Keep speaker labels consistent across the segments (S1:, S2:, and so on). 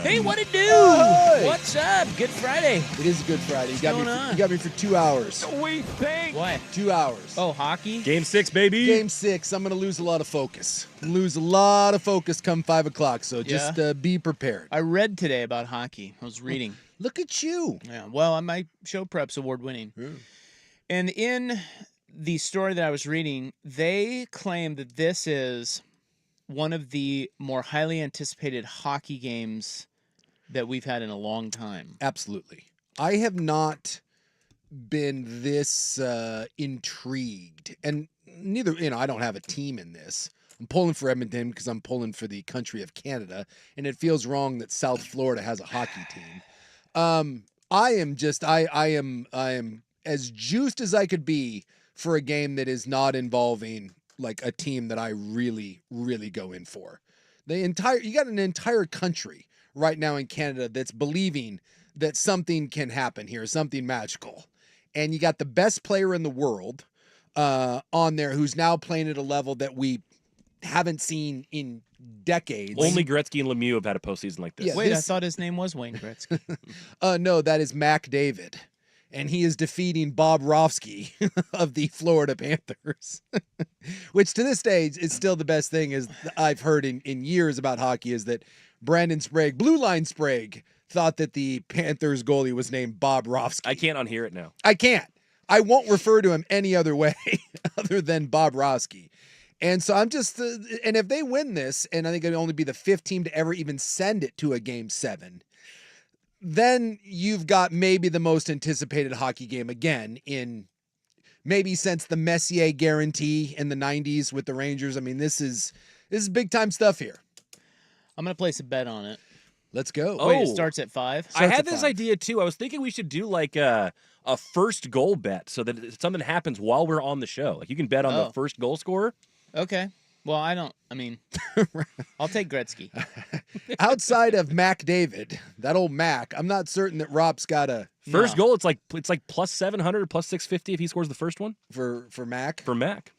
S1: Hey, what it do?
S2: Hey.
S1: What's up? Good Friday.
S2: It is a good Friday. You
S1: going on?
S2: got me for 2 hours.
S3: We think.
S1: What?
S2: 2 hours.
S1: Oh, hockey?
S3: Game 6, baby.
S2: Game 6. I'm going to lose a lot of focus. Lose a lot of focus come 5 o'clock. So just be prepared.
S1: I read today about hockey. I was reading.
S2: Look at you.
S1: Yeah. Well, my show prep's award winning.
S2: Yeah.
S1: And in the story that I was reading, they claim that this is one of the more highly anticipated hockey games that we've had in a long time.
S2: Absolutely. I have not been this intrigued. And neither, I don't have a team in this. I'm pulling for Edmonton because I'm pulling for the country of Canada. And it feels wrong that South Florida has a hockey team. I am as juiced as I could be for a game that is not involving like a team that I really, really go in for. You got an entire country right now in Canada that's believing that something can happen here, something magical. And you got the best player in the world on there who's now playing at a level that we haven't seen in decades.
S3: Only Gretzky and Lemieux have had a postseason like this.
S2: Yeah.
S1: Wait, I thought his name was Wayne Gretzky.
S2: No, that is Mac David. And he is defeating Bob Rofsky of the Florida Panthers, which to this day is still the best thing is I've heard in years about hockey is that Brandon Sprague, Blue Line Sprague, thought that the Panthers goalie was named Bob Rofsky.
S3: I can't unhear it now.
S2: I can't. I won't refer to him any other way other than Bob Rofsky. And so I'm just, and if they win this, and I think it'll only be the fifth team to ever even send it to a game 7, then you've got maybe the most anticipated hockey game again in maybe since the Messier guarantee in the 90s with the Rangers. I mean, this is big time stuff here.
S1: I'm going to place a bet on it.
S2: Let's go.
S1: Wait, it starts at 5?
S3: I had this idea too. I was thinking we should do like a first goal bet so that if something happens while we're on the show. Like you can bet on the first goal scorer.
S1: Okay. Well, I'll take Gretzky.
S2: Outside of Mac David, that old Mac, I'm not certain that Rob's got a
S3: First goal, it's like plus 700, plus 650 if he scores the first one.
S2: for Mac.
S3: For Mac.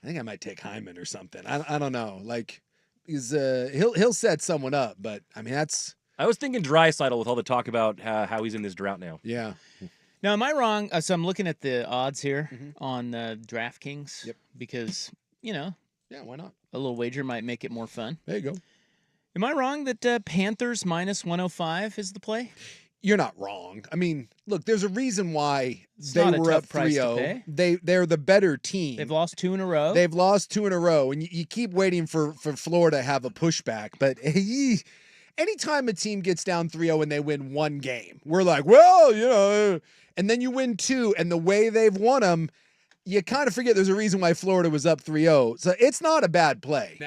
S2: I think I might take Hyman or something. I don't know. Like he'll set someone up, but I mean that's.
S3: I was thinking Draisaitl with all the talk about how he's in this drought now.
S2: Yeah.
S1: Now, am I wrong? So I'm looking at the odds here on DraftKings.
S2: Yep.
S1: Because,
S2: Yeah, why not?
S1: a little wager might make it more fun.
S2: There you go.
S1: Am I wrong that Panthers minus 105 is the play?
S2: You're not wrong. I mean, look, there's a reason why
S1: It's
S2: they
S1: not a
S2: were up
S1: tough price to
S2: 3-0.
S1: pay.
S2: They're the better team.
S1: They've lost 2 in a row.
S2: They've lost 2 in a row, and you keep waiting for Florida to have a pushback. But anytime a team gets down 3-0 and they win one game, we're like, well, and then you win 2, and the way they've won them, you kind of forget there's a reason why Florida was up 3-0. So it's not a bad play.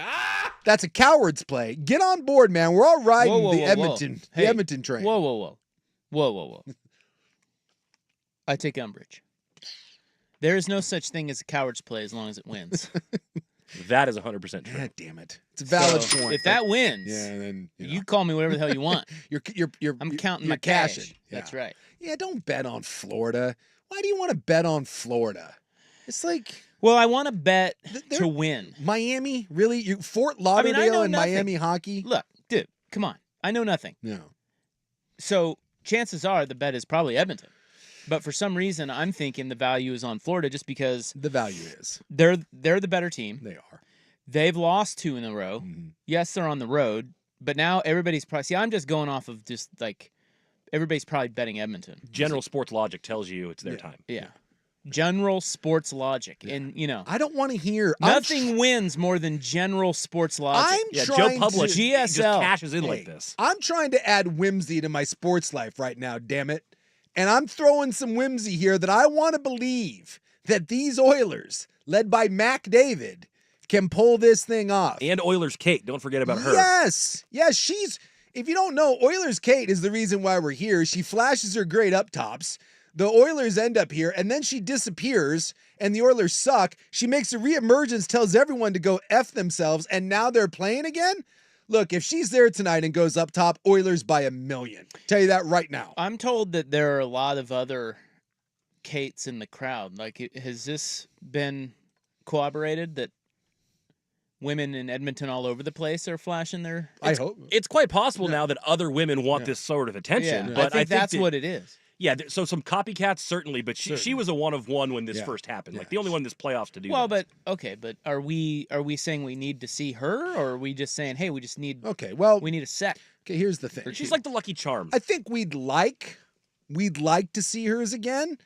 S2: That's a coward's play. Get on board, man. We're all riding the Edmonton train.
S1: Whoa. I take umbrage. There is no such thing as a coward's play as long as it wins.
S3: That is 100% true.
S2: God damn it. It's a valid
S1: So,
S2: point.
S1: if that wins,
S2: then
S1: you call me whatever the hell you want. I'm counting my cash.
S2: cashing.
S1: That's right.
S2: Yeah, don't bet on Florida. Why do you want to bet on Florida? It's like
S1: Well, I want to bet
S2: they're-
S1: to win.
S2: Miami, really? Fort Lauderdale
S1: know
S2: and
S1: nothing.
S2: Miami hockey?
S1: Look, dude, come on. I know nothing.
S2: No.
S1: So chances are the bet is probably Edmonton. But for some reason, I'm thinking the value is on Florida just because
S2: The value is.
S1: they're the better team.
S2: They are.
S1: They've lost 2 in a row.
S2: Mhm.
S1: Yes, they're on the road, but now everybody's probably. See, I'm just going off of just like everybody's probably betting Edmonton.
S3: General sports logic tells you it's their time.
S1: Yeah. General sports logic. And,
S2: I don't want to hear.
S1: nothing wins more than general sports logic.
S3: Yeah, Joe
S2: trying
S3: Public
S2: to-
S3: just
S1: GSL.
S3: cashes in
S2: Hey,
S3: like this.
S2: I'm trying to add whimsy to my sports life right now, damn it. And I'm throwing some whimsy here that I want to believe that these Oilers, led by Mac David, can pull this thing off.
S3: And Oilers Kate, don't forget about her.
S2: Yes. Yes, she's, if you don't know, Oilers Kate is the reason why we're here. She flashes her great up tops. The Oilers end up here, and then she disappears, and the Oilers suck. She makes a reemergence, tells everyone to go F themselves, and now they're playing again? Look, if she's there tonight and goes up top, Oilers by 1,000,000. Tell you that right now.
S1: I'm told that there are a lot of other Kates in the crowd. Like, has this been corroborated that women in Edmonton all over the place are flashing their.
S2: I hope.
S3: It's quite possible now that other women want this sort of attention.
S1: Yeah,
S3: But
S1: I think that's
S3: that,
S1: what it is.
S3: Yeah, so some copycats certainly, but she was a one of one when this first happened. Like the only one in this playoffs to do.
S1: Well,
S3: that.
S1: but are we saying we need to see her, or are we just saying, hey, we just need we need a sec?
S2: Okay, here's the thing.
S3: She's like the Lucky Charms.
S2: I think we'd like to see hers again.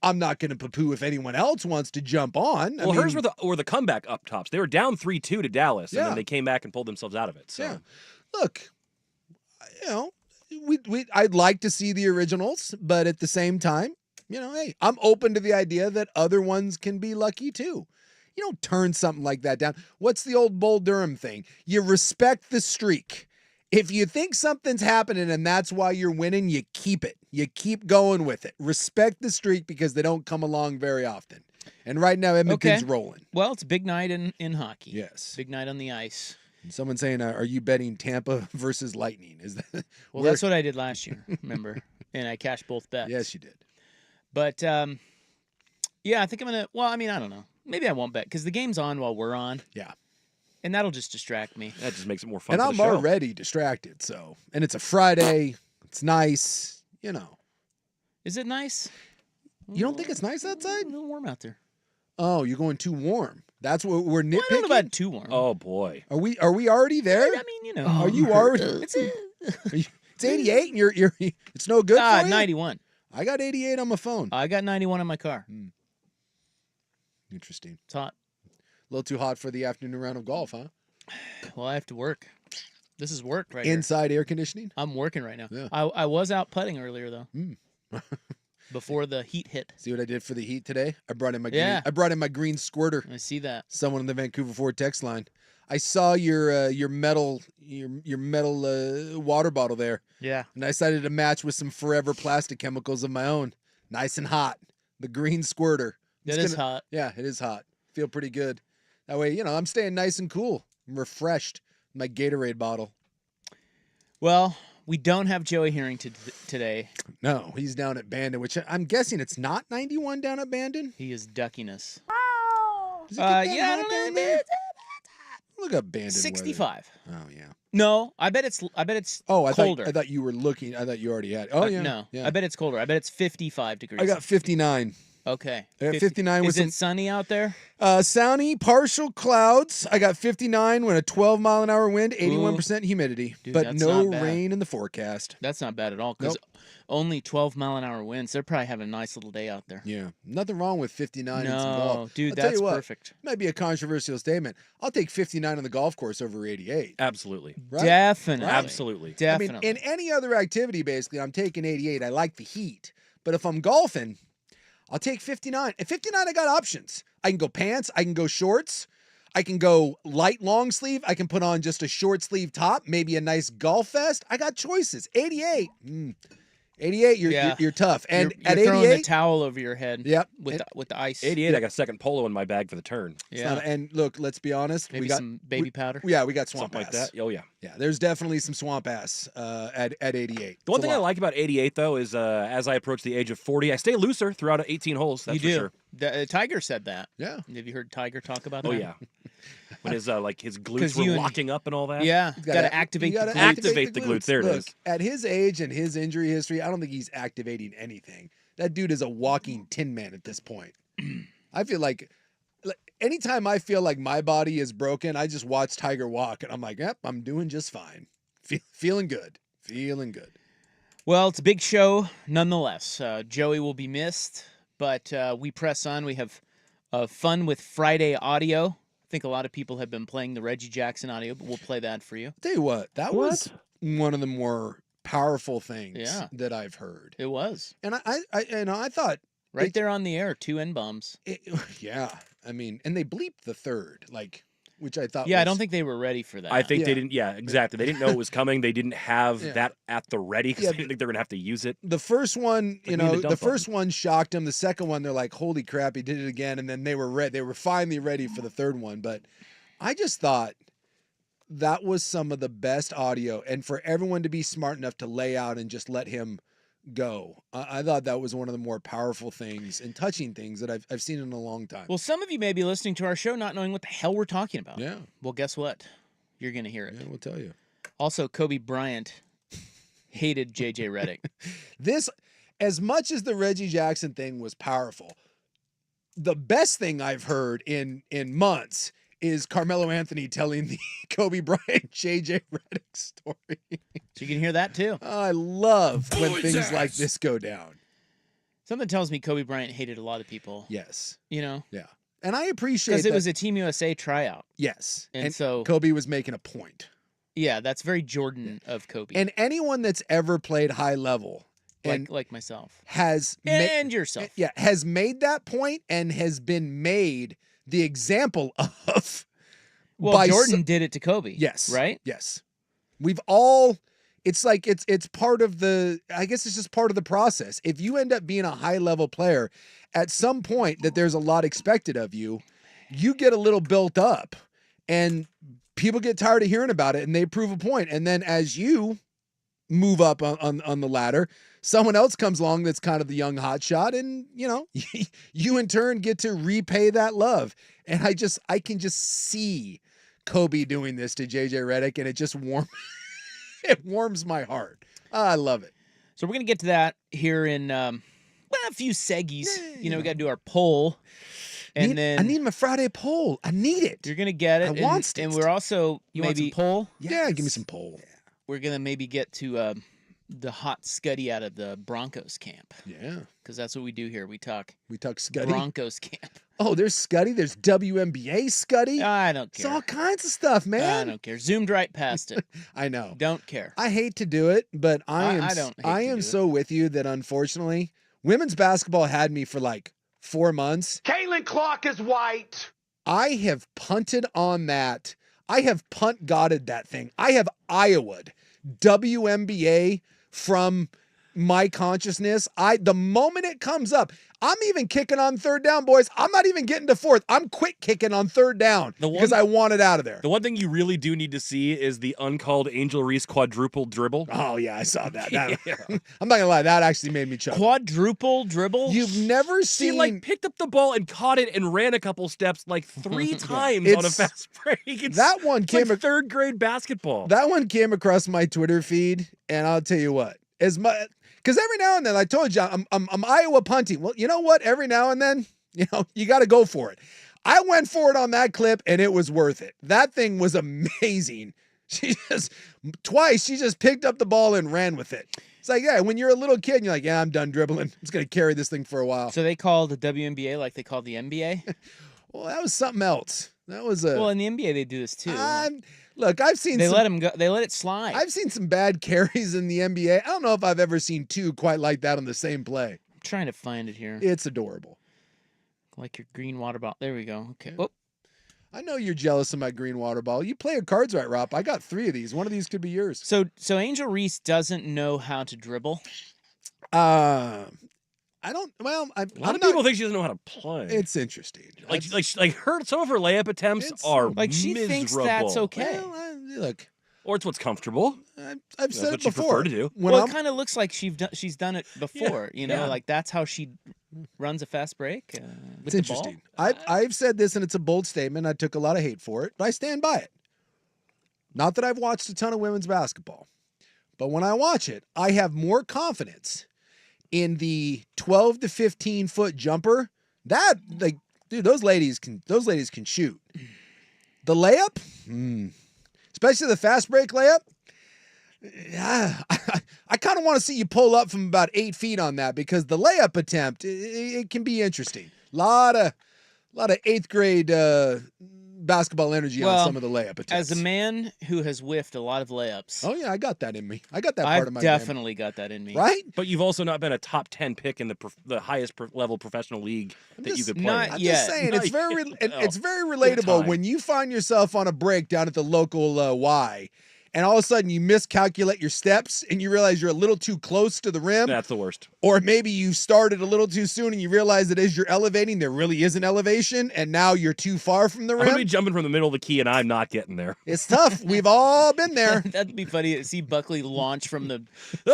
S2: I'm not going to poo-poo if anyone else wants to jump on.
S3: Well, hers were the comeback up tops. They were down 3-2 to Dallas, and then they came back and pulled themselves out of it. So.
S2: Yeah. Look, I'd like to see the originals, but at the same time, hey, I'm open to the idea that other ones can be lucky too. You don't turn something like that down. What's the old Bull Durham thing? You respect the streak. If you think something's happening and that's why you're winning, you keep it. You keep going with it. Respect the streak because they don't come along very often. And right now, Edmonton's rolling.
S1: Well, it's a big night in hockey.
S2: Yes.
S1: Big night on the ice.
S2: Someone's saying, are you betting Tampa versus Lightning? Is that?
S1: Well, that's what I did last year, remember? And I cashed both bets.
S2: Yes, you did.
S1: But, yeah, I think I'm going to, well, I mean, I don't know. Maybe I won't bet because the game's on while we're on.
S2: Yeah.
S1: And that'll just distract me.
S3: That just makes it more fun.
S2: And
S3: for
S2: I'm
S3: the show.
S2: already distracted, so. And it's a Friday. It's nice,
S1: Is it nice?
S2: You don't think it's nice outside?
S1: A little warm out there.
S2: Oh, you're going too warm. That's what we're nitpicking.
S1: Well, I don't know about too warm.
S3: Oh boy.
S2: Are we already there?
S1: I mean,
S2: Are you already? It's 88 and you're it's no good for you?
S1: 91.
S2: I got 88 on my phone.
S1: I got 91 on my car.
S2: Interesting.
S1: It's hot.
S2: A little too hot for the afternoon round of golf, huh?
S1: Well, I have to work. This is work right
S2: Inside air conditioning?
S1: I'm working right now.
S2: Yeah.
S1: I was out putting earlier though. Before the heat hit.
S2: See what I did for the heat today? I brought in my
S1: Yeah.
S2: green squirter.
S1: I see that.
S2: Someone on the Vancouver Ford text line. I saw your metal water bottle there,
S1: Yeah.
S2: and I decided to match with some Forever plastic chemicals of my own. Nice and hot. The green squirter.
S1: That is hot.
S2: Yeah, it is hot. Feel pretty good. That way, I'm staying nice and cool. I'm refreshed. My Gatorade bottle.
S1: Well, we don't have Joey Harrington today.
S2: No, he's down at Bandon, which I'm guessing it's not 91 down at Bandon.
S1: He is ducking us.
S2: Does it get that
S1: Yeah, I
S2: hot
S1: don't
S2: down
S1: know.
S2: there? Look up Bandon.
S1: 65.
S2: Weather. Oh yeah.
S1: No, I bet it's
S2: Oh,
S1: colder.
S2: I thought you were looking. I thought you already had. Oh yeah.
S1: No,
S2: Yeah.
S1: I bet it's colder. I bet it's 55 degrees.
S2: I got 59.
S1: Okay.
S2: I got 59 with
S1: Is it sunny out there?
S2: sunny, partial clouds. I got 59 with a 12-mile-an-hour wind, 81% humidity,
S1: Dude,
S2: but
S1: that's
S2: no
S1: not bad.
S2: rain in the forecast.
S1: That's not bad at all because only 12-mile-an-hour winds. They're probably having a nice little day out there.
S2: Yeah, nothing wrong with 59 and some golf.
S1: No, dude,
S2: I'll tell
S1: that's
S2: you what,
S1: perfect.
S2: Might be a controversial statement. I'll take 59 on the golf course over 88.
S3: Absolutely.
S2: Right?
S1: Definitely.
S3: Absolutely.
S1: Definitely.
S2: I mean, in any other activity, basically, I'm taking 88. I like the heat. But if I'm golfing, I'll take 59. At 59, I got options. I can go pants. I can go shorts. I can go light long sleeve. I can put on just a short sleeve top, maybe a nice golf vest. I got choices. 88. 88, you're tough. And
S1: you're
S2: at
S1: throwing
S2: 88,
S1: the towel over your head.
S2: Yep.
S1: With the ice.
S3: 88, I got a second polo in my bag for the turn.
S1: Yeah.
S2: and look, let's be honest.
S1: Maybe
S2: we got
S1: some baby powder.
S2: we got swamp
S3: Something
S2: ass.
S3: like that. Oh, yeah.
S2: Yeah, there's definitely some swamp ass at 88.
S3: The one thing I like about 88, though, is as I approach the age of 40, I stay looser throughout 18 holes. That's
S1: you do.
S3: for sure.
S1: Tiger said that.
S2: Yeah.
S1: Have you heard Tiger talk about
S3: Oh,
S1: that?
S3: yeah. When his his
S1: 'Cause
S3: glutes were
S1: you and-
S3: locking up and all that.
S1: Yeah. Got to activate
S2: you
S1: the
S2: gotta
S1: glutes.
S3: Activate the glutes. There it
S2: Look,
S3: is.
S2: At his age and his injury history, I don't think he's activating anything. That dude is a walking tin man at this point. I feel like anytime I feel like my body is broken, I just watch Tiger walk and I'm like, yep, I'm doing just fine. Feeling good. Feeling good.
S1: Well, it's a big show nonetheless. Joey will be missed, but we press on. We have fun with Friday audio. I think a lot of people have been playing the Reggie Jackson audio, but we'll play that for you.
S2: I'll tell you what, that was one of the more powerful things that I've heard.
S1: It was.
S2: And I thought
S1: right there on the air, 2 N-bombs.
S2: Yeah. I mean, and they bleeped the third, which I thought
S1: Yeah,
S2: was,
S1: I don't think they were ready for that.
S3: I think
S2: Yeah.
S3: they didn't. Yeah, exactly. They didn't know it was coming. They didn't have
S2: Yeah.
S3: that at the ready because
S2: Yeah,
S3: they didn't think they were going to have to use it.
S2: the first one,
S3: Like me and the
S2: the
S3: dump
S2: first one shocked them. The second one, they're like, "Holy crap, he did it again!" And then they were ready. They were finally ready for the third one. But I just thought that was some of the best audio, and for everyone to be smart enough to lay out and just let him go. I thought that was one of the more powerful things and touching things that I've seen in a long time.
S1: Well, some of you may be listening to our show not knowing what the hell we're talking about.
S2: Yeah.
S1: Well, guess what? You're going to hear it.
S2: Yeah, we'll tell you.
S1: Also, Kobe Bryant hated JJ Redick.
S2: This, as much as the Reggie Jackson thing was powerful, the best thing I've heard in months is Carmelo Anthony telling the Kobe Bryant JJ Redick story.
S1: So you can hear that too.
S2: I love when things like this go down.
S1: Something tells me Kobe Bryant hated a lot of people.
S2: Yes.
S1: You know?
S2: Yeah. And I appreciate
S1: because it was a Team USA tryout.
S2: Yes.
S1: And so
S2: Kobe was making a point.
S1: Yeah, that's very Jordan of Kobe.
S2: And anyone that's ever played high level and
S1: like myself
S2: has
S1: and yourself.
S2: Yeah, has made that point and has been made the example of.
S1: Well, Jordan did it to Kobe.
S2: Yes.
S1: Right?
S2: Yes. We've all, it's like it's part of the, I guess it's just part of the process. If you end up being a high level player, at some point that there's a lot expected of you, you get a little built up and people get tired of hearing about it and they prove a point. And then as you move up on the ladder, someone else comes along that's kind of the young hotshot, and you know, you in turn get to repay that love. And I can just see Kobe doing this to JJ Redick, and it just it warms my heart. I love it.
S1: So we're gonna get to that here in a few seggies.
S2: Yeah,
S1: you know, we got to do our poll, and then
S2: I need my Friday poll. I need it.
S1: You're gonna get it.
S2: I want it.
S1: And we're also
S3: want some poll?
S2: Yeah, give me some poll. Yeah.
S1: We're gonna maybe get to the hot Scuddy out of the Broncos camp.
S2: Yeah,
S1: because that's what we do here. We talk
S2: Scuddy.
S1: Broncos camp.
S2: Oh, there's Scuddy. There's WNBA Scuddy.
S1: I don't care.
S2: It's all kinds of stuff, man.
S1: I don't care. Zoomed right past it.
S2: I know.
S1: Don't care.
S2: I hate to do it, but I am so with you that unfortunately, women's basketball had me for like 4 months.
S4: Caitlin Clark is white.
S2: I have punted on that. I have punt-godded that thing. I have Iowa'd WNBA from my consciousness. The moment it comes up, I'm even kicking on third down, boys. I'm not even getting to fourth. I'm quick kicking on third down because I want it out of there.
S3: The one thing you really do need to see is the uncalled Angel Reese quadruple dribble.
S2: Oh, yeah, I saw that. I'm not going to lie. That actually made me chuckle.
S1: Quadruple dribble?
S2: You've never seen...
S3: She, like, picked up the ball and caught it and ran a couple steps, like, 3 times on a fast break.
S2: That one came...
S3: like third grade basketball.
S2: That one came across my Twitter feed, and I'll tell you what. Because every now and then, I told you, I'm Iowa punting. Well, you know what? Every now and then, you know, you got to go for it. I went for it on that clip, and it was worth it. That thing was amazing. She just picked up the ball and ran with it. It's like, yeah, when you're a little kid, and you're like, yeah, I'm done dribbling. I'm just going to carry this thing for a while.
S1: So they call the WNBA like they call the NBA?
S2: Well, that was something else. That was a...
S1: Well, in the NBA, they do this too.
S2: Look, I've seen
S1: they let them go. They let it slide.
S2: I've seen some bad carries in the NBA. I don't know if I've ever seen 2 quite like that on the same play.
S1: I'm trying to find it here.
S2: It's adorable.
S1: Like your green water bottle. There we go. Okay.
S2: Yeah. I know you're jealous of my green water bottle. You play your cards right, Rob. I got 3 of these. One of these could be yours.
S1: So Angel Reese doesn't know how to dribble.
S2: I don't. Well,
S3: a lot of people think she doesn't know how to play.
S2: It's interesting.
S3: Like her. Some of her layup attempts are
S1: like she
S3: miserable.
S1: thinks that's okay.
S2: Well, look,
S3: or it's what's comfortable.
S2: I've said
S3: what
S2: it before.
S3: Prefer to do.
S1: Well, it kind of looks like she's done it before.
S3: Yeah,
S1: you know, like that's how she runs a fast break. With
S2: it's interesting. I've said this, and it's a bold statement. I took a lot of hate for it, but I stand by it. Not that I've watched a ton of women's basketball, but when I watch it, I have more confidence in the 12 to 15 foot jumper. That, like, dude, those ladies can shoot. The layup, especially the fast break layup. Yeah, I kind of want to see you pull up from about 8 feet on that, because the layup attempt, it can be interesting. Lot of 8th grade basketball energy on some of the layup attempts.
S1: As a man who has whiffed a lot of layups.
S2: Oh yeah, I got that in me. I got that part of my game.
S1: I've definitely got that in me.
S2: Right?
S3: But you've also not been a top 10 pick in the highest level professional league that you could play.
S2: I'm just saying, it's very relatable when you find yourself on a break down at the local Y, and all of a sudden you miscalculate your steps and you realize you're a little too close to the rim.
S3: That's the worst.
S2: Or maybe you started a little too soon and you realize that as you're elevating, there really is an elevation, and now you're too far from the
S3: I'm going to
S2: rim.
S3: be jumping from the middle of the key, and I'm not getting there.
S2: It's tough. We've all been there.
S1: That'd be funny to see Buckley launch from the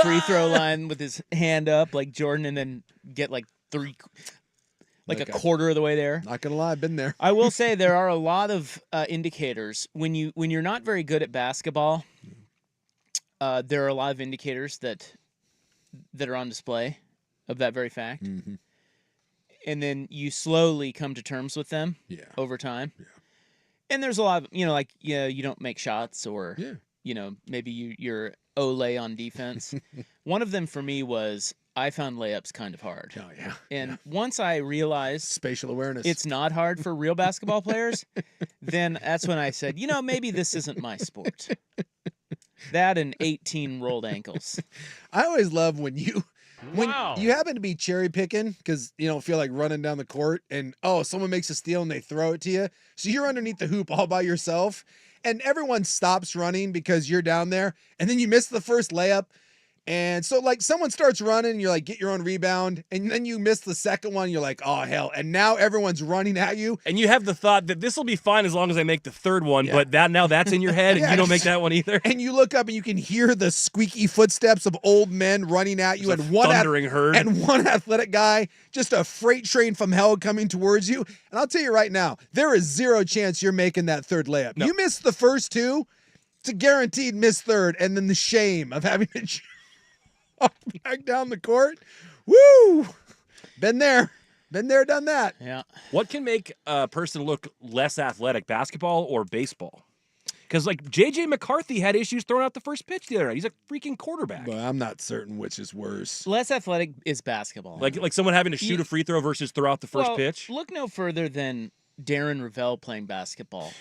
S1: free throw line with his hand up like Jordan and then get like a quarter of the way there.
S2: Not gonna lie, I've been there.
S1: I will say there are a lot of indicators when you're not very good at basketball. There are a lot of indicators that are on display of that very fact, and then you slowly come to terms with them over time. Yeah. And there's a lot of you don't make shots, or maybe you're Olay on defense. One of them for me was I found layups kind of hard.
S2: Oh yeah.
S1: And once I realized
S2: spatial awareness,
S1: it's not hard for real basketball players, then that's when I said, maybe this isn't my sport. That and 18 rolled ankles.
S2: I always love when you happen to be cherry picking because you don't feel like running down the court and someone makes a steal and they throw it to you. So you're underneath the hoop all by yourself and everyone stops running because you're down there, and then you miss the first layup. And so, like, someone starts running, and you're like, get your own rebound. And then you miss the second one. You're like, oh, hell. And now everyone's running at you.
S3: And you have the thought that this will be fine as long as I make the third one. But now that's in your head, and you don't make that one either.
S2: And you look up, and you can hear the squeaky footsteps of old men running at you.
S3: And one thundering herd.
S2: And one athletic guy, just a freight train from hell coming towards you. And I'll tell you right now, there is zero chance you're making that third layup. No. You miss the first two, it's a guaranteed miss third. And then the shame of having to back down the court. Woo! Been there, done that.
S1: Yeah.
S3: What can make a person look less athletic, basketball or baseball? Because, like, J.J. McCarthy had issues throwing out the first pitch the other night. He's a freaking quarterback.
S2: But I'm not certain which is worse.
S1: Less athletic is basketball.
S3: Like someone having to shoot a free throw versus throw out the first pitch?
S1: Look no further than Darren Ravel playing basketball.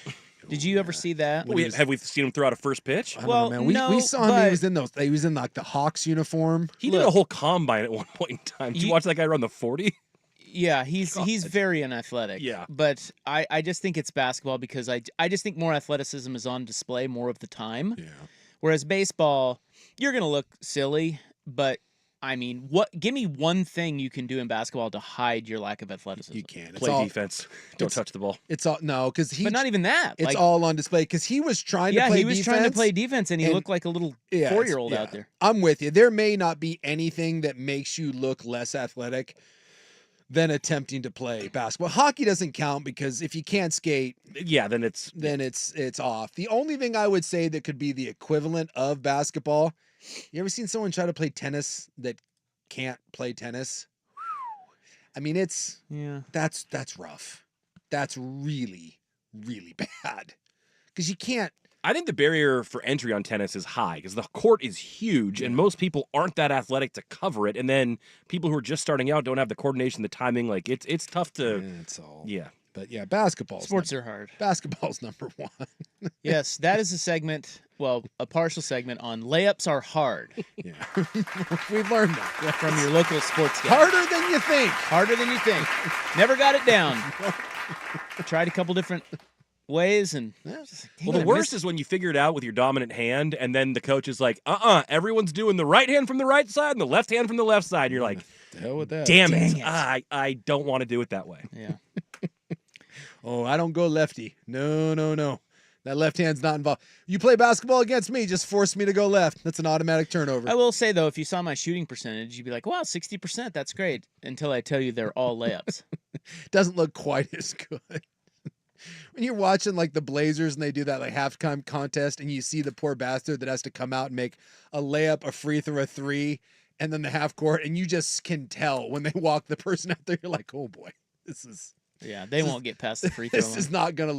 S1: Did you ever see that?
S3: Have we seen him throw out a first pitch?
S2: I don't know, man. We saw him. He was in like the Hawks uniform.
S3: He did a whole combine at one point in time. Did you watch that guy run the 40?
S1: Yeah, he's very unathletic.
S3: Yeah.
S1: But I just think it's basketball because I just think more athleticism is on display more of the time.
S2: Yeah.
S1: Whereas baseball, you're gonna look silly, but I mean, give me one thing you can do in basketball to hide your lack of athleticism.
S2: You can't.
S3: Play defense. Don't touch the ball.
S2: It's all because
S1: but not even that.
S2: It's all on display because he was trying to play defense.
S1: Yeah, he was trying to play defense, and he looked like a little 4-year-old out there.
S2: I'm with you. There may not be anything that makes you look less athletic than attempting to play basketball. Hockey doesn't count because if you can't skate,
S3: then
S2: it's off. The only thing I would say that could be the equivalent of basketball. You ever seen someone try to play tennis that can't play tennis? I mean, that's rough. That's really, really bad. Because you can't.
S3: I think the barrier for entry on tennis is high because the court is huge and most people aren't that athletic to cover it. And then people who are just starting out don't have the coordination, the timing. Like it's tough to.
S2: But yeah, basketball.
S1: Sports are hard.
S2: Basketball's number one.
S1: Yes, that is a segment. Well, a partial segment on layups are hard.
S2: Yeah, we've learned that
S1: from your local sports guy.
S2: Harder than you think.
S1: Harder than you think. Never got it down. Tried a couple different ways and.
S3: The worst is when you figure it out with your dominant hand, and then the coach is like, everyone's doing the right hand from the right side and the left hand from the left side. And you're like,
S2: the hell with that.
S3: Damn it. I don't want to do it that way.
S1: Yeah.
S2: Oh, I don't go lefty. No. That left hand's not involved. You play basketball against me, just force me to go left. That's an automatic turnover.
S1: I will say, though, if you saw my shooting percentage, you'd be like, wow, 60%, that's great. Until I tell you they're all layups.
S2: Doesn't look quite as good. When you're watching, like, the Blazers and they do that, like, halftime contest, and you see the poor bastard that has to come out and make a layup, a free throw, a three, and then the half court, and you just can tell when they walk the person out there, you're like, oh, boy, this is...
S1: Yeah, they won't get past the free throw line.
S2: This is not going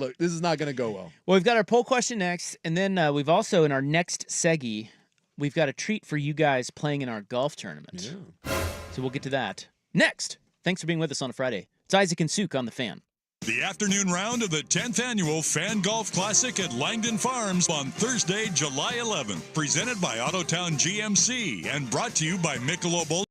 S2: to go well.
S1: Well, we've got our poll question next, and then we've also, in our next seggy, we've got a treat for you guys playing in our golf tournament. Yeah. So we'll get to that next. Thanks for being with us on a Friday. It's Isaac and Suk on The Fan.
S5: The afternoon round of the 10th Annual Fan Golf Classic at Langdon Farms on Thursday, July 11th. Presented by Autotown GMC and brought to you by Michelob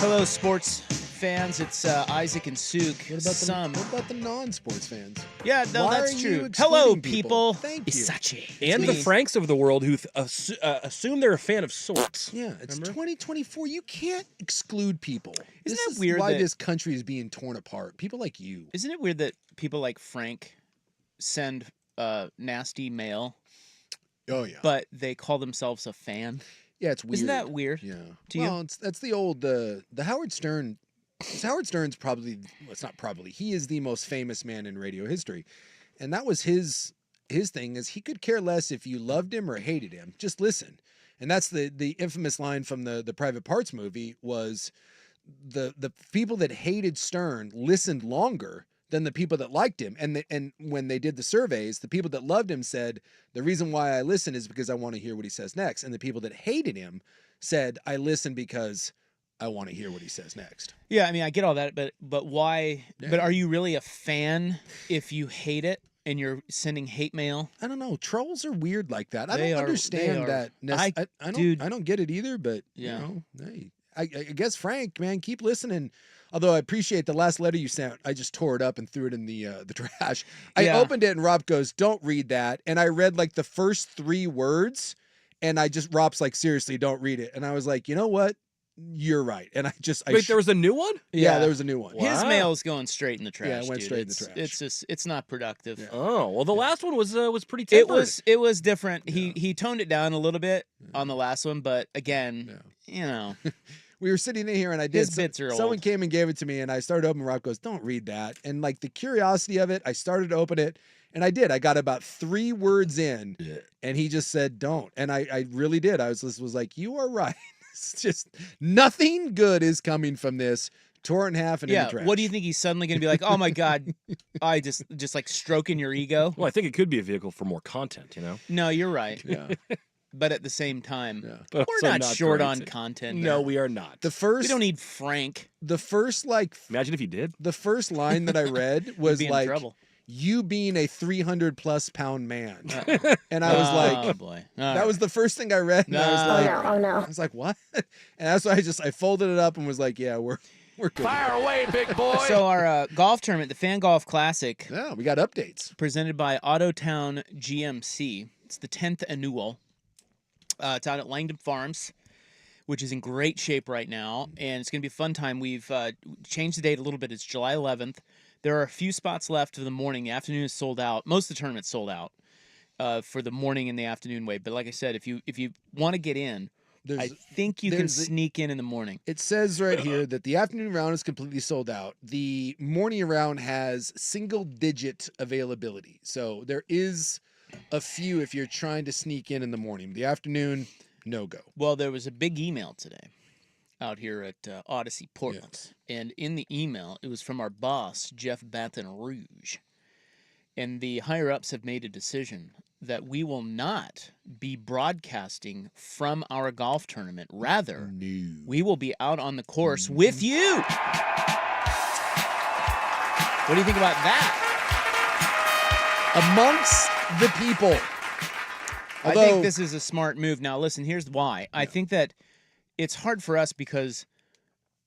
S1: Hello, sports fans. It's Isaac and Sook.
S2: What about the non-sports fans?
S1: Yeah, no,
S2: Why
S1: that's
S2: are
S1: true.
S2: you
S1: Hello,
S2: excluding
S1: people.
S2: Thank you.
S1: Isachi.
S3: And
S1: It's
S3: the
S1: me.
S3: Franks of the world who assume they're a fan of sorts.
S2: Yeah, it's
S3: Remember?
S2: 2024. You can't exclude people.
S1: Isn't
S2: This
S1: it
S2: is
S1: weird
S2: why
S1: that-
S2: this country is being torn apart? People like you.
S1: Isn't it weird that people like Frank send nasty mail,
S2: Oh yeah.
S1: but they call themselves a fan?
S2: Yeah, it's weird.
S1: Isn't that weird?
S2: Yeah.
S1: to you?
S2: Well, that's the old the Howard Stern. Howard Stern's probably, well, it's not probably. He is the most famous man in radio history, and that was his thing. Is he could care less if you loved him or hated him. Just listen. And that's the infamous line from the Private Parts movie was the people that hated Stern listened longer than the people that liked him. And when they did the surveys, the people that loved him said, the reason why I listen is because I want to hear what he says next. And the people that hated him said, I listen because I want to hear what he says next.
S1: Yeah, I mean, I get all that, but why?
S2: Yeah.
S1: But are you really a fan if you hate it and you're sending hate mail?
S2: I don't know. Trolls are weird like that. I
S1: They
S2: don't
S1: are-
S2: understand
S1: they are-
S2: that. I
S1: dude.
S2: don't get it either, but
S1: Yeah.
S2: you know, hey, I guess Frank, man, keep listening. Although I appreciate the last letter you sent, I just tore it up and threw it in the trash. I
S1: Yeah.
S2: opened it and Rob goes, "Don't read that." And I read like the first 3 words, and Rob's like, "Seriously, don't read it." And I was like, you know what? You're right. And
S3: Wait, there was a new one?
S2: yeah, there was a new one.
S1: His
S3: Wow.
S1: mail's going straight in the trash.
S2: Yeah, it went
S1: dude.
S2: straight in the
S1: It's-
S2: trash.
S1: It's just, it's not productive.
S2: Yeah.
S3: Oh, well, the last one was pretty
S1: It
S3: tempered.
S1: was different. He toned it down a little bit on the last one, but again,
S2: Yeah.
S1: you know,
S2: We were sitting in here and I did.
S1: His bits are
S2: Someone
S1: old.
S2: came and gave it to me and I started opening. Rob goes, "Don't read that." And like the curiosity of it, I started to open it and I did. I got about 3 words in and he just said, "Don't." And I really did. I was like, "You are right." It's just nothing good is coming from this. Tore it in half and in
S1: yeah.
S2: the trash.
S1: What do you think he's suddenly going to be like? Oh my god, I just like stroking your ego.
S3: Well, I think it could be a vehicle for more content, you know?
S1: No, you're right.
S2: Yeah.
S1: But at the same time,
S2: Yeah.
S3: But
S1: we're
S3: also
S1: not short
S3: great.
S1: on content.
S3: No,
S1: here.
S3: we are not.
S2: The
S1: we
S2: first
S1: don't need Frank.
S2: the first like
S3: Imagine if he did.
S2: the first line that I read
S1: We'd
S2: was
S1: be in
S2: like
S1: trouble.
S2: you being a 300+ pound man. And I was like,
S1: oh boy,
S2: that was the first thing I read. And I was
S1: No.
S2: like,
S6: Oh no.
S2: I was like, what? And that's why I folded it up and was like, yeah, we're good.
S4: Fire away, big boy.
S1: So our golf tournament, the Fan Golf Classic,
S2: Yeah, we got updates.
S1: presented by Autotown GMC. It's the 10th annual. It's out at Langdon Farms, which is in great shape right now, and it's going to be a fun time. We've changed the date a little bit. It's July 11th. There are a few spots left for the morning. The afternoon is sold out. Most of the tournament's sold out for the morning and the afternoon wave. But like I said, if you want to get in, I think you can
S2: there's the-
S1: sneak in the morning.
S2: It says right here that the afternoon round is completely sold out. The morning round has single-digit availability. So there is a few if you're trying to sneak in the morning. The afternoon, no go.
S1: Well, there was a big email today out here at Odyssey Portland.
S2: Yes.
S1: And in the email, it was from our boss, Jeff Baton Rouge. And the higher-ups have made a decision that we will not be broadcasting from our golf tournament. Rather,
S2: No.
S1: we will be out on the course with you. What do you think about that?
S2: Amongst the people.
S1: I think this is a smart move. Now, listen, here's why. I think that it's hard for us because,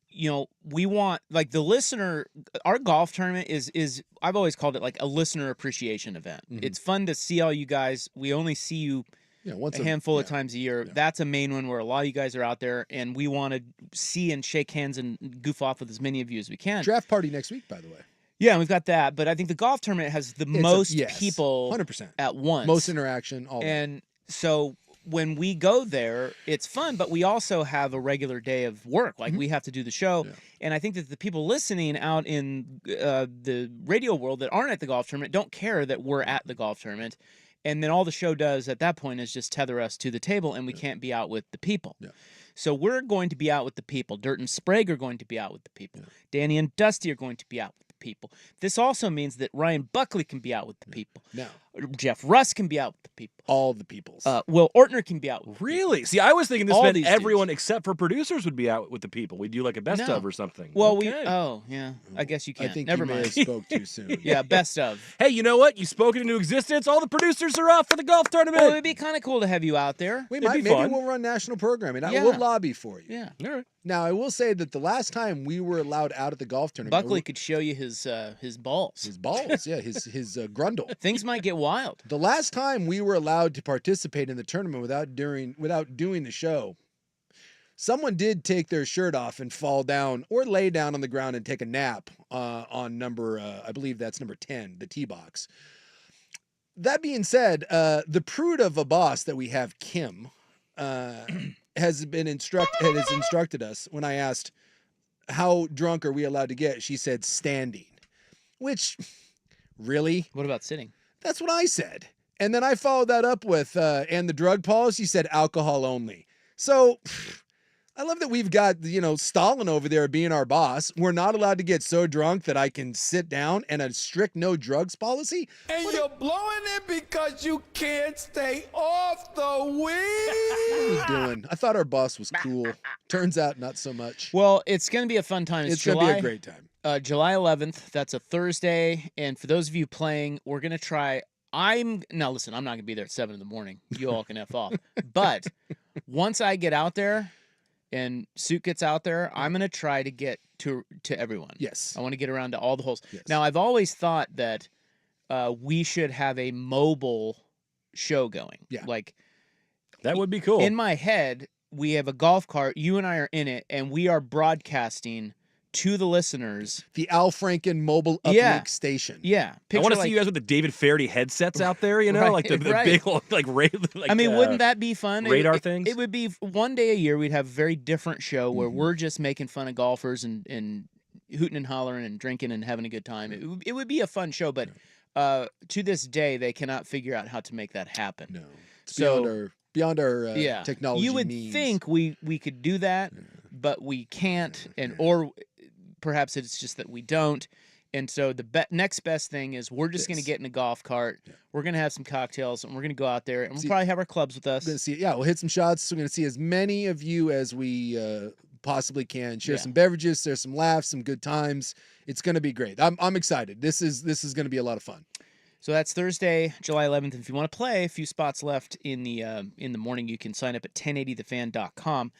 S1: you know, we want, like, the listener, our golf tournament is I've always called it like a listener appreciation event.
S2: Mhm.
S1: It's fun to see all you guys. We only see you
S2: once
S1: a handful of
S2: yeah.
S1: times a year.
S2: Yeah.
S1: That's a main one where a lot of you guys are out there, and we want to see and shake hands and goof off with as many of you as we can.
S2: Draft party next week, by the way.
S1: Yeah, we've got that. But I think the golf tournament has the most people
S2: 100%.
S1: at once.
S2: Most interaction, all that.
S1: And so when we go there, it's fun, but we also have a regular day of work. Like, we have to do the show.
S2: Yeah.
S1: And I think that the people listening out in the radio world that aren't at the golf tournament don't care that we're at the golf tournament. And then all the show does at that point is just tether us to the table, and we can't be out with the people.
S2: Yeah.
S1: So we're going to be out with the people. Dirt and Sprague are going to be out with the people. Danny and Dusty are going to be out with the people. This also means that Ryan Buckley can be out with the people.
S2: Now,
S1: Jeff Russ can be out with the people.
S2: all the peoples.
S1: Will Ortner can be out with the people.
S3: Really? See, I was thinking this
S1: All
S3: meant
S1: these
S3: everyone except for producers would be out with the people. We do like a best
S1: No.
S3: of or something.
S1: Well,
S3: Okay.
S1: I guess you
S2: I
S1: can't.
S2: think
S1: Never
S2: you may
S1: mind.
S2: have spoke too soon.
S1: Yeah, best of.
S3: Hey, you know what? You spoke it into existence. All the producers are off for the golf tournament.
S1: Well, it'd be kind of cool to have you out there.
S2: We
S3: It'd
S2: might,
S3: be
S2: maybe
S3: fun.
S2: we'll run national programming.
S1: Yeah.
S2: We'll lobby for you.
S1: Yeah.
S3: All right.
S2: Now, I will say that the last time we were allowed out at the golf tournament,
S1: Buckley could show you his balls.
S2: his balls, yeah, his grundle.
S1: Things might get wild.
S2: The last time we were allowed to participate in the tournament without doing the show, someone did take their shirt off and fall down or lay down on the ground and take a nap on number, I believe that's number 10, the tee box. That being said, the prude of a boss that we have, Kim, has instructed us when I asked how drunk are we allowed to get, she said standing, which really,
S1: What about sitting?
S2: that's what I said. And then I followed that up with and the drug policy said alcohol only. So I love that we've got, Stalin over there being our boss. We're not allowed to get so drunk that I can sit down, and a strict no drugs policy.
S6: And you're blowing it because you can't stay off the weed.
S2: What are we doing? I thought our boss was cool. Turns out not so much.
S1: Well, it's going to be a fun time.
S2: It's going to be a great time.
S1: July 11th. That's a Thursday. And for those of you playing, we're going to try. Now listen, I'm not going to be there at 7 in the morning. You all can F off. But once I get out there and Suit gets out there, I'm going to try to get to everyone.
S2: Yes.
S1: I want to get around to all the holes.
S2: Yes.
S1: Now, I've always thought that we should have a mobile show going.
S2: Yeah.
S1: Like,
S3: That would be cool.
S1: in my head, we have a golf cart. You and I are in it, and we are broadcasting to the listeners.
S2: The Al Franken mobile uplink
S1: Yeah.
S2: station.
S1: Yeah.
S3: I want to
S1: like,
S3: see you guys with the David Faraday headsets out there,
S1: Right,
S3: like the
S1: right.
S3: big old, like
S1: I mean, wouldn't that be fun?
S3: radar things?
S1: It would be one day a year. We'd have a very different show where
S2: Mm-hmm.
S1: we're just making fun of golfers and hooting and hollering and drinking and having a good time. It would be a fun show, but to this day, they cannot figure out how to make that happen.
S2: No. It's
S1: So-
S2: beyond our
S1: Yeah,
S2: technology
S1: you would
S2: means.
S1: think we could do that, but we can't, or perhaps it's just that we don't. And so the next best thing is we're just going to
S2: This.
S1: get in a golf cart.
S2: Yeah.
S1: We're going to have some cocktails, and we're going to go out there, and we'll
S2: See-
S1: probably have our clubs with us.
S2: We're gonna see, we'll hit some shots. We're gonna see as many of you as we possibly can. Share
S1: Yeah.
S2: some beverages, share some laughs, some good times. It's gonna be great. I'm excited. This is gonna be a lot of fun.
S1: So that's Thursday, July 11th. And if you want to play, a few spots left in the morning. You can sign up at 1080thefan.com.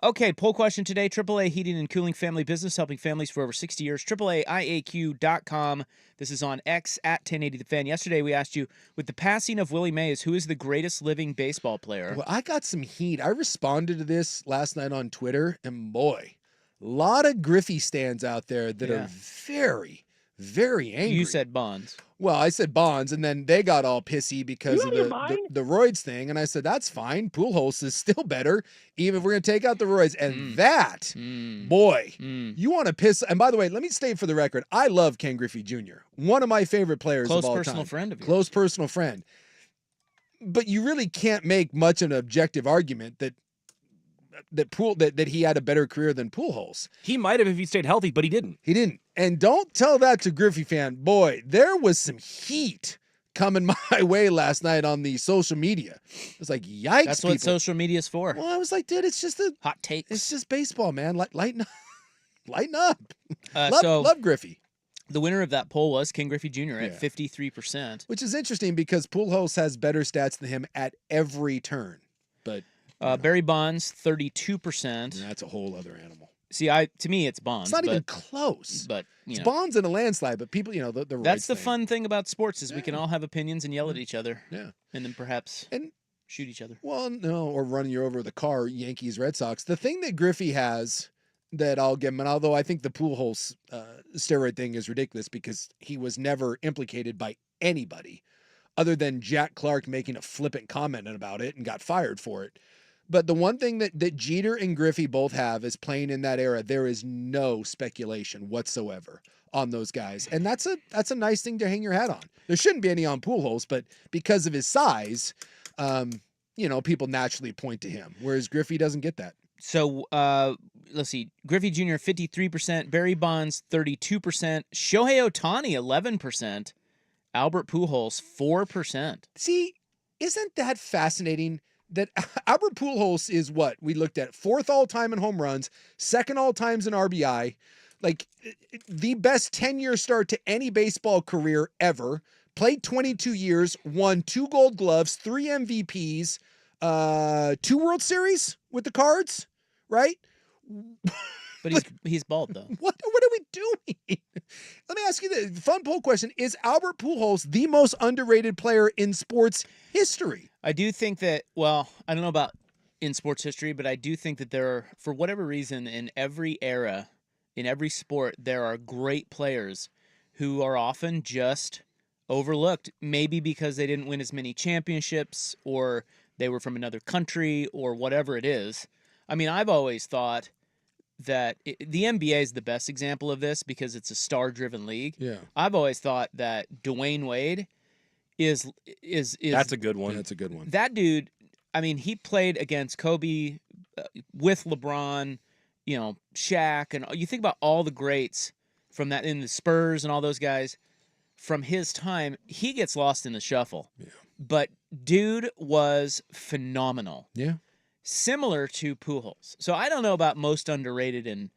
S1: Okay, poll question today. AAA Heating and Cooling Family Business, helping families for over 60 years. AAAIAQ.com. This is on X at 1080thefan. Yesterday we asked you, with the passing of Willie Mays, who is the greatest living baseball player?
S2: Well, I got some heat. I responded to this last night on Twitter, and boy, a lot of Griffey stands out there that
S1: Yeah.
S2: are very, very angry.
S1: You said Bonds.
S2: Well, I said Bonds, and then they got all pissy because of the roids thing, and I said that's fine. Pujols is still better, even if we're gonna take out the roids. And that, boy, you want to piss. And by the way, let me state for the record, I love Ken Griffey Jr., one of my favorite players
S1: Close
S2: of all
S1: personal
S2: time.
S1: friend of yours.
S2: Close personal friend. But you really can't make much of an objective argument that he had a better career than Pujols.
S3: He might have if he stayed healthy, but he didn't.
S2: He didn't. And don't tell that to Griffey fan. Boy, there was some heat coming my way last night on the social media. It was like, yikes,
S1: That's what
S2: people.
S1: social media is for.
S2: Well, I was like, dude, it's just
S1: Hot takes.
S2: it's just baseball, man. Lighten up. Lighten up.
S1: So
S2: Love Griffey.
S1: the winner of that poll was Ken Griffey Jr. at
S2: Yeah.
S1: 53%.
S2: Which is interesting because Pujols has better stats than him at every turn. But
S1: Barry Bonds, 32%.
S2: that's a whole other animal.
S1: See, to me, it's Bonds.
S2: It's not
S1: but,
S2: even close.
S1: But
S2: It's
S1: know,
S2: Bonds in a landslide, but people, the
S1: that's
S2: roids
S1: the
S2: thing.
S1: fun thing about sports is we can
S2: Yeah.
S1: all have opinions and yell at each other,
S2: Yeah.
S1: and then perhaps
S2: And
S1: shoot each other.
S2: well, no, or running you over with a car, Yankees, Red Sox. The thing that Griffey has that I'll give him, and although I think the Pujols steroid thing is ridiculous because he was never implicated by anybody other than Jack Clark making a flippant comment about it and got fired for it. But the one thing that Jeter and Griffey both have is playing in that era, there is no speculation whatsoever on those guys. And that's a nice thing to hang your hat on. There shouldn't be any on Pujols, but because of his size, people naturally point to him, whereas Griffey doesn't get that.
S1: So let's see. Griffey Jr. 53%, Barry Bonds 32%, Shohei Ohtani 11%, Albert Pujols 4%.
S2: See, isn't that fascinating? That Albert Pujols is what we looked at, 4th all-time in home runs, 2nd all-times in RBI, like the best 10-year start to any baseball career ever, played 22 years, won 2 Gold Gloves, 3 MVPs, 2 World Series with the Cards, right?
S1: But he's bald though.
S2: What are we doing? Let me ask you this fun poll question: is Albert Pujols the most underrated player in sports history?
S1: I do think that. Well, I don't know about in sports history, but I do think that there are, for whatever reason, in every era, in every sport, there are great players who are often just overlooked. Maybe because they didn't win as many championships, or they were from another country, or whatever it is. I mean, I've always thought that the NBA is the best example of this because it's a star-driven league.
S2: Yeah.
S1: I've always thought that Dwayne Wade is
S3: That's a good one.
S2: That's a good one.
S1: that dude. I mean, he played against Kobe, with LeBron, Shaq, and you think about all the greats from that in the Spurs and all those guys from his time. He gets lost in the shuffle.
S2: Yeah.
S1: But dude was phenomenal.
S2: Yeah.
S1: Similar to Pujols. So I don't know about most underrated in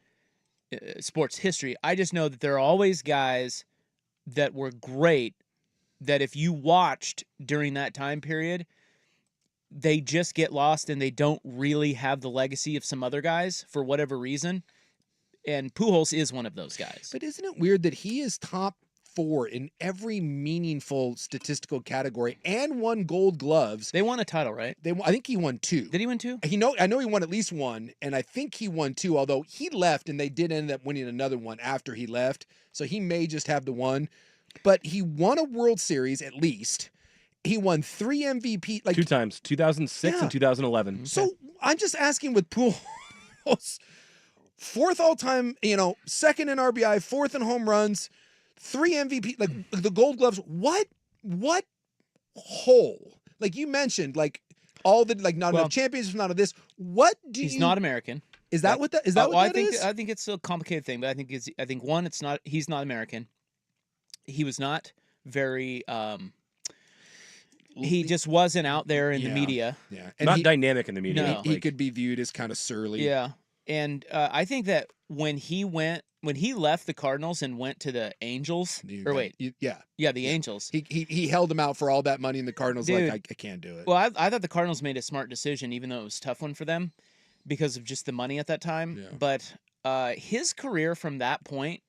S1: sports history. I just know that there are always guys that were great that if you watched during that time period, they just get lost and they don't really have the legacy of some other guys for whatever reason. And Pujols is one of those guys.
S2: But isn't it weird that he is top 4 in every meaningful statistical category and won Gold Gloves?
S1: They won a title, right?
S2: I think he won 2.
S1: Did he win 2?
S2: I know he won at least 1, and I think he won 2. Although he left, and they did end up winning another one after he left, so he may just have the one. But he won a World Series at least. He won 3 MVP, like
S3: 2 times, 2006
S2: Yeah.
S3: and 2011.
S2: So I'm just asking with Pujols, 4th all time, 2nd in RBI, 4th in home runs, 3 MVP, like the Gold Gloves. What hole? Like you mentioned, like all the not enough championships, not of this. What do
S1: He's not American.
S2: Is that what that is? That what
S1: I
S2: that
S1: think
S2: is?
S1: I think it's a complicated thing, but I think one, it's not. He's not American. He was not very. He just wasn't out there in the media.
S2: Yeah,
S3: Not dynamic in the media.
S1: No.
S2: he could be viewed as kind of surly.
S1: Yeah, and I think that when he left the Cardinals and went to the Angels, the Angels.
S2: He held him out for all that money, and the Cardinals
S1: Dude.
S2: I can't do it.
S1: Well, I thought the Cardinals made a smart decision, even though it was a tough one for them because of just the money at that time.
S2: Yeah.
S1: But his career from that point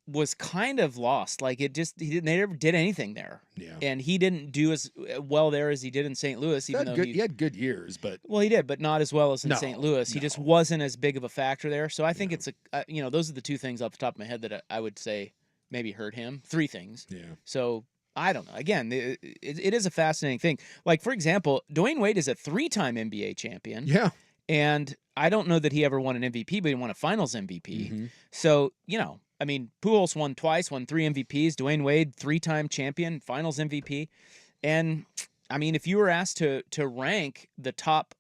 S1: was kind of lost. Like they never did anything there.
S2: Yeah.
S1: And he didn't do as well there as he did in St. Louis, even though
S2: he had good years, but
S1: he did, but not as well as in
S2: No,
S1: St. Louis. He just wasn't as big of a factor there. So I think it's those are the 2 things off the top of my head that I would say maybe hurt him. 3 things.
S2: yeah.
S1: So I don't know. Again, it is a fascinating thing. Like, for example, Dwayne Wade is a 3-time NBA champion.
S2: Yeah.
S1: And I don't know that he ever won an MVP, but he won a Finals MVP. So, I mean, Pujols won twice, won 3 MVPs. Dwayne Wade, 3-time champion, Finals MVP. And, I mean, if you were asked to rank the top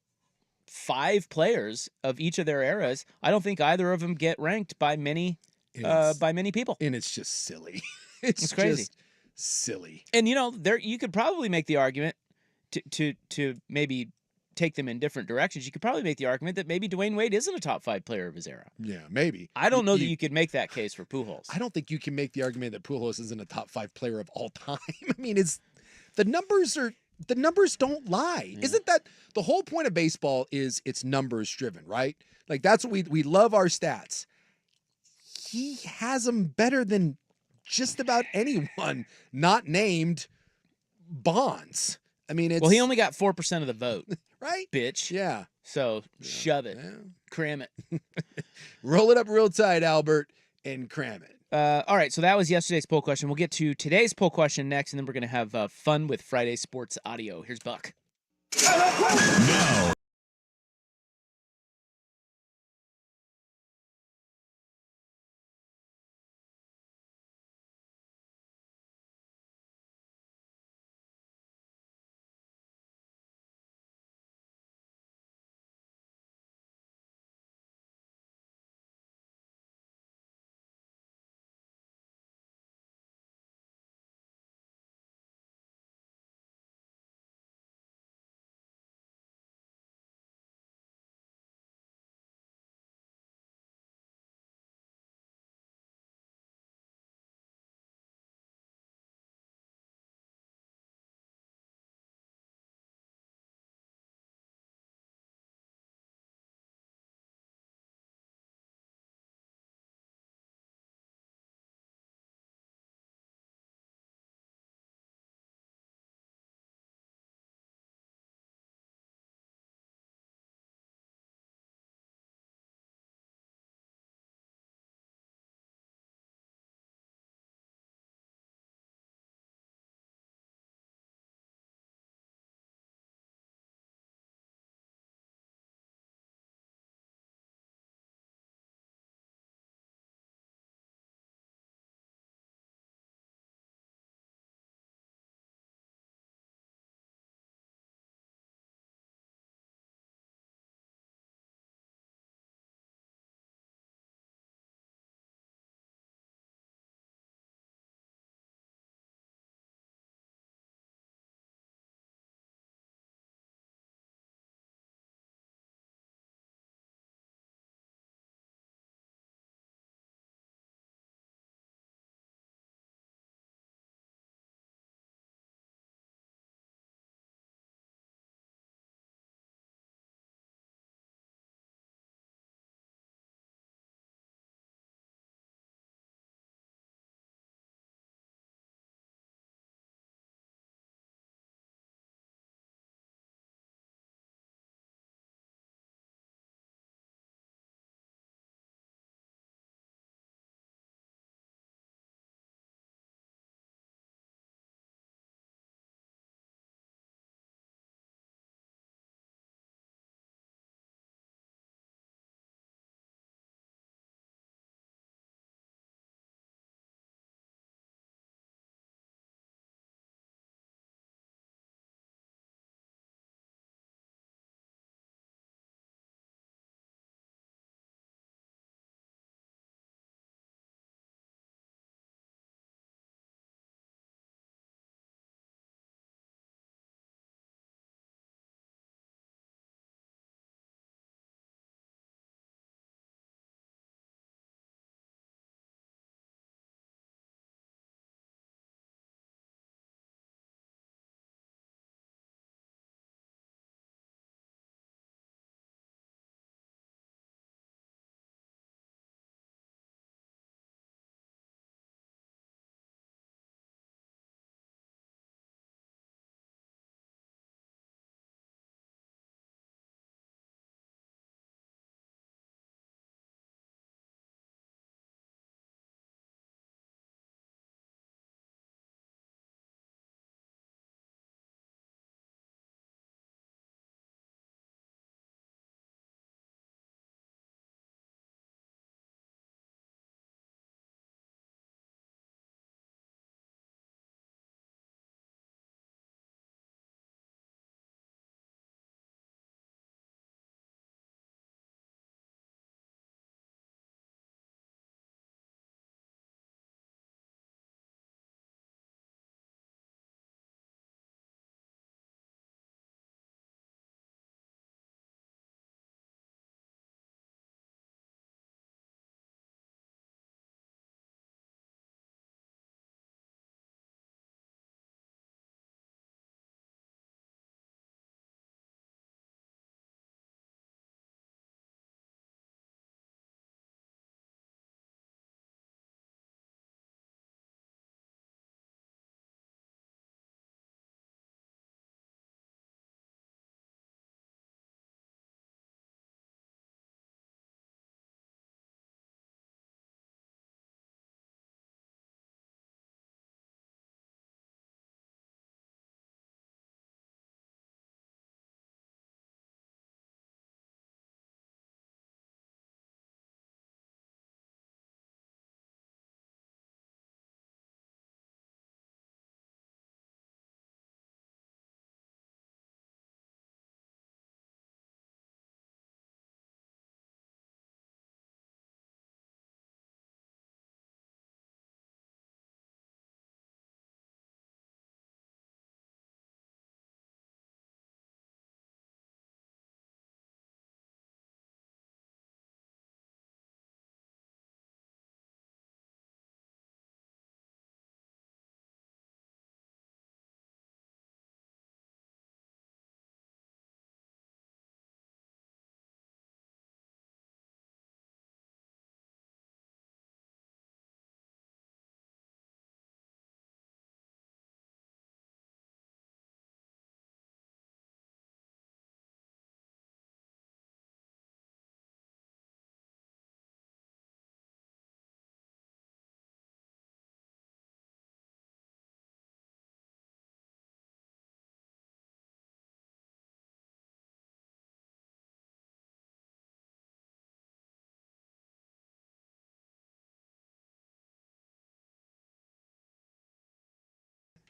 S1: 5 players of each of their eras, I don't think either of them get ranked by many people.
S2: And it's just silly. It's
S1: crazy.
S2: Just silly.
S1: And, you could probably make the argument to maybe take them in different directions. You could probably make the argument that maybe Dwayne Wade isn't a top 5 player of his era.
S2: Yeah, maybe.
S1: I don't know that you could make that case for Pujols.
S2: I don't think you can make the argument that Pujols isn't a top 5 player of all time. I mean, the numbers don't lie.
S1: Yeah.
S2: Isn't that the whole point of baseball? Is it's numbers driven, right? Like that's what we love our stats. He has them better than just about anyone not named Bonds. I mean,
S1: he only got 4% of the vote.
S2: Right?
S1: Bitch.
S2: Yeah.
S1: So shove it.
S2: Yeah.
S1: Cram it.
S2: Roll it up real tight, Albert, and cram it.
S1: All right, so that was yesterday's poll question. We'll get to today's poll question next, and then we're going to have fun with Friday Sports Audio. Here's Buck.
S5: Now,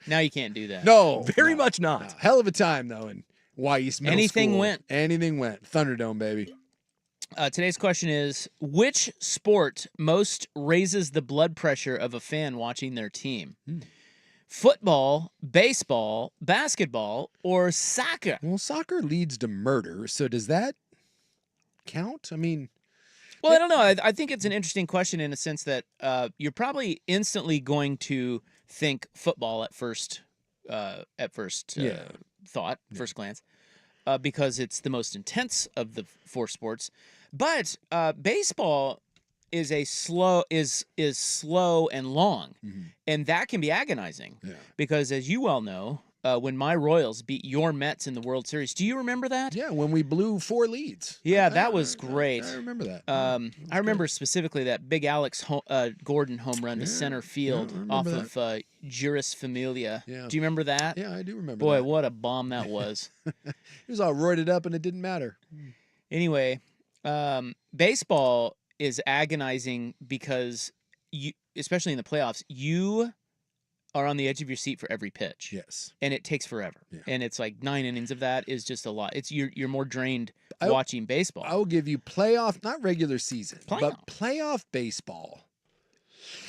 S1: Now you can't do that.
S2: No,
S3: Very
S2: no,
S3: much not.
S2: no. Hell of a time though in East Middle
S1: Anything
S2: School.
S1: went.
S2: Anything went. Thunderdome, baby.
S1: Today's question is, which sport most raises the blood pressure of a fan watching their team? Football, baseball, basketball, or soccer?
S2: Well, soccer leads to murder, so does that count? I mean,
S1: Well, I don't know. I think it's an interesting question in a sense that you're probably instantly going to think football at first thought, first glance, because it's the most intense of the four sports. But baseball is slow and long, and that can be agonizing.
S2: Yeah.
S1: Because as you well know, when my Royals beat your Mets in the World Series, do you remember that?
S2: yeah, when we blew 4 leads.
S1: Yeah, that was great.
S2: I remember that.
S1: I remember specifically that big Alex Gordon home run to center field
S2: I
S1: off
S2: remember
S1: of Juris Familia.
S2: Yeah.
S1: Do you remember that?
S2: Yeah, I do remember
S1: Boy,
S2: that.
S1: what a bomb that was.
S2: He was all roided up and it didn't matter.
S1: Anyway, baseball is agonizing because you, especially in the playoffs, you are on the edge of your seat for every pitch.
S2: Yes.
S1: And it takes forever.
S2: Yeah.
S1: And it's like 9 innings of that is just a lot. It's you're more drained
S2: I-
S1: watching baseball.
S2: I will give you playoff, not regular season,
S1: Playoff.
S2: but playoff baseball.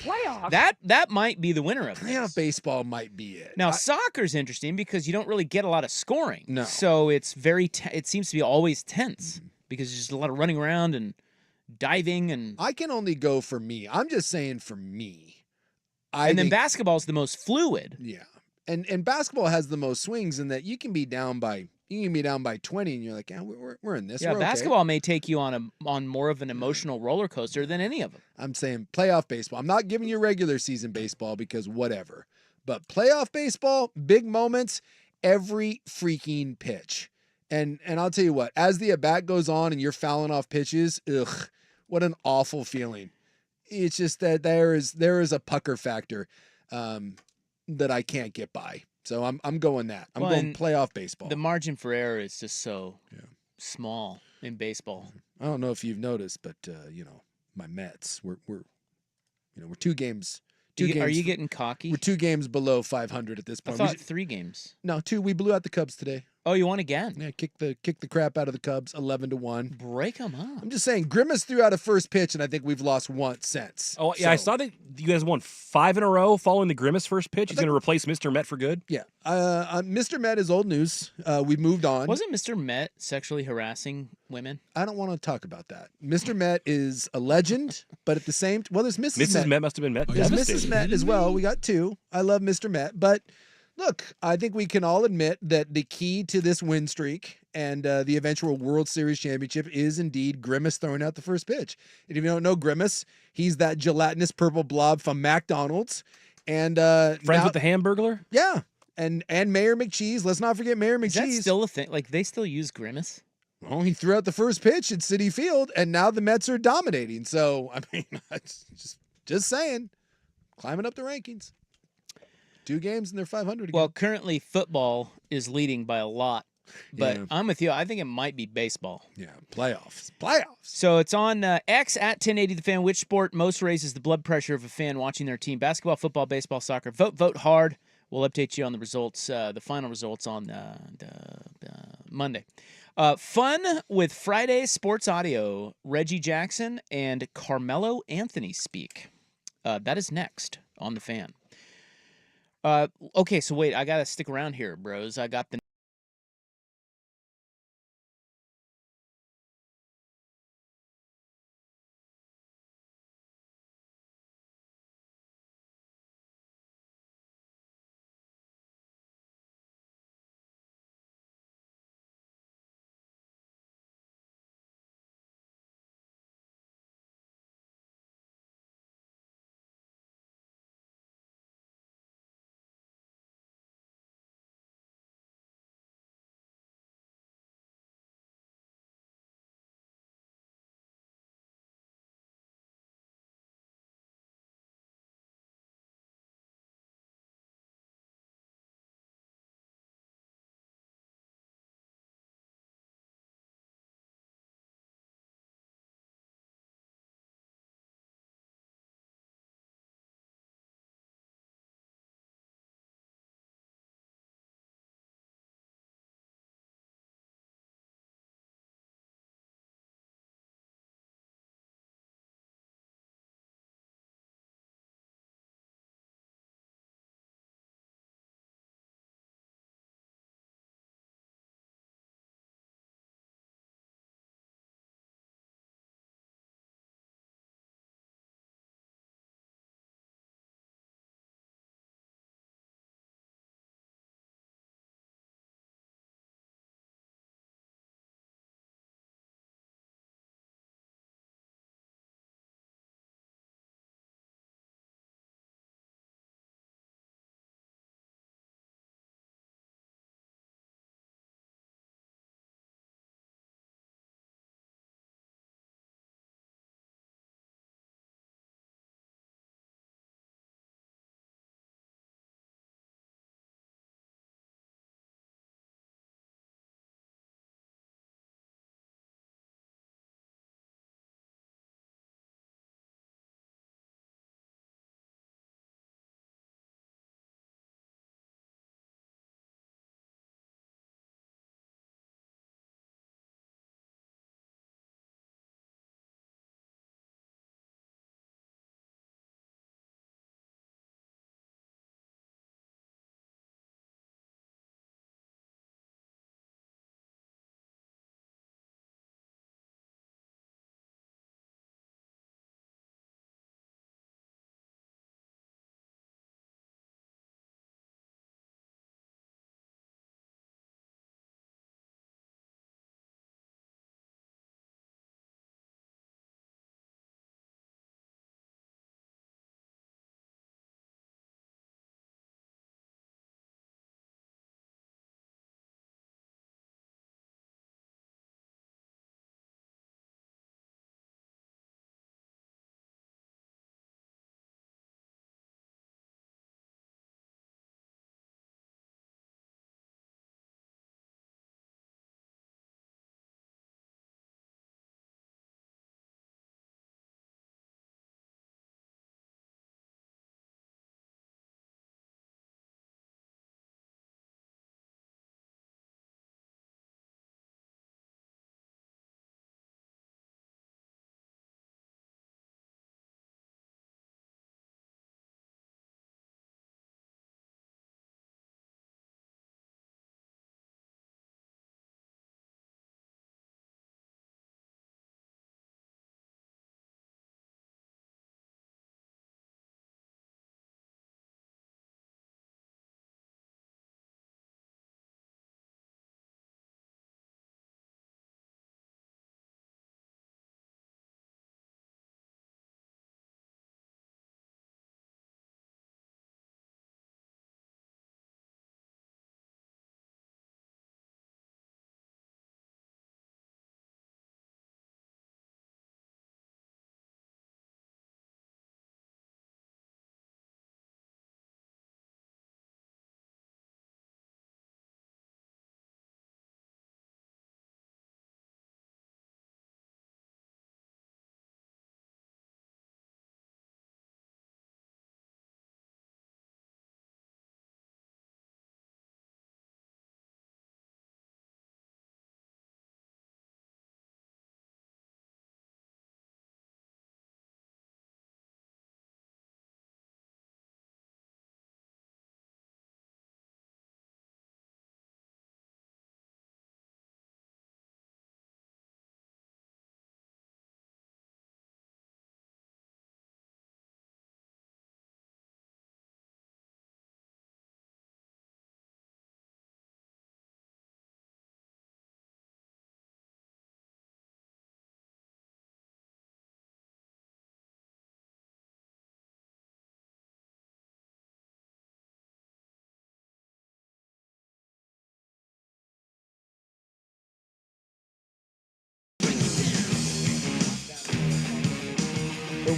S1: That might be the winner of
S2: Playoff
S1: this.
S2: baseball might be it.
S1: Now, soccer's interesting because you don't really get a lot of scoring.
S2: No.
S1: So it's very it seems to be always tense because there's just a lot of running around and diving and
S2: I can only go for me. I'm just saying for me. I
S1: and then
S2: think-
S1: basketball's the most fluid.
S2: Yeah. And basketball has the most swings in that you can be down by 20 and you're like, yeah, we're in this.
S1: Yeah,
S2: we're okay.
S1: basketball may take you on more of an emotional roller coaster than any of them.
S2: I'm saying playoff baseball. I'm not giving you regular season baseball because whatever. But playoff baseball, big moments, every freaking pitch. And I'll tell you what, as the at bat goes on and you're fouling off pitches, ugh, what an awful feeling. It's just that there is a pucker factor that I can't get by. So I'm going that. I'm
S1: Well,
S2: going
S1: and
S2: playoff baseball.
S1: The margin for error is just so small in baseball.
S2: I don't know if you've noticed, but my Mets, we're 2 games.
S1: Are you getting cocky?
S2: We're 2 games below 500 at this
S1: I
S2: point.
S1: thought 3 games.
S2: No, 2. We blew out the Cubs today.
S1: Oh, you won again?
S2: Yeah, kick the crap out of the Cubs, 11-1.
S1: Break them up.
S2: I'm just saying, Grimace threw out a first pitch, and I think we've lost once since.
S3: Oh, yeah, I saw that you guys won 5 in a row following the Grimace first pitch. He's going to replace Mr. Met for good.
S2: Yeah, Mr. Met is old news. We moved on.
S1: Wasn't Mr. Met sexually harassing women?
S2: I don't want to talk about that. Mr. Met is a legend, but at the same well, there's Mrs.
S3: Mrs. Met must have been Met.
S2: There's
S3: Devastated.
S2: Mrs. Met as well. We got 2. I love Mr. Met, but look, I think we can all admit that the key to this win streak and the eventual World Series championship is indeed Grimace throwing out the first pitch. And if you don't know Grimace, he's that gelatinous purple blob from McDonald's. And
S3: Friends with the Hamburglar?
S2: Yeah. And Mayor McCheese. Let's not forget Mayor
S1: Is that
S2: McCheese.
S1: still a thing? Like, they still use Grimace?
S2: Well, he threw out the first pitch at Citi Field, and now the Mets are dominating. So, I mean, it's just saying, climbing up the rankings. 2 games and they're 500 again.
S1: Well, currently football is leading by a lot, but
S2: Yeah.
S1: I'm with you. I think it might be baseball.
S2: Yeah, playoffs.
S1: So it's on X at 1080 The Fan. Which sport most raises the blood pressure of a fan watching their team? Basketball, football, baseball, soccer. Vote hard. We'll update you on the results, the final results on Monday. Fun with Friday Sports Audio. Reggie Jackson and Carmelo Anthony speak. That is next on The Fan. Okay, so wait, I got to stick around here, bros. I got the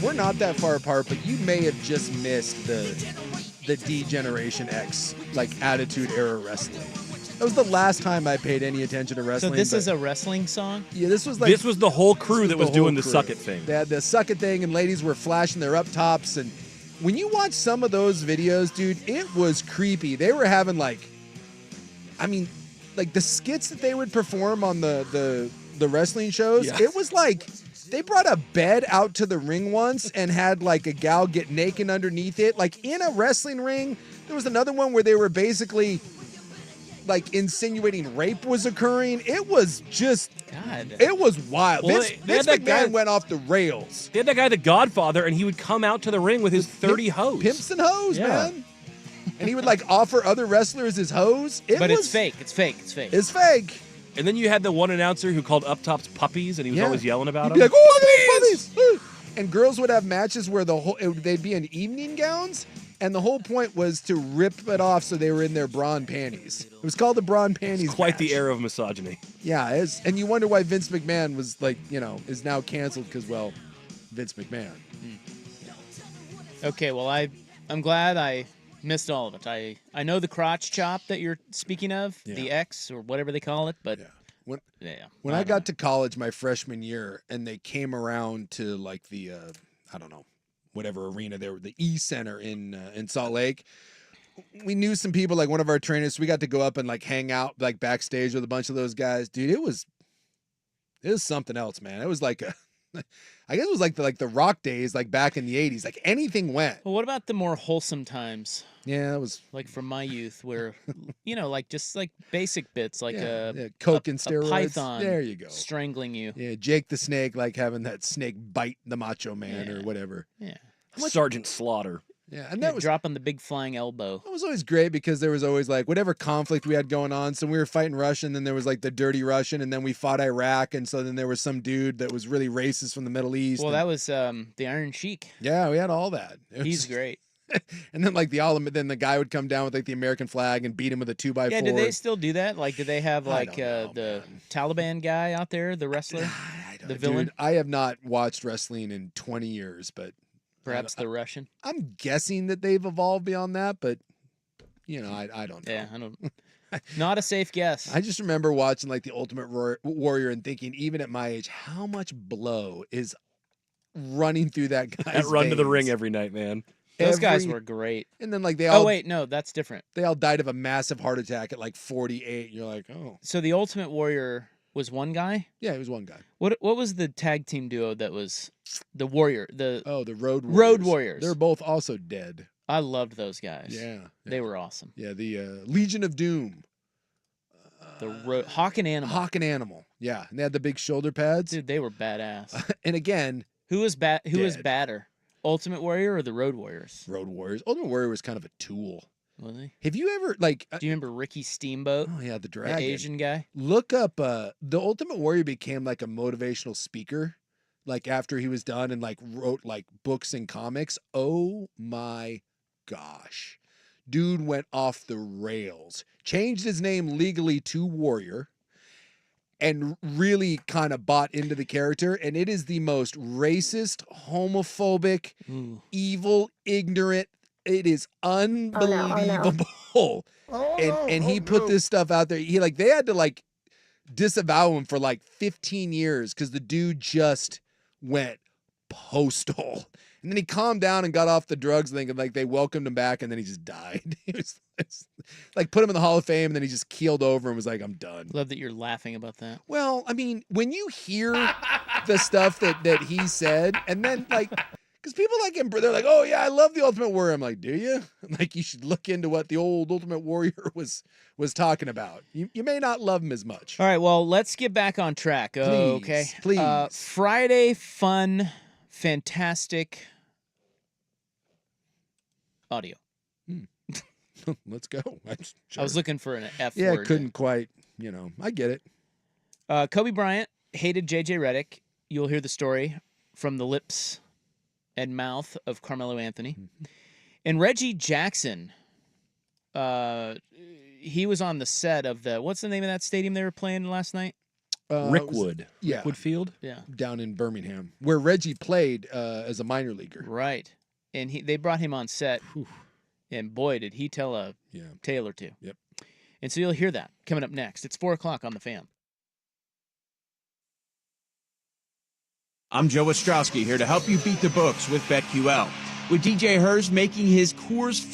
S2: we're not that far apart, but you may have just missed the D Generation X like Attitude Era wrestling. That was the last time I paid any attention to wrestling.
S1: So this is a wrestling song?
S2: Yeah, this was like
S3: This was the whole crew that was
S2: whole
S3: doing the
S2: crew.
S3: suck it thing.
S2: They had the suck it thing, and ladies were flashing their up tops. And when you watch some of those videos, dude, it was creepy. They were having like the skits that they would perform on the wrestling shows.
S3: Yeah.
S2: It was like they brought a bed out to the ring once and had like a gal get naked underneath it, like in a wrestling ring. There was another one where they were basically like insinuating rape was occurring. It was just,
S1: God.
S2: it was wild.
S3: Well,
S2: Vince
S3: they had that guy-
S2: McMahon went off the rails.
S3: They had that guy, the Godfather, and he would come out to the ring with his 30 hoes.
S2: Pimps and hoes,
S3: Yeah.
S2: man. And he would like offer other wrestlers his hose.
S1: But it's fake. It's fake. It's fake.
S2: It's fake.
S3: And then you had the one announcer who called Up Tops puppies, and he was
S2: Yeah.
S3: always yelling about
S2: He'd
S3: them.
S2: be like, oh, puppies! And girls would have matches where they'd be in evening gowns, and the whole point was to rip it off so they were in their bra and panties. It was called the bra and panties
S3: Quite the
S2: match.
S3: era of misogyny.
S2: Yeah, and you wonder why Vince McMahon was like, is now canceled because, well, Vince McMahon.
S1: Okay, well, I'm glad I missed all of it. I know the crotch chop that you're speaking of, the
S2: Yeah.
S1: X or whatever they call it, but
S2: When I got to college my freshman year and they came around to like the, I don't know, whatever arena there, the E Center in Salt Lake, we knew some people, like one of our trainers, so we got to go up and like hang out like backstage with a bunch of those guys. Dude, it was something else, man. It was like I guess it was like the rock days, like back in the 80s. Like anything went.
S1: Well, what about the more wholesome times?
S2: Yeah, that was
S1: Like from my youth where, like just like basic bits, like
S2: Coke and
S1: a
S2: steroids.
S1: python
S2: There you go.
S1: strangling you.
S2: Yeah, Jake the Snake, like having that snake bite the Macho Man or whatever.
S1: Yeah.
S3: Sergeant Slaughter.
S2: Yeah, and that was
S1: dropping the big flying elbow.
S2: That was always great because there was always like whatever conflict we had going on. So we were fighting Russian, then there was like the dirty Russian, and then we fought Iraq, and so then there was some dude that was really racist from the Middle East.
S1: Well,
S2: and,
S1: that was the Iron Sheik.
S2: yeah, we had all that. It
S1: He's
S2: was-
S1: great.
S2: And then like then the guy would come down with like the American flag and beat him with a 2x4.
S1: Yeah, did they still do that? Like, did they have
S2: I
S1: like
S2: don't know,
S1: the Taliban guy out there, the wrestler, the villain,
S2: Dude, I have not watched wrestling in 20 years, but
S1: perhaps the Russian?
S2: I'm guessing that they've evolved beyond that, but I don't know.
S1: Yeah, I don't. Not a safe guess.
S2: I just remember watching like the Ultimate Warrior and thinking, even at my age, how much blow is running through that guy's
S3: That run to the
S2: veins?
S3: ring every night, man.
S1: Those guys were great.
S2: And then like they all
S1: Oh wait, no, that's different.
S2: they all died of a massive heart attack at like 48. You're like, oh
S1: So the Ultimate Warrior was one guy.
S2: yeah, he was one guy.
S1: What was the tag team duo that was the Warrior? The
S2: Road Warriors.
S1: Road Warriors.
S2: They're both also dead.
S1: I loved those guys.
S2: Yeah,
S1: They were awesome.
S2: Yeah, the Legion of Doom.
S1: The Hawk and Animal.
S2: Hawk and Animal. Yeah, and they had the big shoulder pads.
S1: Dude, they were badass.
S2: And again,
S1: Who was was
S2: Dead.
S1: badder? Ultimate Warrior or the Road Warriors?
S2: Road Warriors. Ultimate Warrior was kind of a tool.
S1: Was he?
S2: Have you ever like?
S1: Do you remember Ricky Steamboat?
S2: Oh yeah, the
S1: The
S2: dragon.
S1: Asian guy?
S2: Look up the Ultimate Warrior became like a motivational speaker like after he was done and like wrote like books and comics. Oh my gosh. Dude went off the rails. Changed his name legally to Warrior and really kind of bought into the character, and it is the most racist, homophobic,
S1: Ooh.
S2: evil, ignorant. It is unbelievable. And he put this stuff out there. They had to like disavow him for like 15 years because the dude just went postal. And then he calmed down and got off the drugs, thinking like they welcomed him back, and then he just died. It's like put him in the Hall of Fame, and then he just keeled over and was like, "I'm done."
S1: Love that you're laughing about that.
S2: Well, I mean, when you hear the stuff that he said, and then like, because people like him, they're like, "Oh yeah, I love the Ultimate Warrior." I'm like, "Do you?" Like, you should look into what the old Ultimate Warrior was talking about. You may not love him as much.
S1: All right, well, let's get back on track. Okay.
S2: please.
S1: Friday fun, fantastic audio.
S2: Let's go.
S1: I was looking for an F
S2: Yeah,
S1: word.
S2: couldn't quite. I get it.
S1: Kobe Bryant hated JJ Redick. You'll hear the story from the lips and mouth of Carmelo Anthony. And Reggie Jackson, he was on the set of what's the name of that stadium they were playing last night?
S3: Rickwood.
S2: yeah.
S3: Rickwood Field?
S1: Yeah.
S2: down in Birmingham, where Reggie played as a minor leaguer.
S1: Right. And they brought him on set, and boy, did he tell a tale or two.
S2: Yep.
S1: And so you'll hear that coming up next. It's 4 o'clock on The Fan.
S7: I'm Joe Ostrowski, here to help you beat the books with BetQL. With DJ Hers making his Coors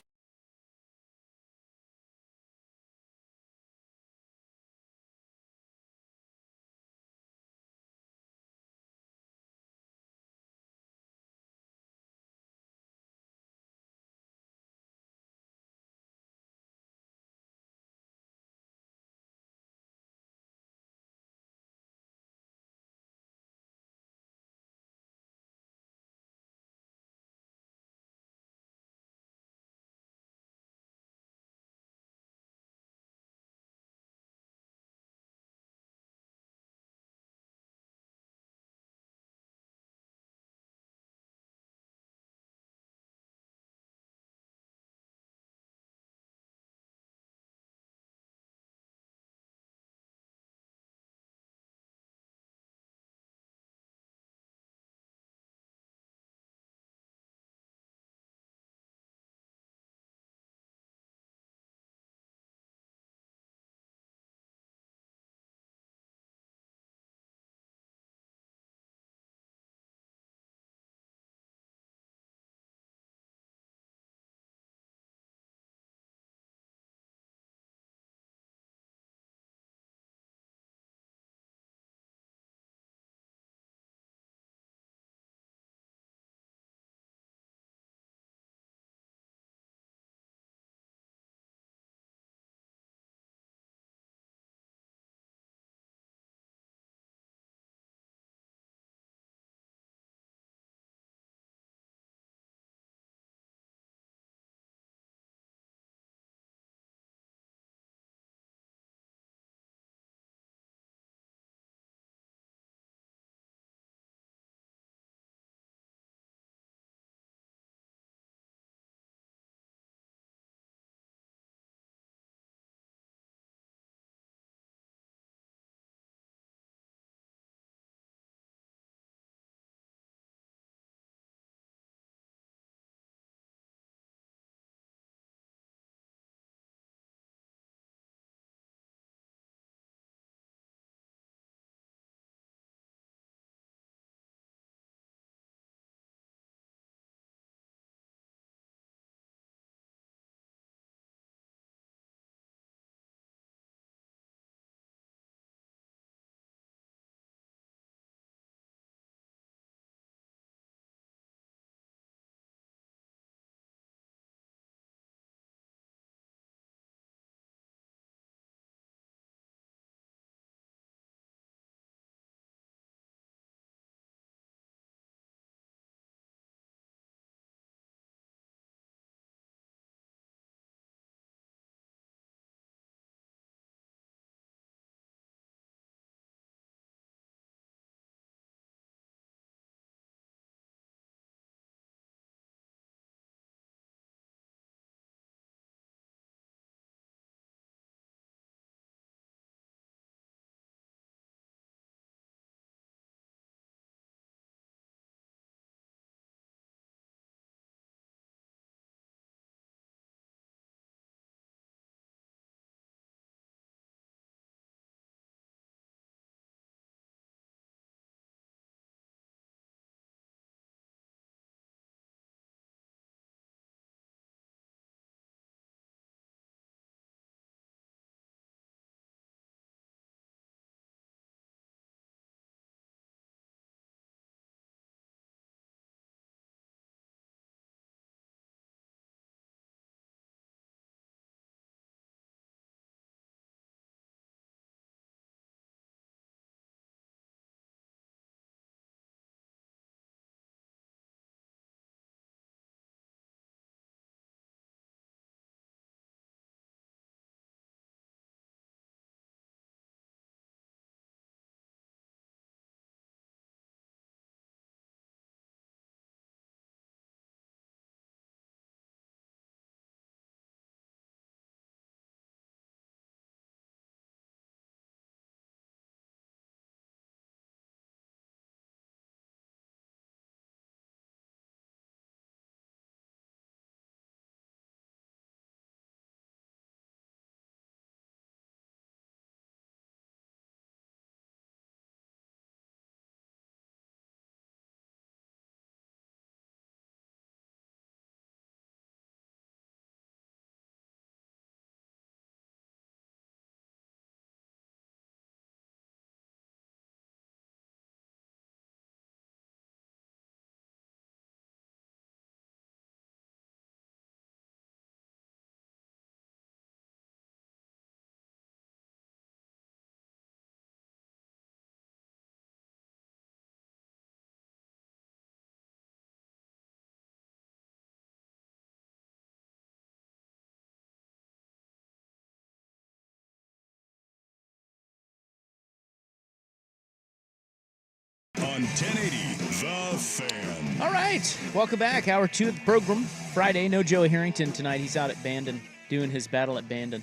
S5: on 1080 The Fan.
S1: All right, welcome back. Hour 2 of the program. Friday, no Joey Harrington tonight. He's out at Bandon doing his battle at Bandon.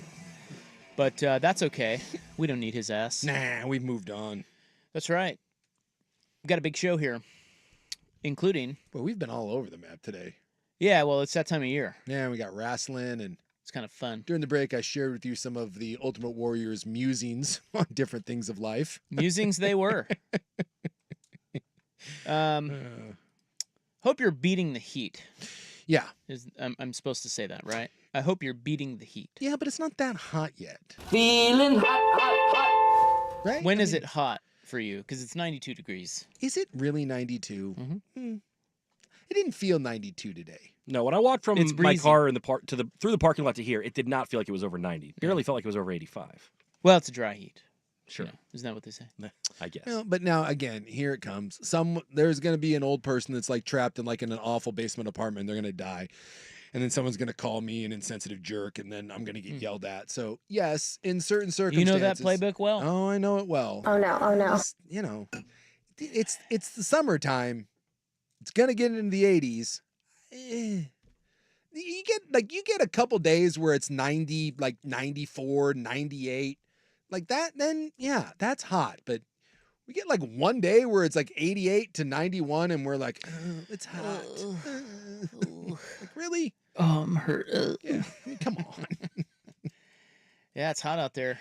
S1: But that's okay. We don't need his ass.
S2: Nah, we've moved on.
S1: That's right. We've got a big show here, including...
S2: Well, we've been all over the map today.
S1: Yeah, well, it's that time of year.
S2: Yeah, we got wrestling, and
S1: it's kind of fun.
S2: During the break, I shared with you some of the Ultimate Warrior's musings on different things of life.
S1: Musings they were. Hope you're beating the heat.
S2: Yeah.
S1: I'm supposed to say that, right? I hope you're beating the heat.
S2: Yeah, but it's not that hot yet.
S6: Feeling hot.
S2: Right?
S1: When is it hot for you? Because it's 92 degrees.
S2: Is it really 92?
S1: Mm-hmm.
S2: It didn't feel 92 today.
S3: No, when I walked from
S1: It's
S3: my
S1: breezy.
S3: car in the through the parking lot to here, it did not feel like it was over 90. Barely felt like it was over 85.
S1: Well, it's a dry heat.
S3: Sure.
S1: You know, isn't that what they say?
S3: I guess.
S2: No, but now again, here it comes. There's going to be an old person that's like trapped in an awful basement apartment. They're going to die. And then someone's going to call me an insensitive jerk, and then I'm going to get yelled at. So, yes, in certain circumstances.
S1: You know that playbook well?
S2: Oh, I know it well.
S8: Oh, no. Oh, no.
S2: Just, it's the summertime. It's going to get into the 80s. You get a couple days where it's 90, 94, 98. Like that, then, yeah, that's hot. But we get one day where it's 88 to 91, and we're like, oh, it's hot. Really?
S1: Oh, I'm hurt.
S2: Yeah, I mean, come on.
S1: Yeah, it's hot out there.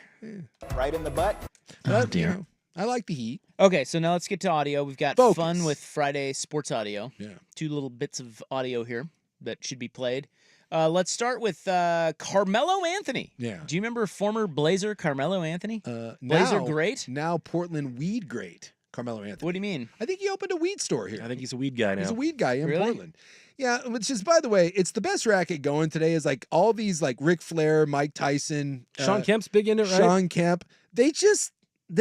S4: Right in the butt.
S1: Oh, dear.
S2: I like the heat.
S1: Okay, so now let's get to audio. We've got
S2: Focus.
S1: fun with Friday sports audio.
S2: Yeah.
S1: 2 little bits of audio here that should be played. Let's start with Carmelo Anthony.
S2: Yeah.
S1: Do you remember former Blazer Carmelo Anthony? Blazer
S2: Now,
S1: great?
S2: Now Portland weed great, Carmelo Anthony.
S1: What do you mean?
S2: I think he opened a weed store here.
S3: I think he's a weed guy now.
S2: He's a weed guy in
S1: Really?
S2: Portland. Yeah, which is, by the way, it's the best racket going today is all these Ric Flair, Mike Tyson.
S3: Sean Kemp's big in it, right?
S2: Sean Kemp. They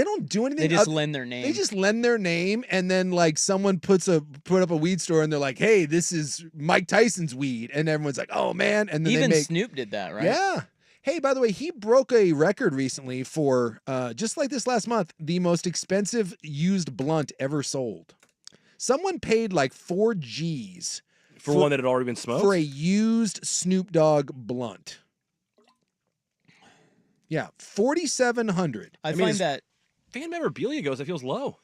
S2: don't do anything.
S1: They just lend their name.
S2: They just lend their name, and then someone put up a weed store, and they're like, "Hey, this is Mike Tyson's weed," and everyone's like, "Oh man!" And then
S1: Even Snoop did that, right?
S2: Yeah. Hey, by the way, he broke a record recently for just like this last month, the most expensive used blunt ever sold. Someone paid $4 G's
S3: for one that had already been smoked?
S2: for a used Snoop Dogg blunt. Yeah, $4,700.
S1: I find that
S3: fan memorabilia goes, it feels low.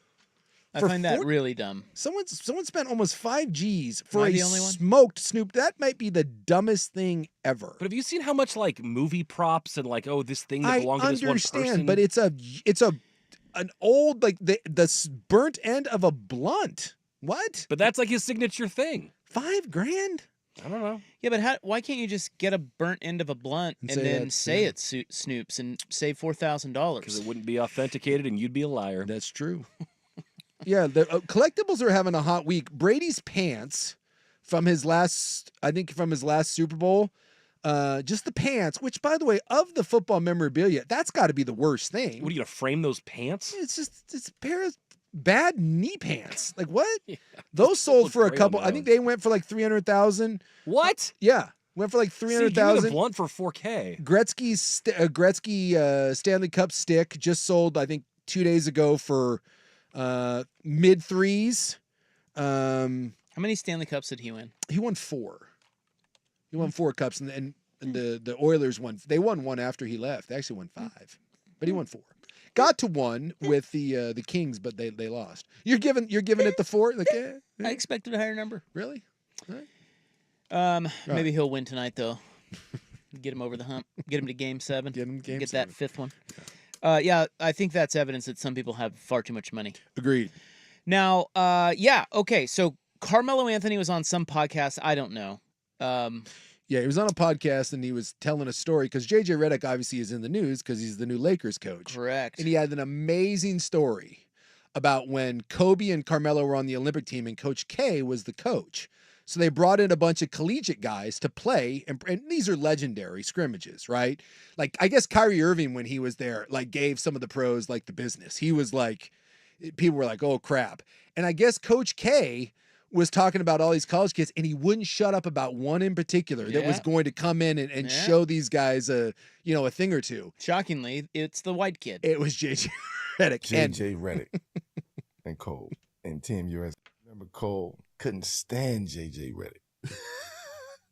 S1: I
S2: For
S1: find that
S2: 40
S1: really dumb.
S2: Someone spent almost $5 G's for
S1: Am I
S2: a
S1: the only one?
S2: smoked Snoop. That might be the dumbest thing ever.
S3: But have you seen how much movie props and this thing that
S2: I
S3: belonged to this one person?
S2: understand, but it's an old the burnt end of a blunt. What?
S3: But that's his signature thing.
S2: $5,000?
S3: I don't know.
S1: Yeah, but why can't you just get a burnt end of a blunt
S2: And
S1: and
S2: say
S1: then
S2: that's
S1: say
S2: Snoop?
S1: it's Snoop's and save $4,000?
S3: Because it wouldn't be authenticated and you'd be a liar.
S2: That's true. Yeah, the collectibles are having a hot week. Brady's pants from his last Super Bowl, just the pants, which, by the way, of the football memorabilia, that's got to be the worst thing.
S3: What, are you going to frame those pants?
S2: It's a pair of bad knee pants. What?
S3: Yeah.
S2: Those sold
S3: look
S2: for a
S3: great on
S2: couple. I
S3: those.
S2: think they went for $300,000.
S3: What?
S2: Yeah, went for
S3: See, give me the
S2: $300,000.
S3: blunt for $4K.
S2: Gretzky Stanley Cup stick just sold, I think, 2 days ago for mid threes.
S1: How many Stanley Cups did he win?
S2: He won 4. He won 4 cups, and the Oilers won. They won 1 after he left. They actually won 5, but he won 4. Got to 1 with the Kings, but they lost. You're giving it the 4.
S1: I expected a higher number.
S2: Really? All right.
S1: Maybe he'll win tonight though. Get him over the hump. Get him to Game 7.
S2: Get him Game
S1: Get
S2: 7.
S1: that 5th one. Yeah, I think that's evidence that some people have far too much money.
S2: Agreed.
S1: Now, okay. So Carmelo Anthony was on some podcast. I don't know.
S2: Yeah, he was on a podcast and he was telling a story because J.J. Redick obviously is in the news because he's the new Lakers coach.
S1: Correct.
S2: And he had an amazing story about when Kobe and Carmelo were on the Olympic team and Coach K was the coach. So they brought in a bunch of collegiate guys to play, and these are legendary scrimmages, right? I guess Kyrie Irving, when he was there, gave some of the pros the business. He was people were like, oh crap. And I guess Coach K was talking about all these college kids, and he wouldn't shut up about one in particular that was
S1: Yeah.
S2: going to come in and show these guys a thing or two.
S1: Shockingly, it's the white kid.
S2: It was J.J. Redick.
S9: J.J. Redick and Cole.
S8: in Team USA. Remember Cole couldn't stand J.J. Redick.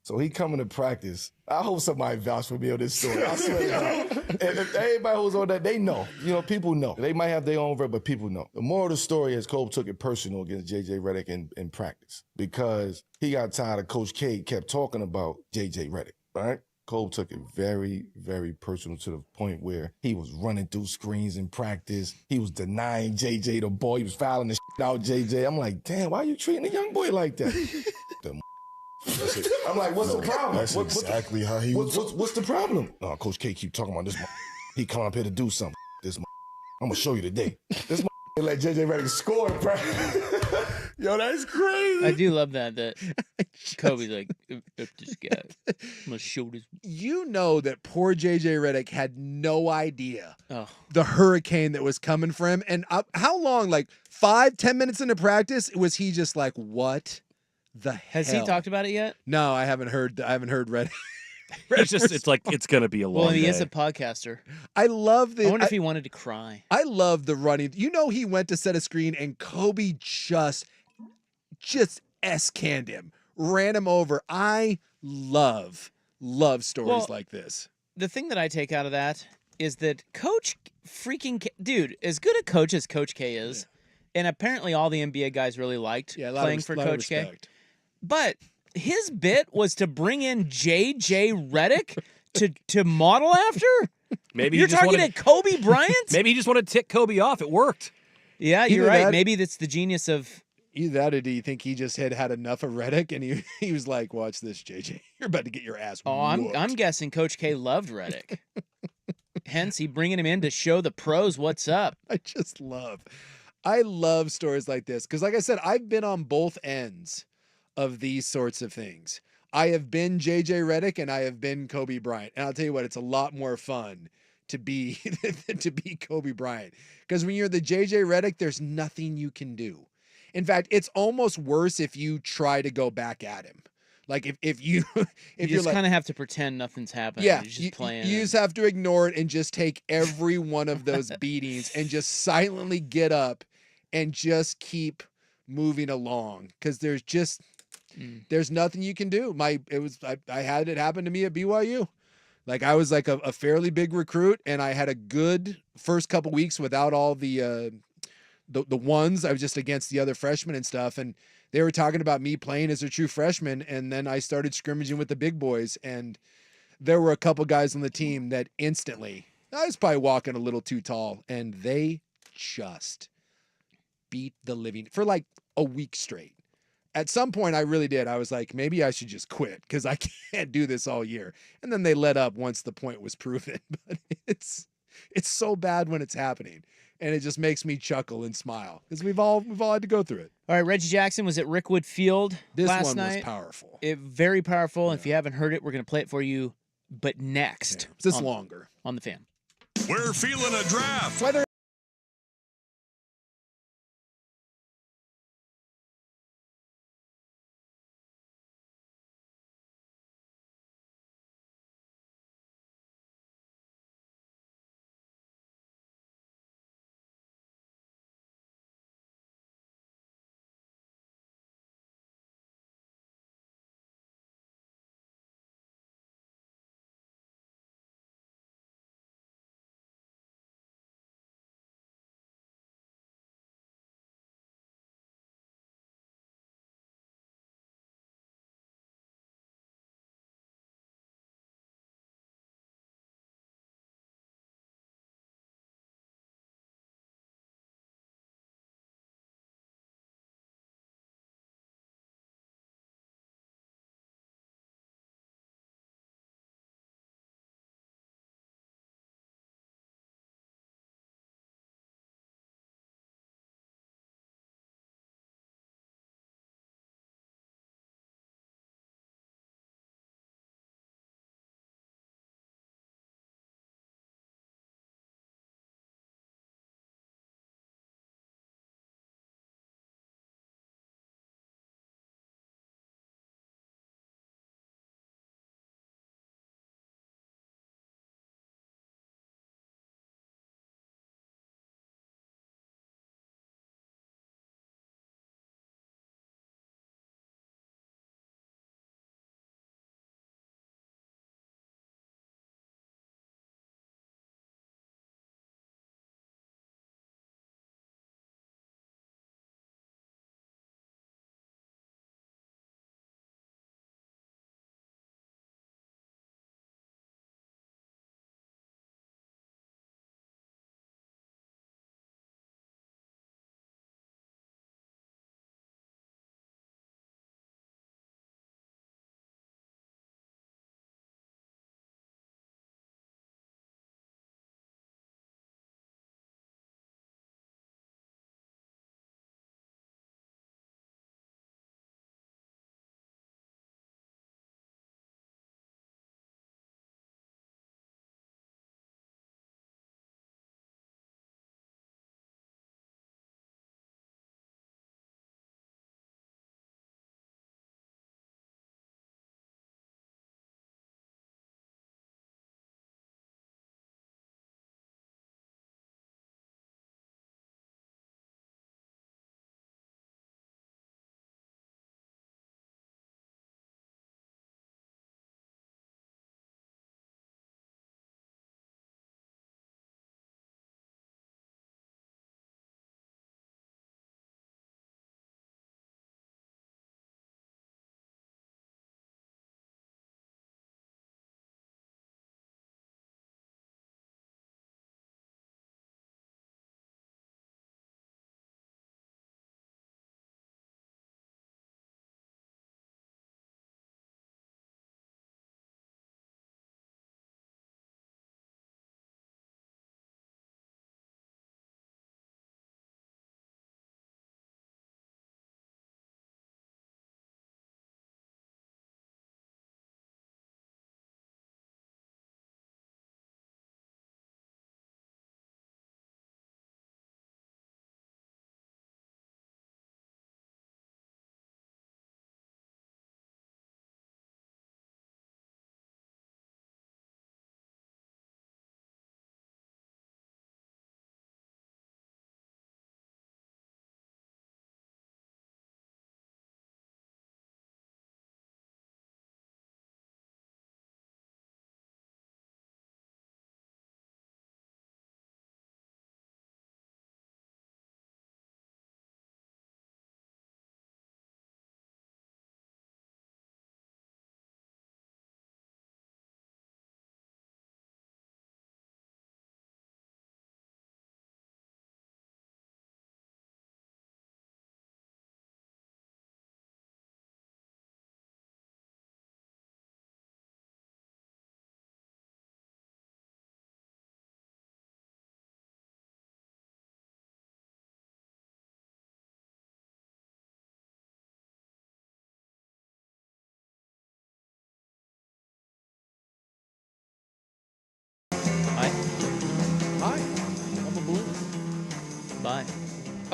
S8: So he coming to practice. I hope somebody vouch for me on this story. I swear to God. If everybody who's on that, they know. You know, people know. They might have their own version, but people know. The moral of the story is Cole took it personal against J.J. Redick in practice because he got tired of Coach K kept talking about J.J. Redick, right? Cole took it very, very personal to the point where he was running through screens in practice. He was denying JJ the ball. He was fouling the shit out JJ. I'm like, damn, why are you treating a young boy like that? I'm like, what's the problem?
S9: That's exactly how he was.
S8: What's the problem? Coach K keep talking about this. He come up here to do something. This. I'm gonna show you today. This. Let JJ Redick score in practice. Yo, that's crazy.
S1: I do love that Kobe's like, if this guy, I'm gonna show this.
S2: You know that poor JJ Redick had no idea
S1: Oh.
S2: the hurricane that was coming for him. And how long, like 5-10 minutes into practice, was he just like, what the hell?
S1: Has he talked about it yet?
S2: No, I haven't heard Redick.
S3: It's like it's gonna be a long.
S1: Well, he
S3: day.
S1: is a podcaster.
S2: I love the.
S1: I wonder if he wanted to cry.
S2: I love the running. You know, he went to set a screen and Kobe just S-canned him, ran him over. I love stories like this.
S1: The thing that I take out of that is that Coach freaking dude, as good a coach as Coach K is, and apparently all the NBA guys really liked playing for Coach K. But his bit was to bring in J.J. Redick to model after?
S3: Maybe
S1: you're targeting Kobe Bryant?
S3: Maybe he just wanted to tick Kobe off. It worked.
S1: Yeah, you're right. Maybe that's the genius of...
S2: Either that or do you think he just had enough of Redick and he was like, watch this, JJ. You're about to get your ass whooped.
S1: I'm guessing Coach K loved Redick. Hence, he bringing him in to show the pros what's up.
S2: I love stories like this because, like I said, I've been on both ends of these sorts of things. I have been JJ Redick and I have been Kobe Bryant. And I'll tell you what, it's a lot more fun to be to be Kobe Bryant. Because when you're the JJ Redick, there's nothing you can do. In fact, it's almost worse if you try to go back at him. Like if you
S1: just kind of have to pretend nothing's happening.
S2: Yeah,
S1: you're just playing.
S2: You just have to ignore it and just take every one of those beatings and just silently get up and just keep moving along because there's nothing you can do. I had it happen to me at BYU. Like I was like a fairly big recruit and I had a good first couple weeks without all the ones. I was just against the other freshmen and stuff. And they were talking about me playing as a true freshman. And then I started scrimmaging with the big boys. And there were a couple guys on the team that instantly, I was probably walking a little too tall and they just beat the living for like a week straight. At some point I really did. I was like, maybe I should just quit because I can't do this all year. And then they let up once the point was proven. But it's so bad when it's happening. And it just makes me chuckle and smile because we've all had to go through it.
S1: All right, Reggie Jackson was at Rickwood Field last night.
S2: This one was powerful.
S1: Very powerful. Yeah. If you haven't heard it, we're going to play it for you. But next.
S2: Yeah. This longer.
S1: On the Fan.
S5: We're feeling a draft.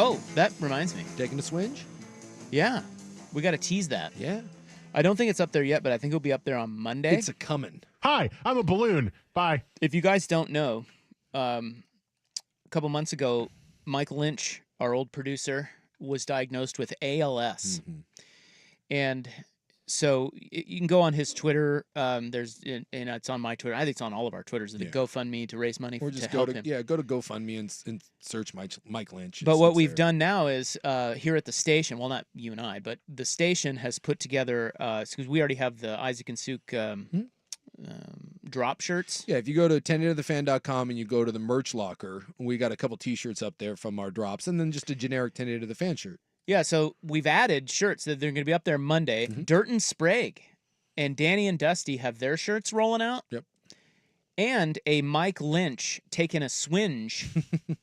S1: Oh, that reminds me.
S2: Taking a swinge?
S1: Yeah, we got to tease that.
S2: Yeah.
S1: I don't think it's up there yet, but I think it'll be up there on Monday.
S2: It's a coming.
S9: Hi, I'm a balloon. Bye.
S1: If you guys don't know, a couple months ago, Mike Lynch, our old producer, was diagnosed with ALS.
S2: Mm-hmm.
S1: And so you can go on his Twitter. It's on my Twitter. I think it's on all of our Twitters. The GoFundMe to raise money
S2: Or
S1: to
S2: just
S1: help
S2: go to
S1: him.
S2: go to GoFundMe and search Mike Lynch.
S1: But what we've done now is here at the station, well, not you and I, but the station has put together, because we already have the Isaac and Suk drop shirts.
S2: Yeah, if you go to 1080tothefan.com and you go to the merch locker, we got a couple T-shirts up there from our drops, and then just a generic 1080 to the fan shirt.
S1: Yeah, so we've added shirts that they're going to be up there Monday. Dirt and Sprague and Danny and Dusty have their shirts rolling out.
S2: Yep.
S1: And a Mike Lynch taking a swinge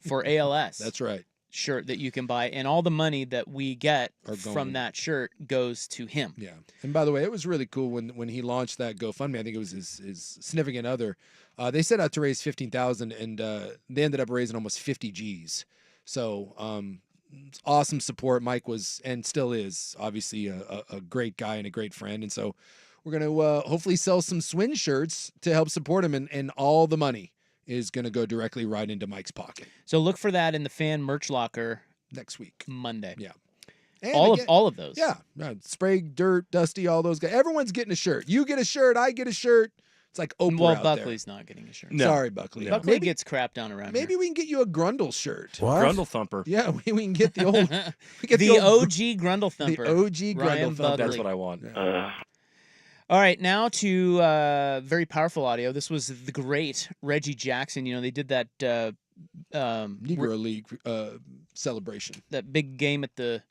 S1: for ALS.
S2: That's right.
S1: Shirt that you can buy, and all the money that we get from that shirt goes to him.
S2: Yeah. And by the way, it was really cool when he launched that GoFundMe. I think it was his significant other. They set out to raise $15,000, and they ended up raising almost 50 G's. So it's awesome support. Mike was and still is obviously a great guy and a great friend, and so we're gonna hopefully sell some swing shirts to help support him, and all the money is going to go directly right into Mike's pocket.
S1: So look for that in the fan merch locker
S2: next week,
S1: Monday.
S2: Yeah,
S1: and all of those.
S2: Yeah, Sprague, Dirt, Dusty, all those guys. Everyone's getting a shirt. You get a shirt. I get a shirt. It's like Oprah.
S1: Well,
S2: out
S1: Buckley's
S2: there.
S1: not getting a shirt.
S2: No. Sorry, Buckley.
S1: No. Buckley gets crapped on around.
S2: Maybe
S1: here.
S2: we can get you a Grundle shirt.
S3: What? Grundle Thumper.
S2: Yeah, we can get the old.
S1: the OG Grundle Thumper.
S2: The OG Grundle Thumper.
S3: That's what I want.
S2: Yeah.
S1: All right, now to very powerful audio. This was the great Reggie Jackson. You know, they did that
S2: Negro League celebration.
S1: That big game at it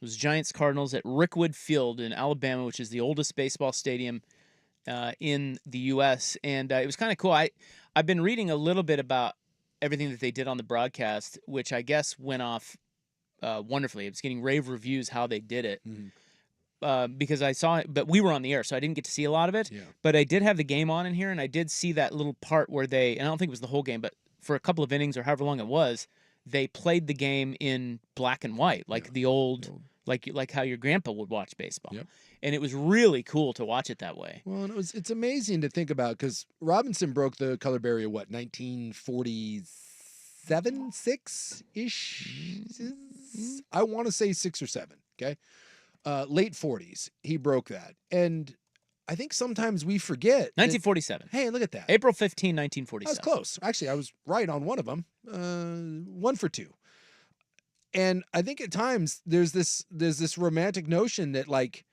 S1: was Giants Cardinals at Rickwood Field in Alabama, which is the oldest baseball stadium in the U.S. And it was kind of cool. I've been reading a little bit about everything that they did on the broadcast, which I guess went off wonderfully. It was getting rave reviews how they did it.
S2: Mm-hmm.
S1: Because I saw it, but we were on the air, so I didn't get to see a lot of it.
S2: Yeah.
S1: But I did have the game on in here, and I did see that little part where and I don't think it was the whole game, but for a couple of innings or however long it was, they played the game in black and white, like the old, like how your grandpa would watch baseball.
S2: Yep.
S1: And it was really cool to watch it that way.
S2: Well, and it's amazing to think about because Robinson broke the color barrier, 1947, 6-ish? I want to say 6 or 7, okay? Late 40s, he broke that. And I think sometimes we forget.
S1: 1947.
S2: Hey, look at that.
S1: April 15, 1947.
S2: I was close. Actually, I was right on one of them. 1 for 2. And I think at times there's this romantic notion that like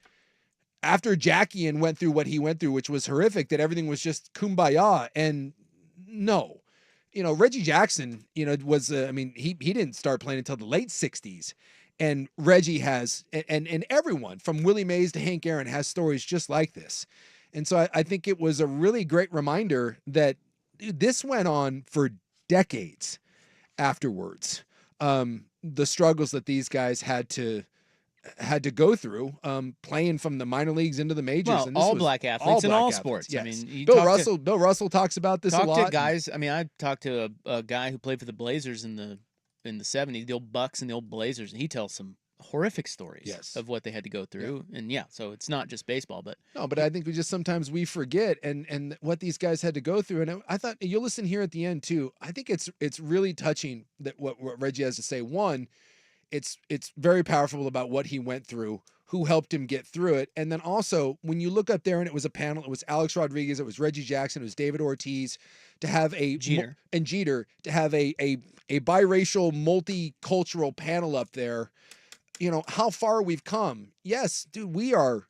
S2: after Jackie and went through what he went through, which was horrific, that everything was just kumbaya. And no, Reggie Jackson, was, he didn't start playing until the late 60s. And Reggie has, and everyone from Willie Mays to Hank Aaron has stories just like this. And so I think it was a really great reminder that this went on for decades afterwards. The struggles that these guys had to go through, playing from the minor leagues into the majors.
S1: Well,
S2: and this
S1: all
S2: was
S1: black athletes in all
S2: athletes,
S1: sports.
S2: yes.
S1: I mean,
S2: Bill Russell talks about this a lot.
S1: Talk to guys. I mean, I talked to a guy who played for the Blazers in the 70s, the old Bucks and the old Blazers, and he tells some horrific stories of what they had to go through. Yeah. And so it's not just baseball, but
S2: no, but I think sometimes we forget and what these guys had to go through. And I thought you'll listen here at the end too. I think it's really touching that what Reggie has to say. One, it's very powerful about what he went through, who helped him get through it. And then also when you look up there and it was a panel, it was Alex Rodriguez, it was Reggie Jackson, it was David Ortiz, to have Jeter to have a biracial, multicultural panel up there. How far we've come. Yes, dude, we are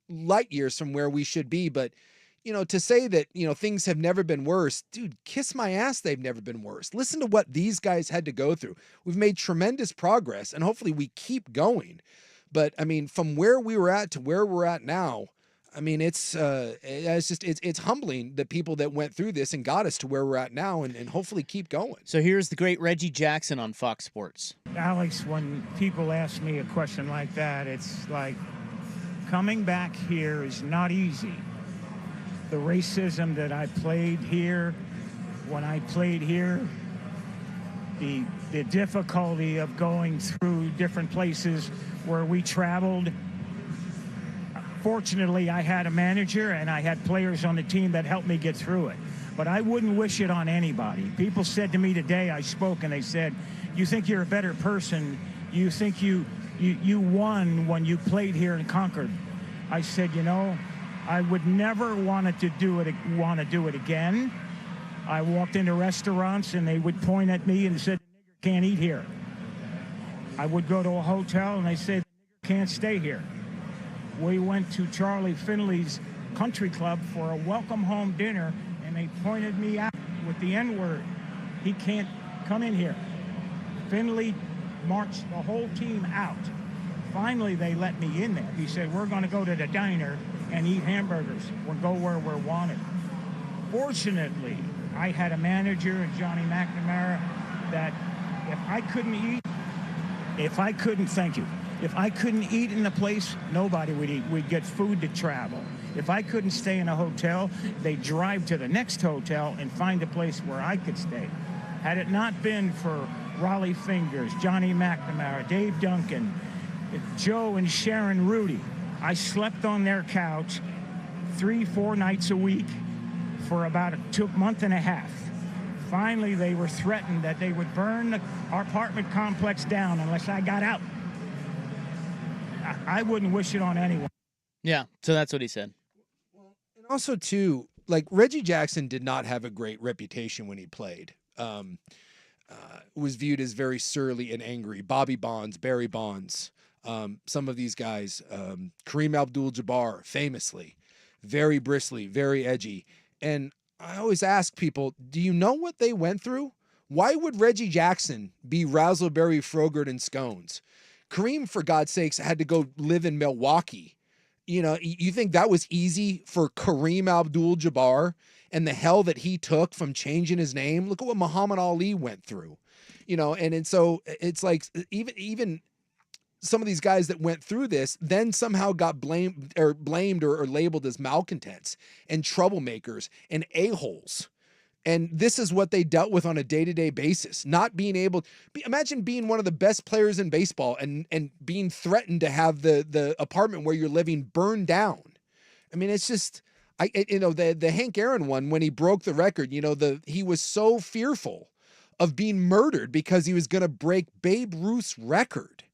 S2: light years from where we should be, but to say that, things have never been worse, dude, kiss my ass, they've never been worse. Listen to what these guys had to go through. We've made tremendous progress and hopefully we keep going. But I mean, from where we were at to where we're at now, I mean, it's humbling the people that went through this and got us to where we're at now and hopefully keep going.
S1: So here's the great Reggie Jackson on Fox Sports.
S10: Alex, when people ask me a question like that, it's like coming back here is not easy. The racism that I played here, when I played here, the difficulty of going through different places where we traveled. Fortunately, I had a manager and I had players on the team that helped me get through it. But I wouldn't wish it on anybody. People said to me today, I spoke, and they said, you think you're a better person, you think you won when you played here in Concord. I said, you know, I would never want to do it again. I walked into restaurants and they would point at me and said, the nigger can't eat here. I would go to a hotel and they said, the nigger can't stay here. We went to Charlie Finley's country club for a welcome home dinner and they pointed me out with the N-word. He can't come in here. Finley marched the whole team out. Finally, they let me in there. He said, we're going to go to the diner and eat hamburgers. We'll go where we're wanted. Fortunately, I had a manager and Johnny McNamara that if I couldn't eat in the place, nobody would eat. We'd get food to travel. If I couldn't stay in a hotel, they'd drive to the next hotel and find a place where I could stay. Had it not been for Raleigh Fingers, Johnny McNamara, Dave Duncan, Joe and Sharon Rudy, I slept on their couch 3-4 nights a week for about a month and a half. Finally, they were threatened that they would burn our apartment complex down unless I got out. I wouldn't wish it on anyone.
S1: Yeah, so that's what he said.
S2: And also, too, like Reggie Jackson did not have a great reputation when he played. Was viewed as very surly and angry. Bobby Bonds, Barry Bonds, some of these guys, Kareem Abdul-Jabbar, famously, very bristly, very edgy. And I always ask people, do you know what they went through? Why would Reggie Jackson be Razzleberry, Frogurt, and Scones? Kareem, for God's sakes, had to go live in Milwaukee. You know, you think that was easy for Kareem Abdul-Jabbar and the hell that he took from changing his name? Look at what Muhammad Ali went through. You know, and so it's like even some of these guys that went through this then somehow got blamed or labeled as malcontents and troublemakers and a-holes. And this is what they dealt with on a day-to-day basis. Not being able, imagine being one of the best players in baseball and being threatened to have the apartment where you're living burned down. I mean, it's just, the Hank Aaron one, when he broke the record, he was so fearful of being murdered because he was going to break Babe Ruth's record.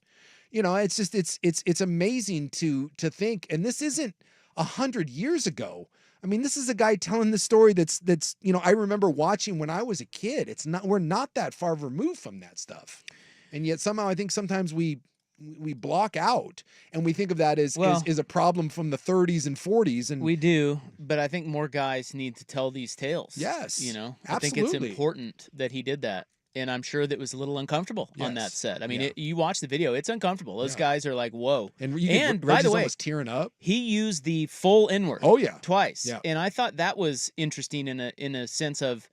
S2: It's just, it's amazing to think, and this isn't 100 years ago. I mean, this is a guy telling the story that's I remember watching when I was a kid. We're not that far removed from that stuff. And yet somehow I think sometimes we block out and we think of that as a problem from the 30s and 40s. And
S1: we do, but I think more guys need to tell these tales.
S2: Yes.
S1: I
S2: absolutely.
S1: think it's important that he did that. And I'm sure that was a little uncomfortable on that set. I mean, you watch the video; it's uncomfortable. Those guys are like, "Whoa!"
S2: And
S1: by the way,
S2: almost tearing up.
S1: He used the full N-word.
S2: Oh yeah,
S1: twice.
S2: Yeah.
S1: And I thought that was interesting in a sense of,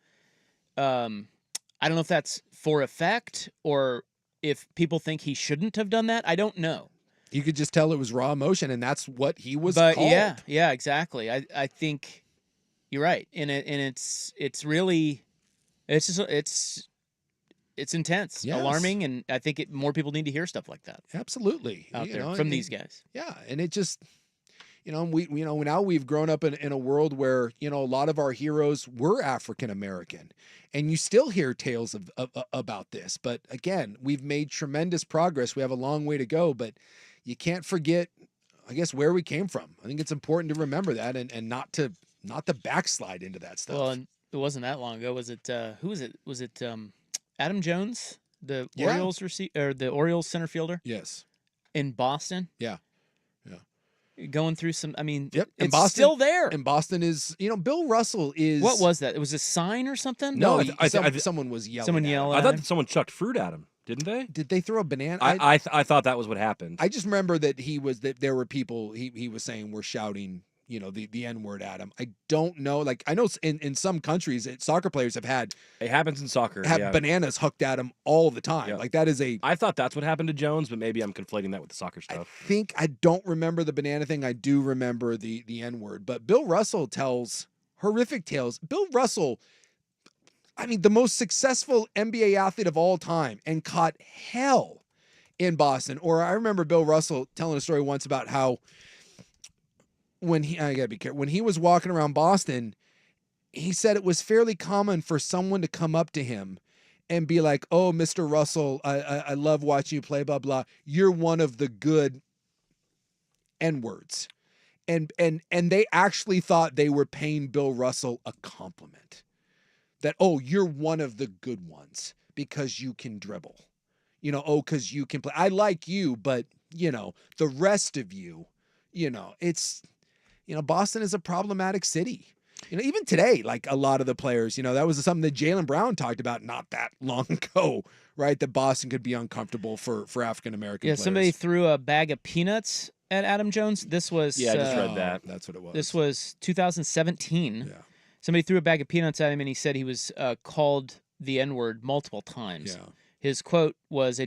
S1: I don't know if that's for effect or if people think he shouldn't have done that. I don't know.
S2: You could just tell it was raw emotion, and that's what he was called.
S1: Yeah, exactly. I think you're right, and it's really, it's intense, alarming, and I think more people need to hear stuff like that.
S2: Absolutely,
S1: out there from these guys.
S2: Yeah, and it just, now we've grown up in a world where a lot of our heroes were African American, and you still hear tales about this. But again, we've made tremendous progress. We have a long way to go, but you can't forget, I guess, where we came from. I think it's important to remember that and not to backslide into that stuff.
S1: Well, and it wasn't that long ago. Was it? Who was it? Was it? Adam Jones, the Orioles the Orioles center fielder.
S2: Yes.
S1: In Boston.
S2: Yeah.
S1: Going through some. I mean,
S2: it's
S1: Boston, still there.
S2: And Boston is. Bill Russell is.
S1: What was that? It was a sign or something.
S2: No, someone was yelling.
S1: Someone yelled.
S3: I thought that someone chucked fruit at him. Didn't they?
S2: Did they throw a banana?
S3: I thought that was what happened.
S2: I just remember that there were people he was saying were shouting, the N-word at him. I don't know. Like, I know in some countries, soccer players have had.
S3: It happens in soccer.
S2: Bananas hooked at them all the time. Yeah. Like, that is
S3: I thought that's what happened to Jones, but maybe I'm conflating that with the soccer stuff.
S2: I don't remember the banana thing. I do remember the N-word. But Bill Russell tells horrific tales. Bill Russell, I mean, the most successful NBA athlete of all time and caught hell in Boston. Or I remember Bill Russell telling a story once about how I gotta be careful, when he was walking around Boston, he said it was fairly common for someone to come up to him and be like, "Oh, Mr. Russell, I love watching you play, blah, blah. You're one of the good N-words." And they actually thought they were paying Bill Russell a compliment. That, "Oh, you're one of the good ones because you can dribble. Because you can play. I like you, but, the rest of you, it's, Boston is a problematic city. Even today, like a lot of the players, that was something that Jaylen Brown talked about not that long ago, right? That Boston could be uncomfortable for African-American players.
S1: Yeah, somebody threw a bag of peanuts at Adam Jones. This was...
S3: Yeah, I just read that.
S2: That's what it was.
S1: This was 2017.
S2: Yeah.
S1: Somebody threw a bag of peanuts at him, and he said he was called the N-word multiple times.
S2: Yeah.
S1: His quote was, a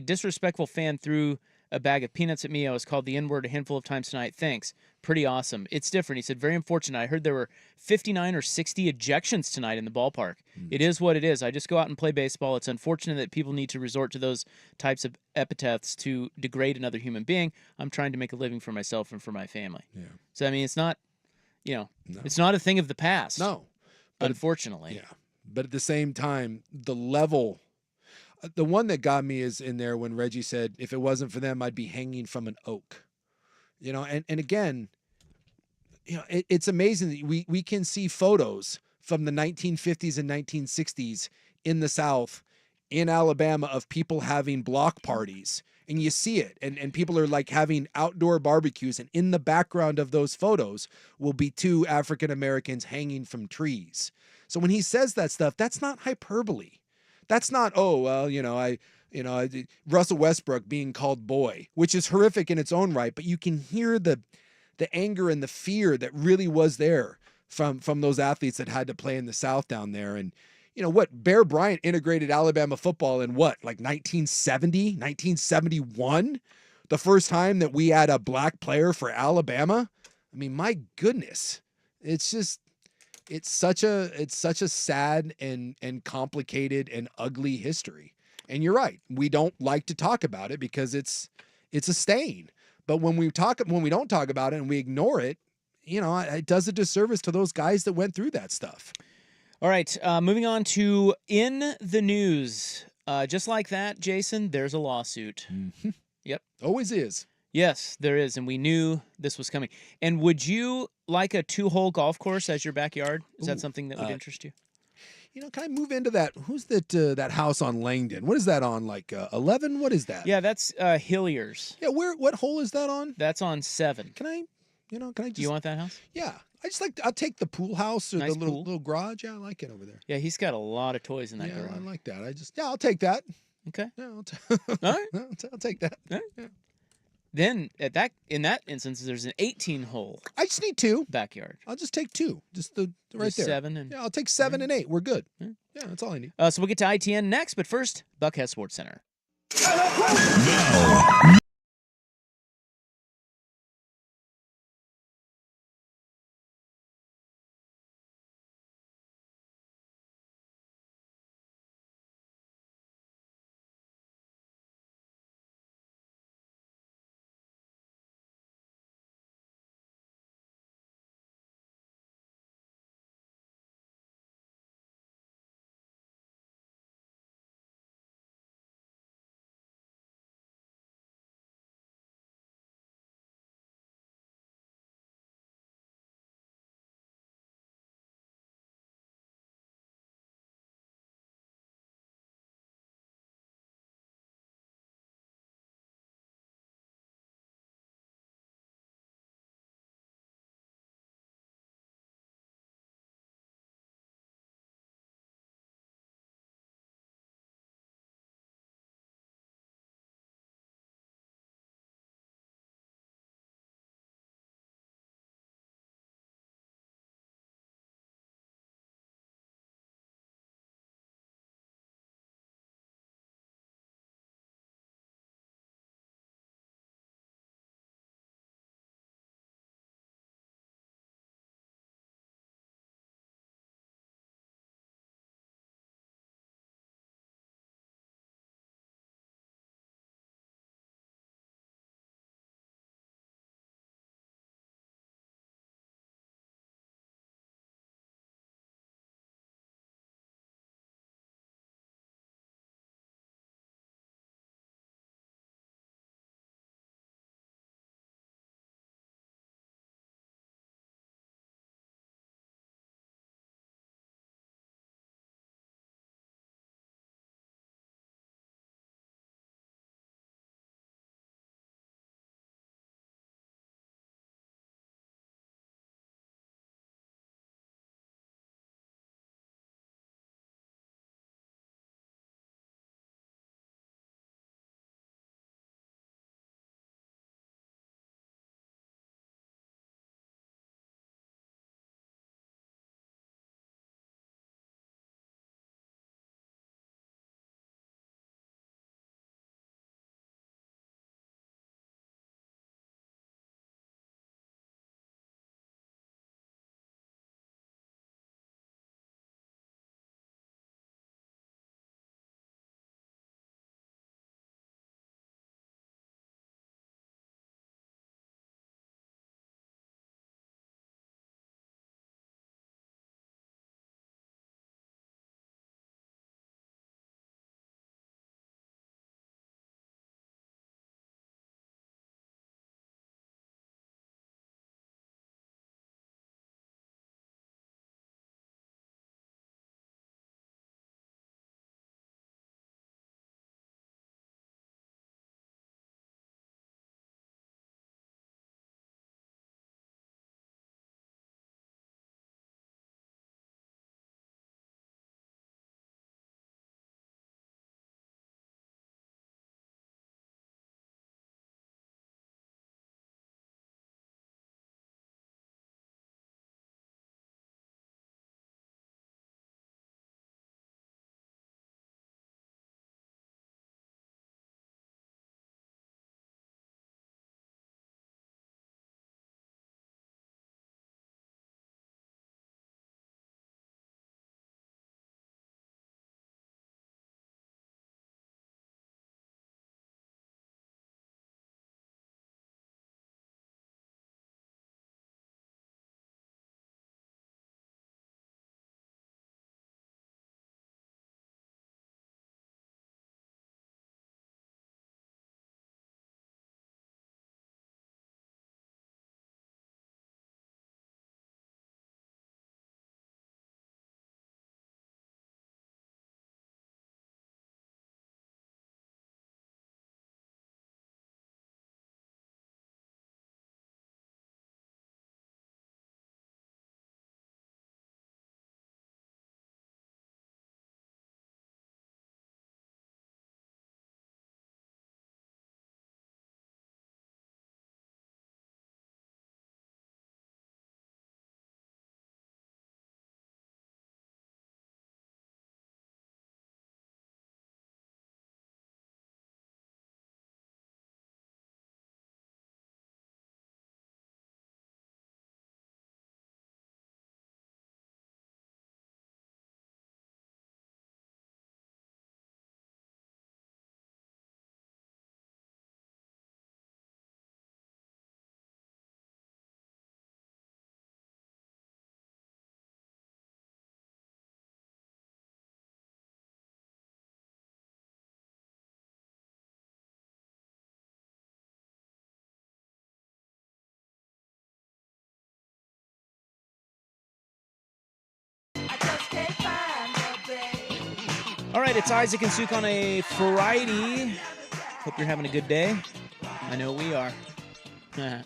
S1: disrespectful fan threw a bag of peanuts at me. I was called the N-word a handful of times tonight. Thanks. Pretty awesome. It's different. He said, very unfortunate. I heard there were 59 or 60 ejections tonight in the ballpark. It is what it is. I just go out and play baseball. It's unfortunate that people need to resort to those types of epithets to degrade another human being. I'm trying to make a living for myself and for my family."
S2: Yeah.
S1: So, I mean, it's not, it's not a thing of the past.
S2: No.
S1: But unfortunately.
S2: Yeah. But at the same time, the level... The one that got me is in there when Reggie said, "If it wasn't for them, I'd be hanging from an oak." And again, it's amazing that we can see photos from the 1950s and 1960s in the South, in Alabama, of people having block parties. And you see it, and people are like having outdoor barbecues, and in the background of those photos will be two African Americans hanging from trees. So when he says that stuff, that's not hyperbole. That's not, Russell Westbrook being called boy, which is horrific in its own right, but you can hear the anger and the fear that really was there from those athletes that had to play in the South down there. And Bear Bryant integrated Alabama football in like 1970, 1971, the first time that we had a black player for Alabama. I mean, my goodness, it's such a sad and complicated and ugly history. And you're right. We don't like to talk about it because it's a stain. But when we don't talk about it and we ignore it, it does a disservice to those guys that went through that stuff.
S1: All right, moving on to in the news. Just like that, Jason, there's a lawsuit.
S2: Mm-hmm.
S1: Yep.
S2: Always is.
S1: Yes, there is, and we knew this was coming. And would you like a 2-hole golf course as your backyard? Is that something that would interest you?
S2: Can I move into that? Who's that house on Langdon? What is that on? Like 11? What is that?
S1: Yeah, that's Hilliers.
S2: Yeah, what hole is that on?
S1: That's on 7.
S2: Can I just...
S1: Do you want that house?
S2: Yeah. I'll take the pool house or
S1: Nice
S2: the
S1: pool.
S2: little garage. Yeah, I like it over there.
S1: Yeah, he's got a lot of toys in that
S2: Yeah,
S1: garage.
S2: I like that. I'll take that.
S1: Okay.
S2: Yeah,
S1: All right.
S2: I'll take that.
S1: All right.
S2: Yeah.
S1: Then in that instance, there's an 18-hole
S2: I just need 2.
S1: backyard.
S2: I'll just take 2. Just the right
S1: Just
S2: there.
S1: 7 and
S2: Yeah, I'll take 7 and 8. We're good. Yeah, that's all I need.
S1: So we'll get to ITN next, but first, Buckhead Sports Center.
S5: Now,
S1: right, it's Isaac and Suk on a Friday. Hope you're having a good day. I know we are.
S2: I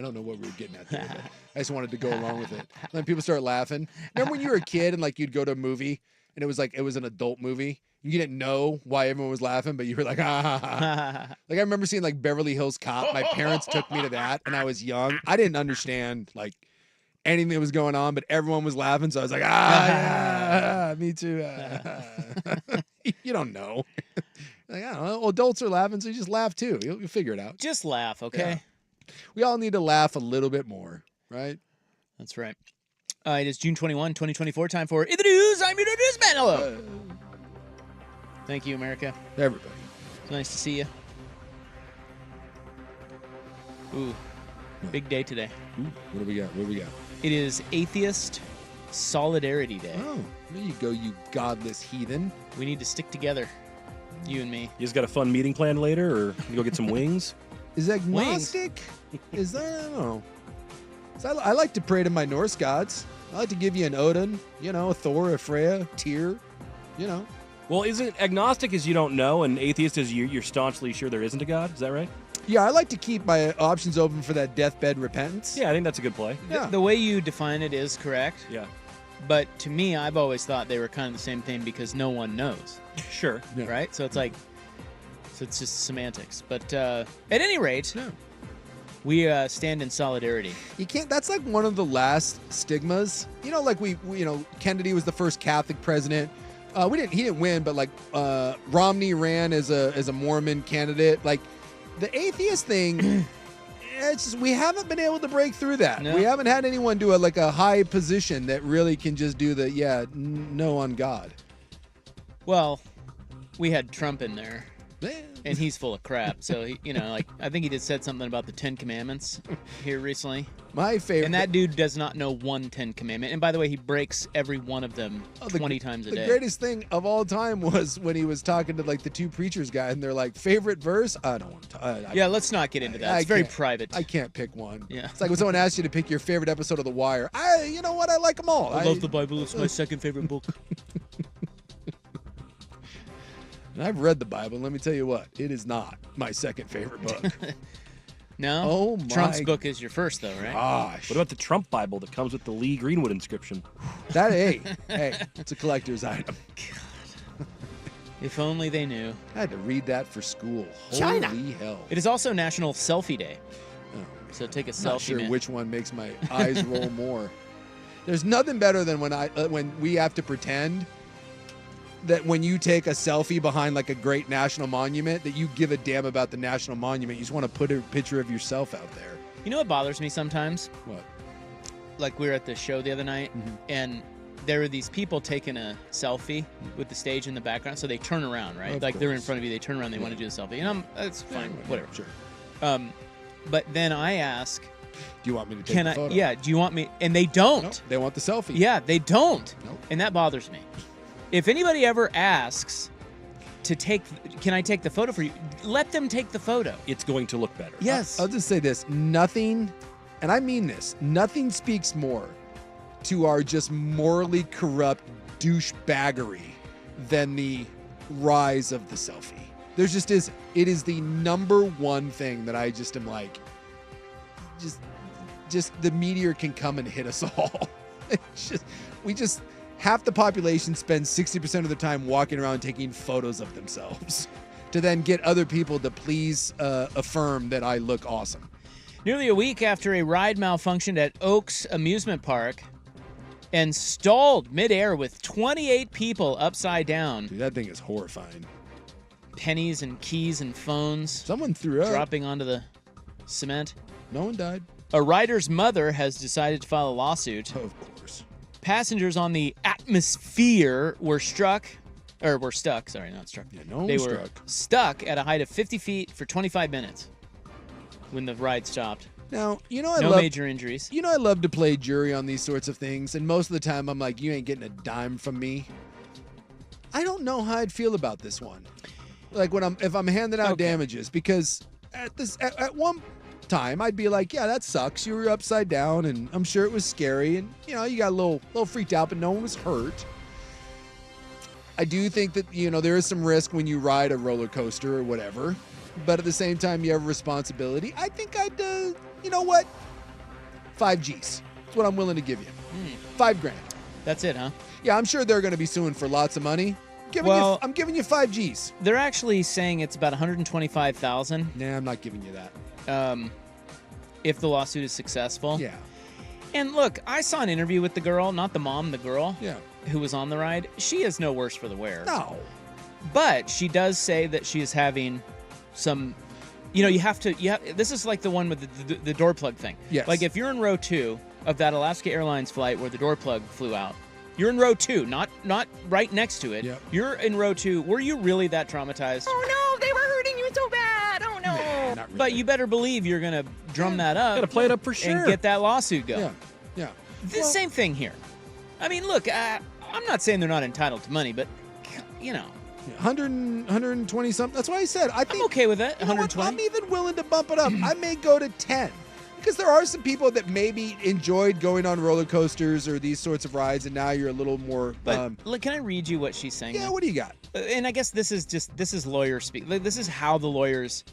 S2: don't know what we were getting at there, but I just wanted to go along with it. Then people start laughing. Remember when you were a kid and like you'd go to a movie and it was an adult movie? You didn't know why everyone was laughing, but you were like, ah, ha, ha. Like I remember seeing like Beverly Hills Cop. My parents took me to that and I was young. I didn't understand like anything that was going on, but everyone was laughing. So I was like, yeah, me too. You don't know. Like, I don't know. Adults are laughing, so you just laugh too. You'll figure it out.
S1: Just laugh, okay?
S2: Yeah. We all need to laugh a little bit more, right?
S1: That's right. It is June 21, 2024. Time for In the News. I'm your newsman. Hello. Thank you, America.
S2: Everybody.
S1: It's nice to see you. Ooh, big day today.
S2: Ooh, what do we got? What do we got?
S1: It is Atheist Solidarity Day.
S2: Oh, there you go, you godless heathen.
S1: We need to stick together, you and me.
S3: You just got a fun meeting planned later, or you go get some wings?
S2: Is agnostic? Is that, I don't know. I like to pray to my Norse gods. I like to give you an Odin, a Thor, a Freya, Tyr,
S3: Well, isn't agnostic is you don't know, and atheist is you're staunchly sure there isn't a God? Is that right?
S2: Yeah, I like to keep my options open for that deathbed repentance.
S3: Yeah, I think that's a good play.
S2: Yeah.
S1: The way you define it is correct.
S3: Yeah.
S1: But to me, I've always thought they were kind of the same thing because no one knows.
S3: Sure.
S2: Yeah.
S1: Right? So it's like, it's just semantics. But at any rate, we stand in solidarity.
S2: You can't. That's like one of the last stigmas. Like we Kennedy was the first Catholic president. He didn't win, but like Romney ran as a Mormon candidate. Like the atheist thing, it's just, we haven't been able to break through that.
S1: No.
S2: We haven't had anyone do a high position that really can just do the no on God.
S1: Well, we had Trump in there.
S2: Eh.
S1: And he's full of crap. So, I think he said something about the 10 Commandments here recently.
S2: My favorite.
S1: And that dude does not know one 10 Commandment. And by the way, he breaks every one of them 20 times a day.
S2: The greatest thing of all time was when he was talking to like the two preachers guy, and they're like, favorite verse? I don't want to.
S1: Yeah, let's not get into that. It's very private.
S2: I can't pick one.
S1: Yeah.
S2: It's like when someone asks you to pick your favorite episode of The Wire. You know what? I like them all.
S1: I love the Bible. It's my second favorite book.
S2: And I've read the Bible, and let me tell you what, it is not my second favorite book.
S1: No?
S2: Oh, my
S1: Trump's book is your first, though, right?
S2: Gosh.
S3: What about the Trump Bible that comes with the Lee Greenwood inscription?
S2: That, hey, it's a collector's item.
S1: God. If only they knew.
S2: I had to read that for school.
S1: China.
S2: Holy hell.
S1: It is also National Selfie Day.
S2: Oh,
S1: so take a selfie,
S2: not sure
S1: man.
S2: which one makes my eyes roll more. There's nothing better than when we have to pretend that when you take a selfie behind like a great national monument, that you give a damn about the national monument. You just want to put a picture of yourself out there.
S1: You know what bothers me sometimes?
S2: What?
S1: Like we were at the show the other night, and there were these people taking a selfie with the stage in the background, so they turn around, right?
S2: Of
S1: like they're in
S2: course.
S1: front of you, they turn around, they want to do the selfie, and that's fine, whatever.
S2: Sure.
S1: But then I ask,
S2: do you want me to take the photo?
S1: Yeah, do you want me? And they don't.
S2: No, they want the selfie.
S1: Yeah, they don't.
S2: Nope.
S1: And that bothers me. If anybody ever asks can I take the photo for you? Let them take the photo.
S3: It's going to look better.
S1: Yes.
S2: I'll just say this. Nothing, and I mean this, nothing speaks more to our just morally corrupt douchebaggery than the rise of the selfie. There's just is. It is the number one thing that I just am like, just the meteor can come and hit us all. Half the population spends 60% of the time walking around taking photos of themselves to then get other people to please affirm that I look awesome.
S1: Nearly a week after a ride malfunctioned at Oaks Amusement Park and stalled midair with 28 people upside down.
S2: Dude, that thing is horrifying.
S1: Pennies and keys and phones.
S2: Someone threw up.
S1: Dropping onto the cement.
S2: No one died.
S1: A rider's mother has decided to file a lawsuit.
S2: Of course.
S1: Passengers on the Atmosphere were stuck. They were stuck at a height of 50 feet for 25 minutes when the ride stopped.
S2: Now,
S1: no major injuries.
S2: I love to play jury on these sorts of things, and most of the time I'm like, you ain't getting a dime from me. I don't know how I'd feel about this one. Like if I'm handing out damages, because at one time I'd be like, yeah, that sucks. You were upside down, and I'm sure it was scary, and you got a little freaked out, but no one was hurt. I do think that, there is some risk when you ride a roller coaster or whatever, but at the same time, you have a responsibility. I think I'd, you know what? 5 G's. That's what I'm willing to give you. $5,000.
S1: That's it, huh?
S2: Yeah, I'm sure they're going to be suing for lots of money. I'm giving you 5 G's.
S1: They're actually saying it's about $125,000.
S2: Nah, I'm not giving you that.
S1: If the lawsuit is successful.
S2: Yeah.
S1: And look, I saw an interview with the girl, not the mom, the girl.
S2: Yeah.
S1: Who was on the ride. She is no worse for the wear.
S2: No.
S1: But she does say that she is having some, this is like the one with the door plug thing.
S2: Yes.
S1: Like if you're in row 2 of that Alaska Airlines flight where the door plug flew out, you're in row 2, not right next to it.
S2: Yep.
S1: You're in row 2. Were you really that traumatized?
S11: Oh no, they were hurting you so bad. Oh no.
S2: Nah, not really.
S1: But you better believe you're going to drum that up.
S3: Got to play it up for sure.
S1: And get that lawsuit going.
S2: Yeah.
S1: The same thing here. I mean, look, I'm not saying they're not entitled to money, but,
S2: 120 something. That's why I said I think
S1: I'm okay with it.
S2: You know what?
S1: 120.
S2: I'm even willing to bump it up. I may go to 10 because there are some people that maybe enjoyed going on roller coasters or these sorts of rides, and now you're a little more.
S1: But look, can I read you what she's saying?
S2: Yeah.
S1: now?
S2: What do you got?
S1: And I guess this is lawyer speak. Like, this is how the lawyers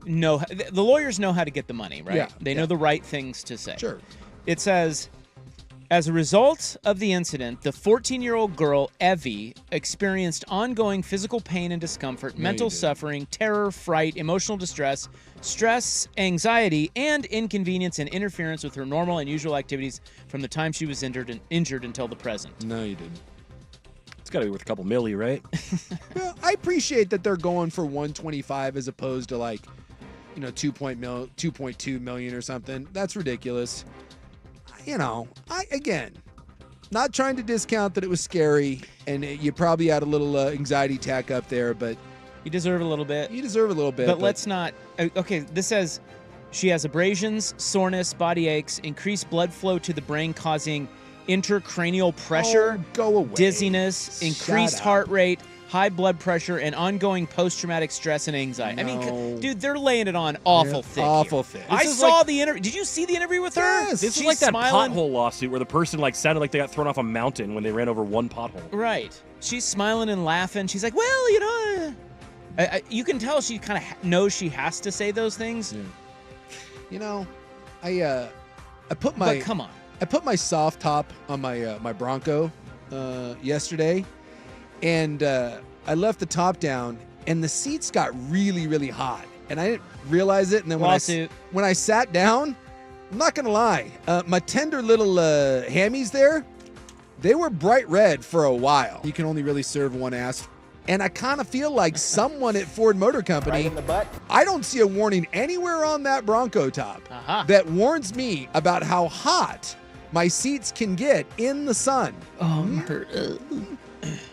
S1: know. The lawyers know how to get the money, right?
S2: Yeah,
S1: They know the right things to say.
S2: Sure.
S1: It says, as a result of the incident, the 14-year-old girl, Evie, experienced ongoing physical pain and discomfort, mental suffering, terror, fright, emotional distress, stress, anxiety, and inconvenience and interference with her normal and usual activities from the time she was injured until the present.
S2: No, you didn't.
S3: It's got to be worth a couple milli, right?
S2: Well, I appreciate that they're going for 125 as opposed to 2.2 million or something. That's ridiculous. Again, not trying to discount that it was scary and you probably had a little anxiety tack up there, but
S1: You deserve a little bit.
S2: But
S1: let's not. Okay, this says she has abrasions, soreness, body aches, increased blood flow to the brain causing intracranial pressure,
S2: go away.
S1: dizziness, increased heart rate, high blood pressure, and ongoing post-traumatic stress and anxiety.
S2: No.
S1: I mean, dude, they're laying it on awful thick.
S2: Awful
S1: here.
S2: thick.
S1: I saw the interview. Did you see the interview with her?
S2: Yes.
S3: This is
S1: She's
S3: like that
S1: smiling.
S3: pothole lawsuit where the person sounded like they got thrown off a mountain when they ran over one pothole.
S1: Right. She's smiling and laughing. She's like, well, you can tell she kind of knows she has to say those things.
S2: I put my
S1: But come on.
S2: I put my soft top on my Bronco yesterday, and I left the top down, and the seats got really, really hot, and I didn't realize it. And then when I sat down, I'm not gonna lie, my tender little hammies there, they were bright red for a while. You can only really serve one ass. And I kind of feel like someone at Ford Motor Company,
S4: Right in the butt.
S2: I don't see a warning anywhere on that Bronco top that warns me about how hot my seats can get in the sun.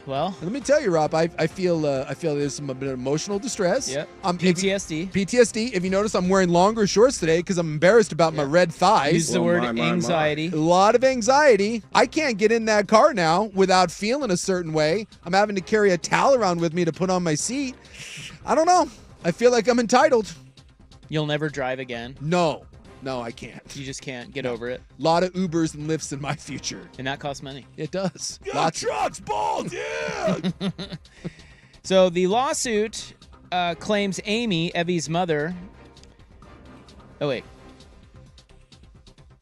S1: Well,
S2: let me tell you, Rob, I feel there's some a bit of emotional distress.
S1: Yep.
S2: PTSD. PTSD. If you notice, I'm wearing longer shorts today because I'm embarrassed about my red thighs.
S1: Use the word anxiety.
S2: A lot of anxiety. I can't get in that car now without feeling a certain way. I'm having to carry a towel around with me to put on my seat. I don't know. I feel like I'm entitled.
S1: You'll never drive again.
S2: No, I can't.
S1: You just can't get over it.
S2: A lot of Ubers and Lyfts in my future.
S1: And that costs money.
S2: It does.
S6: Yeah, trucks, balls, yeah.
S1: So the lawsuit claims Amy, Evie's mother. Oh, wait.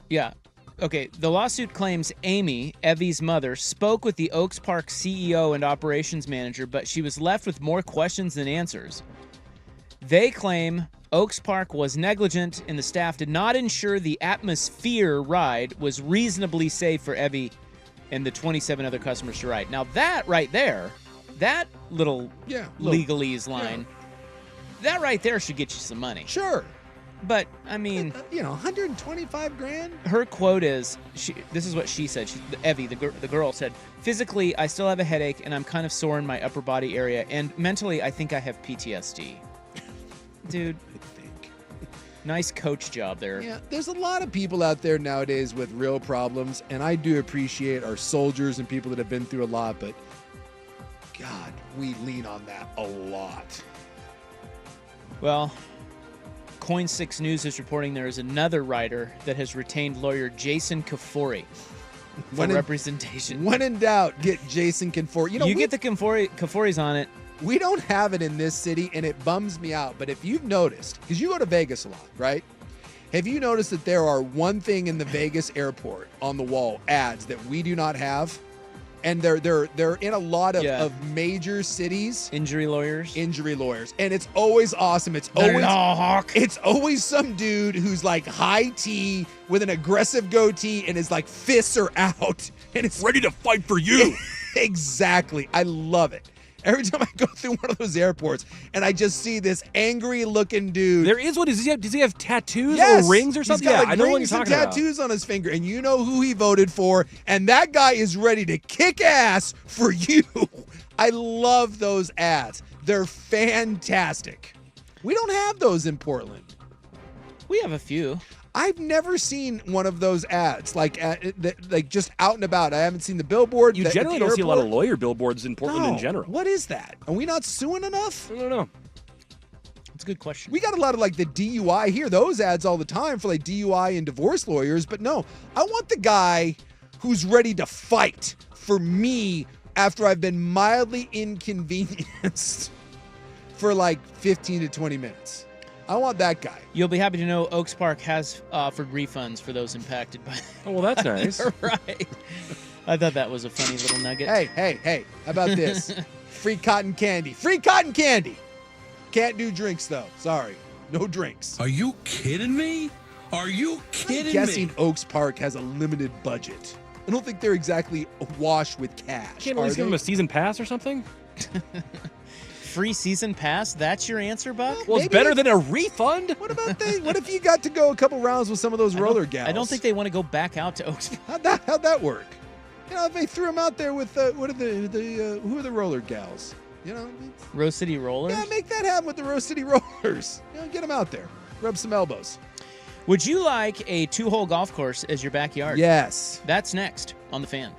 S1: Yeah. Okay. The lawsuit claims Amy, Evie's mother, spoke with the Oaks Park CEO and operations manager, but she was left with more questions than answers. They claim Oaks Park was negligent and the staff did not ensure the Atmosphere ride was reasonably safe for Evie and the 27 other customers to ride. Now that right there, that little legalese line, that right there should get you some money.
S2: Sure.
S1: But, I mean...
S2: $125,000?
S1: Her quote is, this is what she said. Evie, the girl, said, physically, I still have a headache and I'm kind of sore in my upper body area. And mentally, I think I have PTSD. Dude, nice coach job there.
S2: Yeah, there's a lot of people out there nowadays with real problems, and I do appreciate our soldiers and people that have been through a lot, but God, we lean on that a lot.
S1: Well, Coin 6 News is reporting there is another rider that has retained lawyer Jason Kifori. for representation.
S2: When in doubt, get Jason Kiefer.
S1: You get the Kiefer's on it.
S2: We don't have it in this city, and it bums me out. But if you've noticed, because you go to Vegas a lot, right? Have you noticed that there are one thing in the Vegas airport on the wall, ads that we do not have? And they're in a lot of major cities.
S1: Injury lawyers.
S2: And it's always awesome. It's always some dude who's like high tea with an aggressive goatee and his like fists are out and it's
S3: ready to fight for you.
S2: Exactly. I love it. Every time I go through one of those airports and I just see this angry looking dude.
S3: There is one. Does he have tattoos
S2: or
S3: rings or something?
S2: He's got,
S3: I know what you're
S2: talking
S3: about.
S2: Tattoos on his finger, and you know who he voted for, and that guy is ready to kick ass for you. I love those ads. They're fantastic. We don't have those in Portland.
S1: We have a few.
S2: I've never seen one of those ads, like just out and about. I haven't seen the billboard.
S3: You generally don't see a lot of lawyer billboards in Portland in general.
S2: What is that? Are we not suing enough?
S3: I don't know.
S1: It's a good question.
S2: We got a lot of like the DUI. I hear those ads all the time for like DUI and divorce lawyers, but no, I want the guy who's ready to fight for me after I've been mildly inconvenienced for like 15 to 20 minutes. I want that guy.
S1: You'll be happy to know Oaks Park has offered refunds for those impacted by.
S3: Oh, well, that's nice.
S1: Right. I thought that was a funny little nugget.
S2: Hey, how about this? Free cotton candy. Free cotton candy. Can't do drinks, though. Sorry. No drinks.
S6: Are you kidding me? Are you kidding
S2: I'm guessing Oaks Park has a limited budget. I don't think they're exactly awash with cash.
S3: Can't at least give them a season pass or something?
S1: Free season pass? That's your answer, Buck?
S3: Well, it's better than a refund.
S2: What about what if you got to go a couple rounds with some of those roller gals?
S1: I don't think they want to go back out to Oaks Park.
S2: How'd that work? You know, if they threw them out there with who are the roller gals? You know,
S1: Rose City Rollers?
S2: Yeah, make that happen with the Rose City Rollers. You know, get them out there. Rub some elbows.
S1: Would you like a 2-hole golf course as your backyard?
S2: Yes.
S1: That's next on The Fan.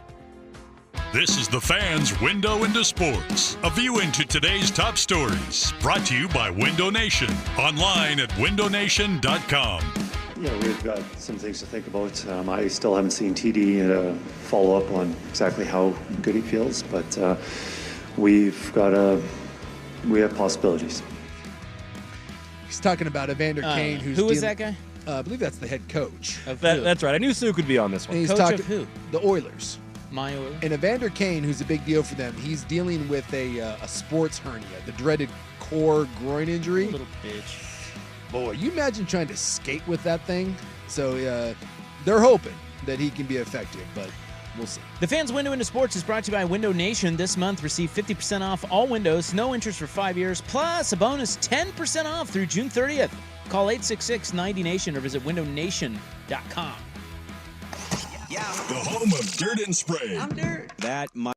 S5: This is The Fan's Window into Sports, a view into today's top stories, brought to you by Window Nation, online at windownation.com.
S12: Yeah, we've got some things to think about. I still haven't seen TD follow up on exactly how good he feels, but we have possibilities.
S2: He's talking about Evander Kane,
S1: who is that guy?
S2: I believe that's the head coach.
S3: That's right. I knew Sue could be on this one.
S2: And he's
S1: coach of who?
S2: The Oilers.
S1: My Oilers.
S2: And Evander Kane, who's a big deal for them, he's dealing with a sports hernia, the dreaded core groin injury.
S1: Little bitch.
S2: Boy, you imagine trying to skate with that thing? So they're hoping that he can be effective, but we'll see.
S1: The Fan's Window into Sports is brought to you by Window Nation. This month, receive 50% off all windows, no interest for 5 years, plus a bonus 10% off through June 30th. Call 866-90-NATION or visit windownation.com.
S5: The home of Dirt and Spray.
S11: I'm Dirt.
S7: That might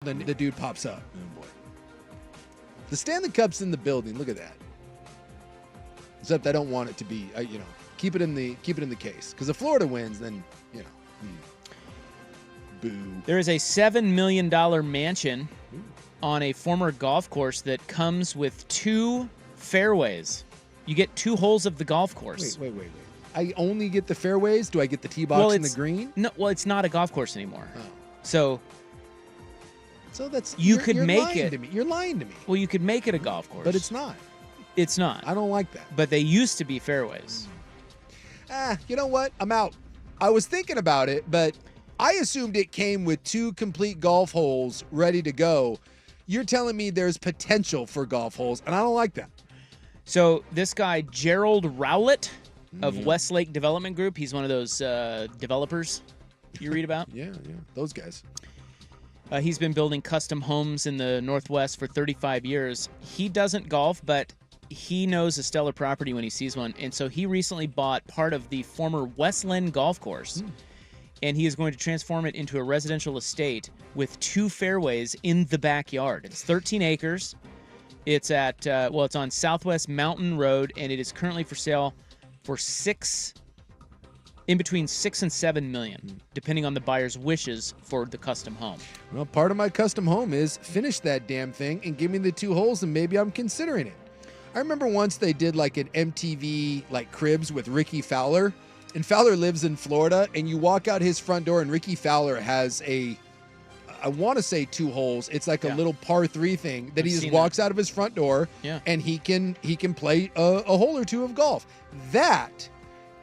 S2: then the dude pops up. Oh boy. The Stanley Cup's in the building. Look at that. Except I don't want it to be, keep it in the case. Because if Florida wins, then, boo.
S1: There is a $7 million mansion on a former golf course that comes with 2 fairways. You get 2 holes of the golf course.
S2: Wait. I only get the fairways? Do I get the tee box and the green?
S1: No, well, it's not a golf course anymore.
S2: Oh.
S1: So
S2: that's
S1: you're
S2: lying to me. You're lying to me.
S1: Well, you could make it a golf course.
S2: But it's not.
S1: It's not.
S2: I don't like that.
S1: But they used to be fairways.
S2: You know what? I'm out. I was thinking about it, but I assumed it came with 2 complete golf holes ready to go. You're telling me there's potential for golf holes, and I don't like that.
S1: So this guy, Gerald Rowlett of Westlake Development Group, he's one of those developers you read about.
S2: Yeah, those guys.
S1: He's been building custom homes in the Northwest for 35 years. He doesn't golf, but he knows a stellar property when he sees one. And so he recently bought part of the former Westland golf course. And he is going to transform it into a residential estate with 2 fairways in the backyard. It's 13 acres. It's at, it's on Southwest Mountain Road, and it is currently for sale for between 6 and 7 million, depending on the buyer's wishes for the custom home.
S2: Well, part of my custom home is finish that damn thing and give me the 2 holes, and maybe I'm considering it. I remember once they did like an MTV like Cribs with Ricky Fowler, and Fowler lives in Florida, and you walk out his front door, and Ricky Fowler has I want to say 2 holes. It's like a little par 3 thing that he just walks out of his front door, and he can play a hole or 2 of golf. That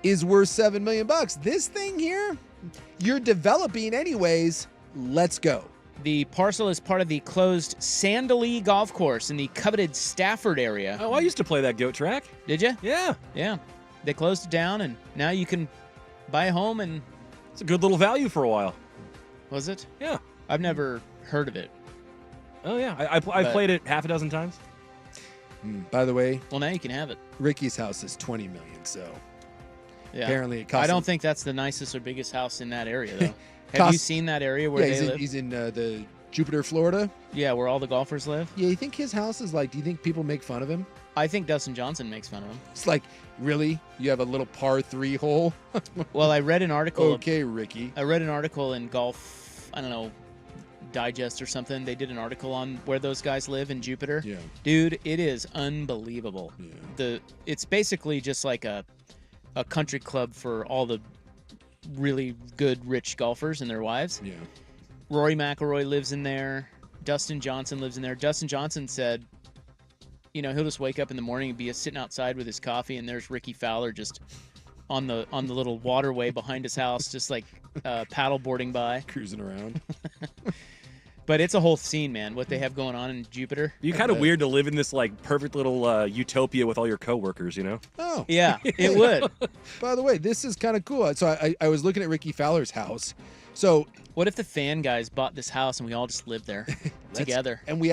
S2: is worth $7 million. This thing here, you're developing anyways. Let's go.
S1: The parcel is part of the closed Sandallee Golf Course in the coveted Stafford area.
S3: Oh, I used to play that goat track.
S1: Did you?
S3: Yeah.
S1: Yeah. They closed it down, and now you can buy a home, and
S3: it's a good little value for a while.
S1: Was it?
S3: Yeah.
S1: I've never heard of it.
S3: Oh, yeah. I played it half a dozen times.
S2: By the way,
S1: well, now you can have it.
S2: Ricky's house is $20 million, so
S1: yeah.
S2: Apparently it costs.
S1: I don't think that's the nicest or biggest house in that area, though. Have you seen that area where they live?
S2: He's in the Jupiter, Florida.
S1: Yeah, where all the golfers live.
S2: Yeah, you think his house is like? Do you think people make fun of him?
S1: I think Dustin Johnson makes fun of him.
S2: It's like, really? You have a little par 3 hole?
S1: Well, I read an article.
S2: Okay, Ricky.
S1: I read an article in Golf, I don't know, Digest or something. They did an article on where those guys live in Jupiter.
S2: Yeah.
S1: Dude, it is unbelievable.
S2: Yeah.
S1: It's basically just like a country club for all the really good, rich golfers and their wives.
S2: Yeah.
S1: Rory McIlroy lives in there. Dustin Johnson lives in there. Dustin Johnson said, he'll just wake up in the morning and be sitting outside with his coffee, and there's Ricky Fowler just on the little waterway behind his house, just like paddleboarding by,
S2: cruising around.
S1: But it's a whole scene, man. What they have going on in Jupiter.
S3: You're kind of weird to live in this like perfect little utopia with all your coworkers, you know?
S2: Oh,
S1: yeah, it would.
S2: By the way, this is kind of cool. So I was looking at Ricky Fowler's house. So
S1: what if the fan guys bought this house and we all just lived there together?
S2: And we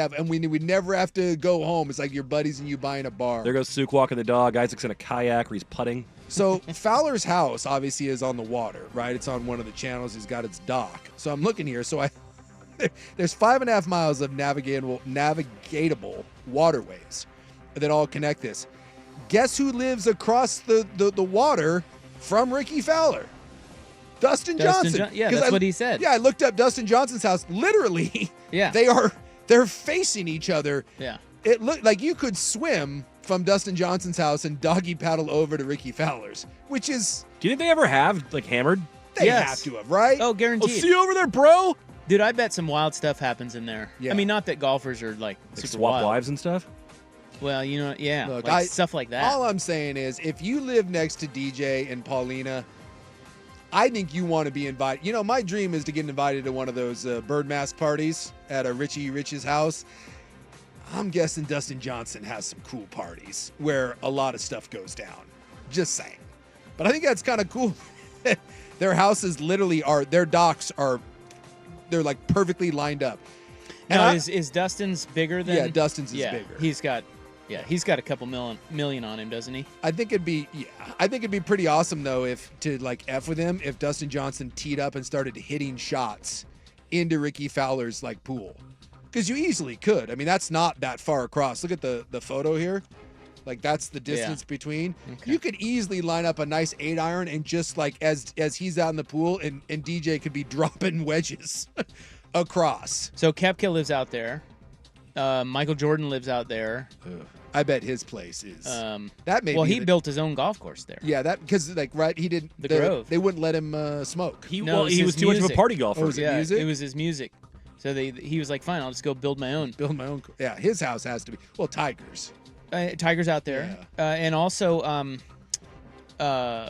S2: never have to go home. It's like your buddies and you buying a bar.
S3: There goes Sook walking the dog. Isaac's in a kayak or he's putting.
S2: So Fowler's house obviously is on the water, right? It's on one of the channels. He's got its dock. So I'm looking here. So there's 5.5 miles of navigatable waterways that all connect this. Guess who lives across the water from Ricky Fowler? Dustin Johnson.
S1: Yeah, that's what he said.
S2: Yeah, I looked up Dustin Johnson's house. Literally,
S1: yeah,
S2: they're facing each other.
S1: Yeah,
S2: it looked like you could swim from Dustin Johnson's house and doggy paddle over to Ricky Fowler's, which is.
S3: Do you think they ever have like hammered?
S2: They have to have, right?
S1: Oh, guaranteed.
S3: Oh, see you over there, bro.
S1: Dude, I bet some wild stuff happens in there.
S2: Yeah.
S1: I mean, not that golfers are like
S3: swap
S1: wild.
S3: wives and stuff.
S1: Well, yeah,
S2: look,
S1: like stuff like that.
S2: All I'm saying is, if you live next to DJ and Paulina, I think you want to be invited. You know, my dream is to get invited to one of those bird mask parties at a Richie Rich's house. I'm guessing Dustin Johnson has some cool parties where a lot of stuff goes down. Just saying. But I think that's kind of cool. Their houses literally their docks they're like perfectly lined up. And
S1: now, is Dustin's bigger than?
S2: Yeah, Dustin's is bigger.
S1: He's got a couple million on him, doesn't he?
S2: I think it'd be pretty awesome though if to like F with him if Dustin Johnson teed up and started hitting shots into Ricky Fowler's like pool. Because you easily could. I mean, that's not that far across. Look at the photo here. Like, that's the distance between.
S1: Okay.
S2: You could easily line up a nice 8-iron and just like as he's out in the pool and DJ could be dropping wedges across.
S1: So Koepka lives out there. Michael Jordan lives out there.
S2: Ugh. I bet his place is. That may
S1: well,
S2: be
S1: he built his own golf course there.
S2: Yeah, that because like he didn't.
S1: The Grove.
S2: They wouldn't let him smoke.
S3: He
S1: No,
S3: was
S1: his
S3: too much of a
S1: music.
S3: party golfer.
S2: Oh, was it
S1: Yeah,
S2: music?
S1: it was his music. So he was like, fine, I'll just go build my own.
S2: Build my own. Yeah, his house has to be. Well, Tiger's.
S1: Tiger's out there, and also there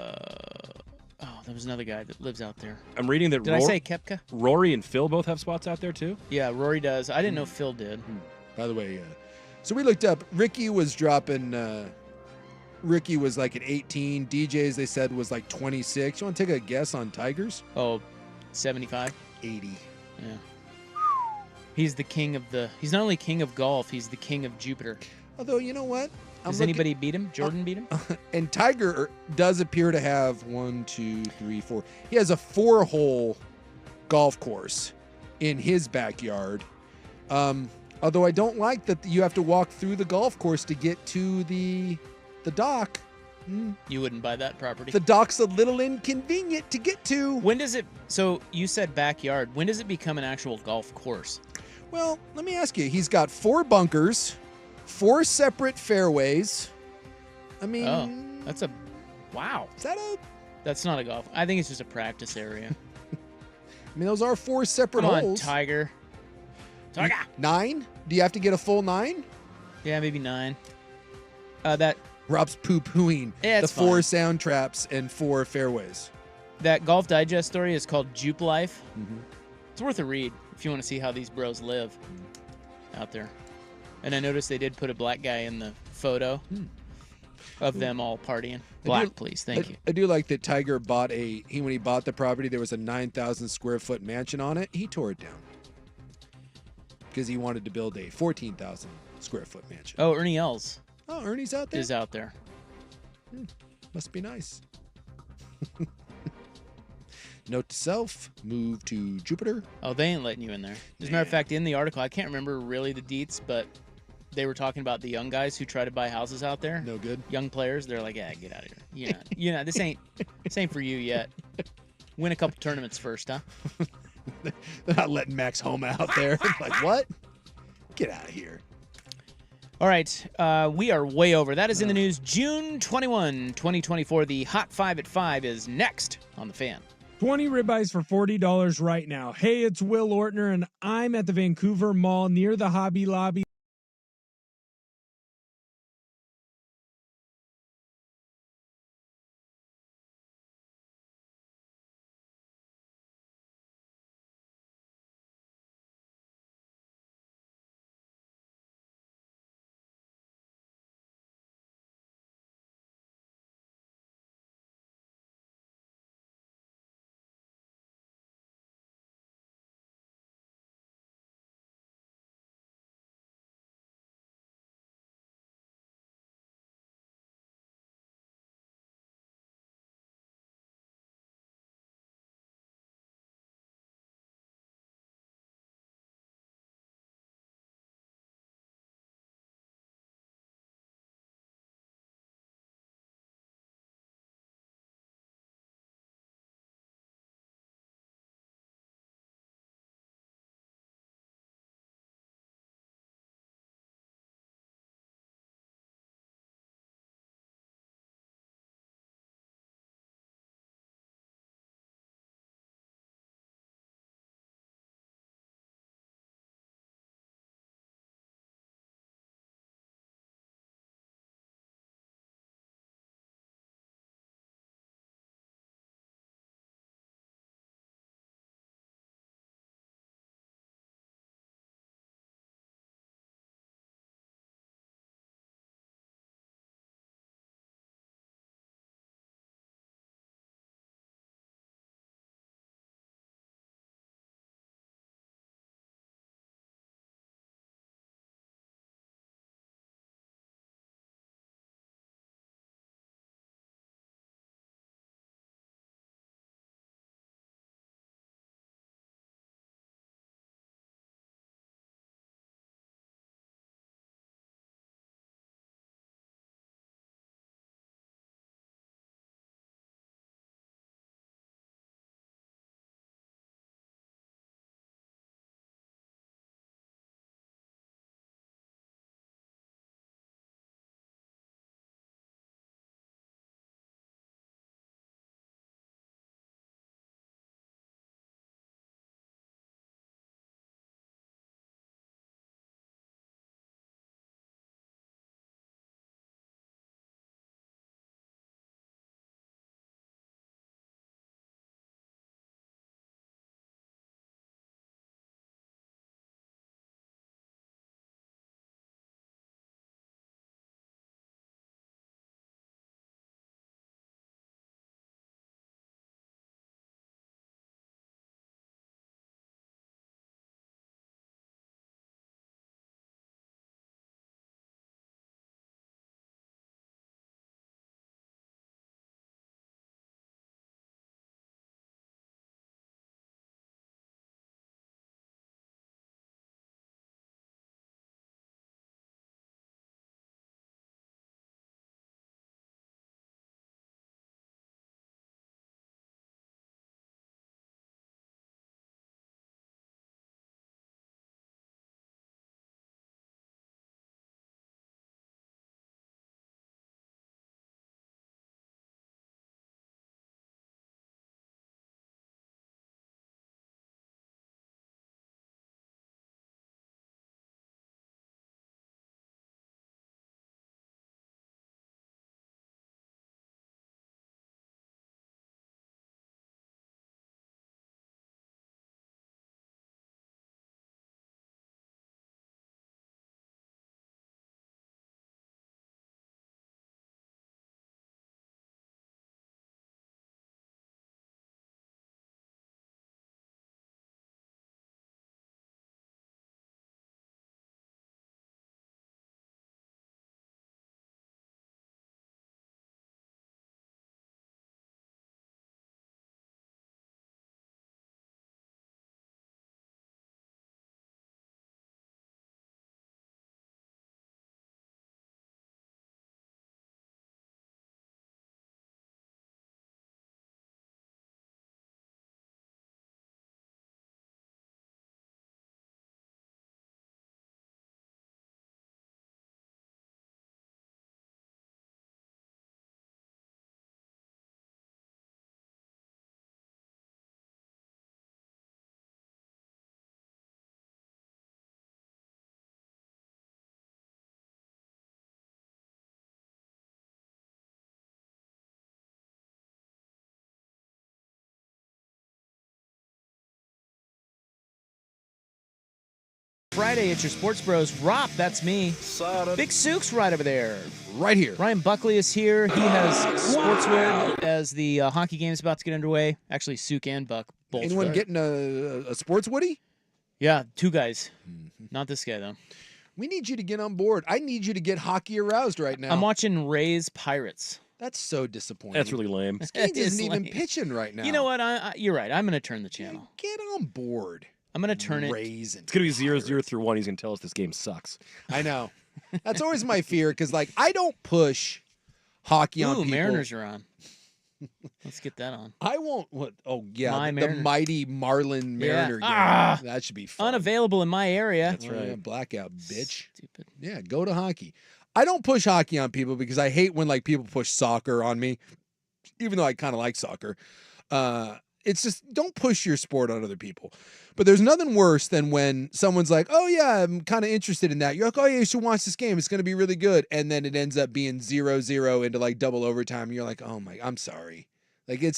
S1: was another guy that lives out there.
S3: I'm reading that.
S1: Did I say Koepka?
S3: Rory and Phil both have spots out there too.
S1: Yeah, Rory does. I didn't know Phil did.
S2: By the way, so we looked up. Ricky was dropping. Ricky was like at 18. DJs they said was like 26. You want to take a guess on Tigers?
S1: Oh, 75?
S2: 80.
S1: Yeah. He's the king of the. He's not only king of golf. He's the king of Jupiter.
S2: Although you know what?
S1: Does anybody beat him? Jordan beat him?
S2: And Tiger does appear to have 1, 2, 3, 4. He has a 4-hole golf course in his backyard. Although I don't like that you have to walk through the golf course to get to the dock.
S1: You wouldn't buy that property.
S2: The dock's a little inconvenient to get to.
S1: When does it? So you said backyard. When does it become an actual golf course?
S2: Well, let me ask you. He's got 4 bunkers, 4 separate fairways. I mean,
S1: that's a wow.
S2: Is that a?
S1: That's not a golf. I think it's just a practice area.
S2: I mean, those are 4 separate
S1: Come on,
S2: holes.
S1: Tiger. Tiger.
S2: 9? Do you have to get a full 9?
S1: Yeah, maybe 9. That
S2: Rob's poo-pooing
S1: Yeah,
S2: the
S1: it's
S2: 4
S1: fine.
S2: sound traps and 4 fairways.
S1: That Golf Digest story is called Jupe Life. It's worth a read if you want to see how these bros live out there. And I noticed they did put a black guy in the photo of them all partying. Black, please. Thank you.
S2: I do like that Tiger bought when he bought the property, there was a 9,000 square foot mansion on it. He tore it down because he wanted to build a 14,000 square foot mansion.
S1: Oh, Ernie Els
S2: Oh, Ernie's out there?
S1: is out there.
S2: Must be nice. Note to self, move to Jupiter.
S1: Oh, they ain't letting you in there. As a matter of fact, in the article, I can't remember really the deets, but they were talking about the young guys who try to buy houses out there.
S2: No good.
S1: Young players, they're like, yeah, get out of here. This ain't for you yet. Win a couple tournaments first, huh?
S2: They're not letting Max home out there. Like, what? Get out of here.
S1: All right, we are way over. That is in the news. June 21, 2024. The Hot 5 at 5 is next on The Fan.
S13: 20 ribeyes for $40 right now. Hey, it's Will Ortner, and I'm at the Vancouver Mall near the Hobby Lobby.
S1: Friday. It's your Sports Bros. Rop, that's me. Big Sook's right over there.
S2: Right here.
S1: Ryan Buckley is here. He has sportswear as the hockey game is about to get underway. Actually, Sook and Buck both.
S2: Anyone getting a sports woody?
S1: Yeah, 2 guys. Not this guy, though.
S2: We need you to get on board. I need you to get hockey aroused right now.
S1: I'm watching Rays Pirates.
S2: That's so disappointing.
S3: That's really lame.
S2: Skeens isn't even pitching right now.
S1: You know what? You're right. I'm going to turn the channel.
S2: Get on board.
S1: I'm going to turn it.
S3: It's going to be 0-0 through 1. He's going to tell us this game sucks.
S2: I know. That's always my fear because, like, I don't push hockey on people.
S1: Mariners are on. Let's get that on.
S2: I won't. What? Oh, yeah. The
S1: Mariners.
S2: mighty Marlin Mariner game. That should be fun.
S1: Unavailable in my area.
S2: That's right. Yeah, blackout, bitch.
S1: Stupid.
S2: Yeah, go to hockey. I don't push hockey on people because I hate when, like, people push soccer on me, even though I kind of like soccer. It's just, don't push your sport on other people. But there's nothing worse than when someone's like, oh, yeah, I'm kind of interested in that. You're like, oh, yeah, you should watch this game. It's going to be really good. And then it ends up being 0-0 into, like, double overtime. And you're like, oh, my, I'm sorry. Like, you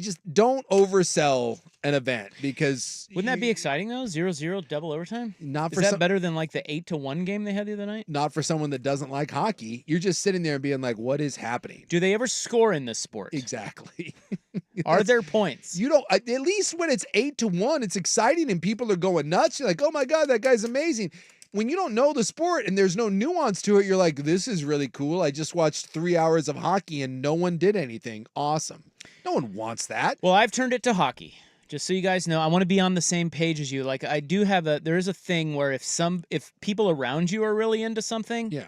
S2: just don't oversell an event because...
S1: Wouldn't that be exciting, though? 0-0, double overtime?
S2: Not for
S1: Is that better than, like, the 8-1 game they had the other night?
S2: Not for someone that doesn't like hockey. You're just sitting there and being like, what is happening?
S1: Do they ever score in this sport?
S2: Exactly.
S1: Are there points?
S2: You don't. At least when it's 8-1, it's exciting and people are going nuts. You're like, oh my God, that guy's amazing. When you don't know the sport and there's no nuance to it, you're like, this is really cool. I just watched 3 hours of hockey and no one did anything. Awesome. No one wants that.
S1: Well, I've turned it to hockey. Just so you guys know, I want to be on the same page as you. Like, I do have there is a thing where if people around you are really into something,
S2: yeah,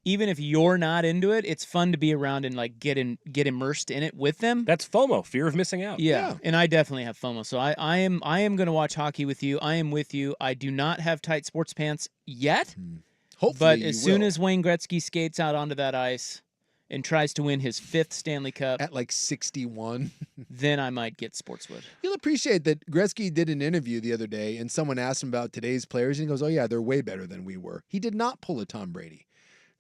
S1: even if you're not into it, it's fun to be around and like get immersed in it with them.
S3: That's FOMO, fear of missing out.
S1: Yeah. And I definitely have FOMO. So I am going to watch hockey with you. I am with you. I do not have tight sports pants yet.
S2: Hopefully,
S1: but as soon as Wayne Gretzky skates out onto that ice and tries to win his 5th Stanley Cup
S2: at like 61,
S1: then I might get Sportswood.
S2: You'll appreciate that Gretzky did an interview the other day and someone asked him about today's players and he goes, oh yeah, they're way better than we were. He did not pull a Tom Brady.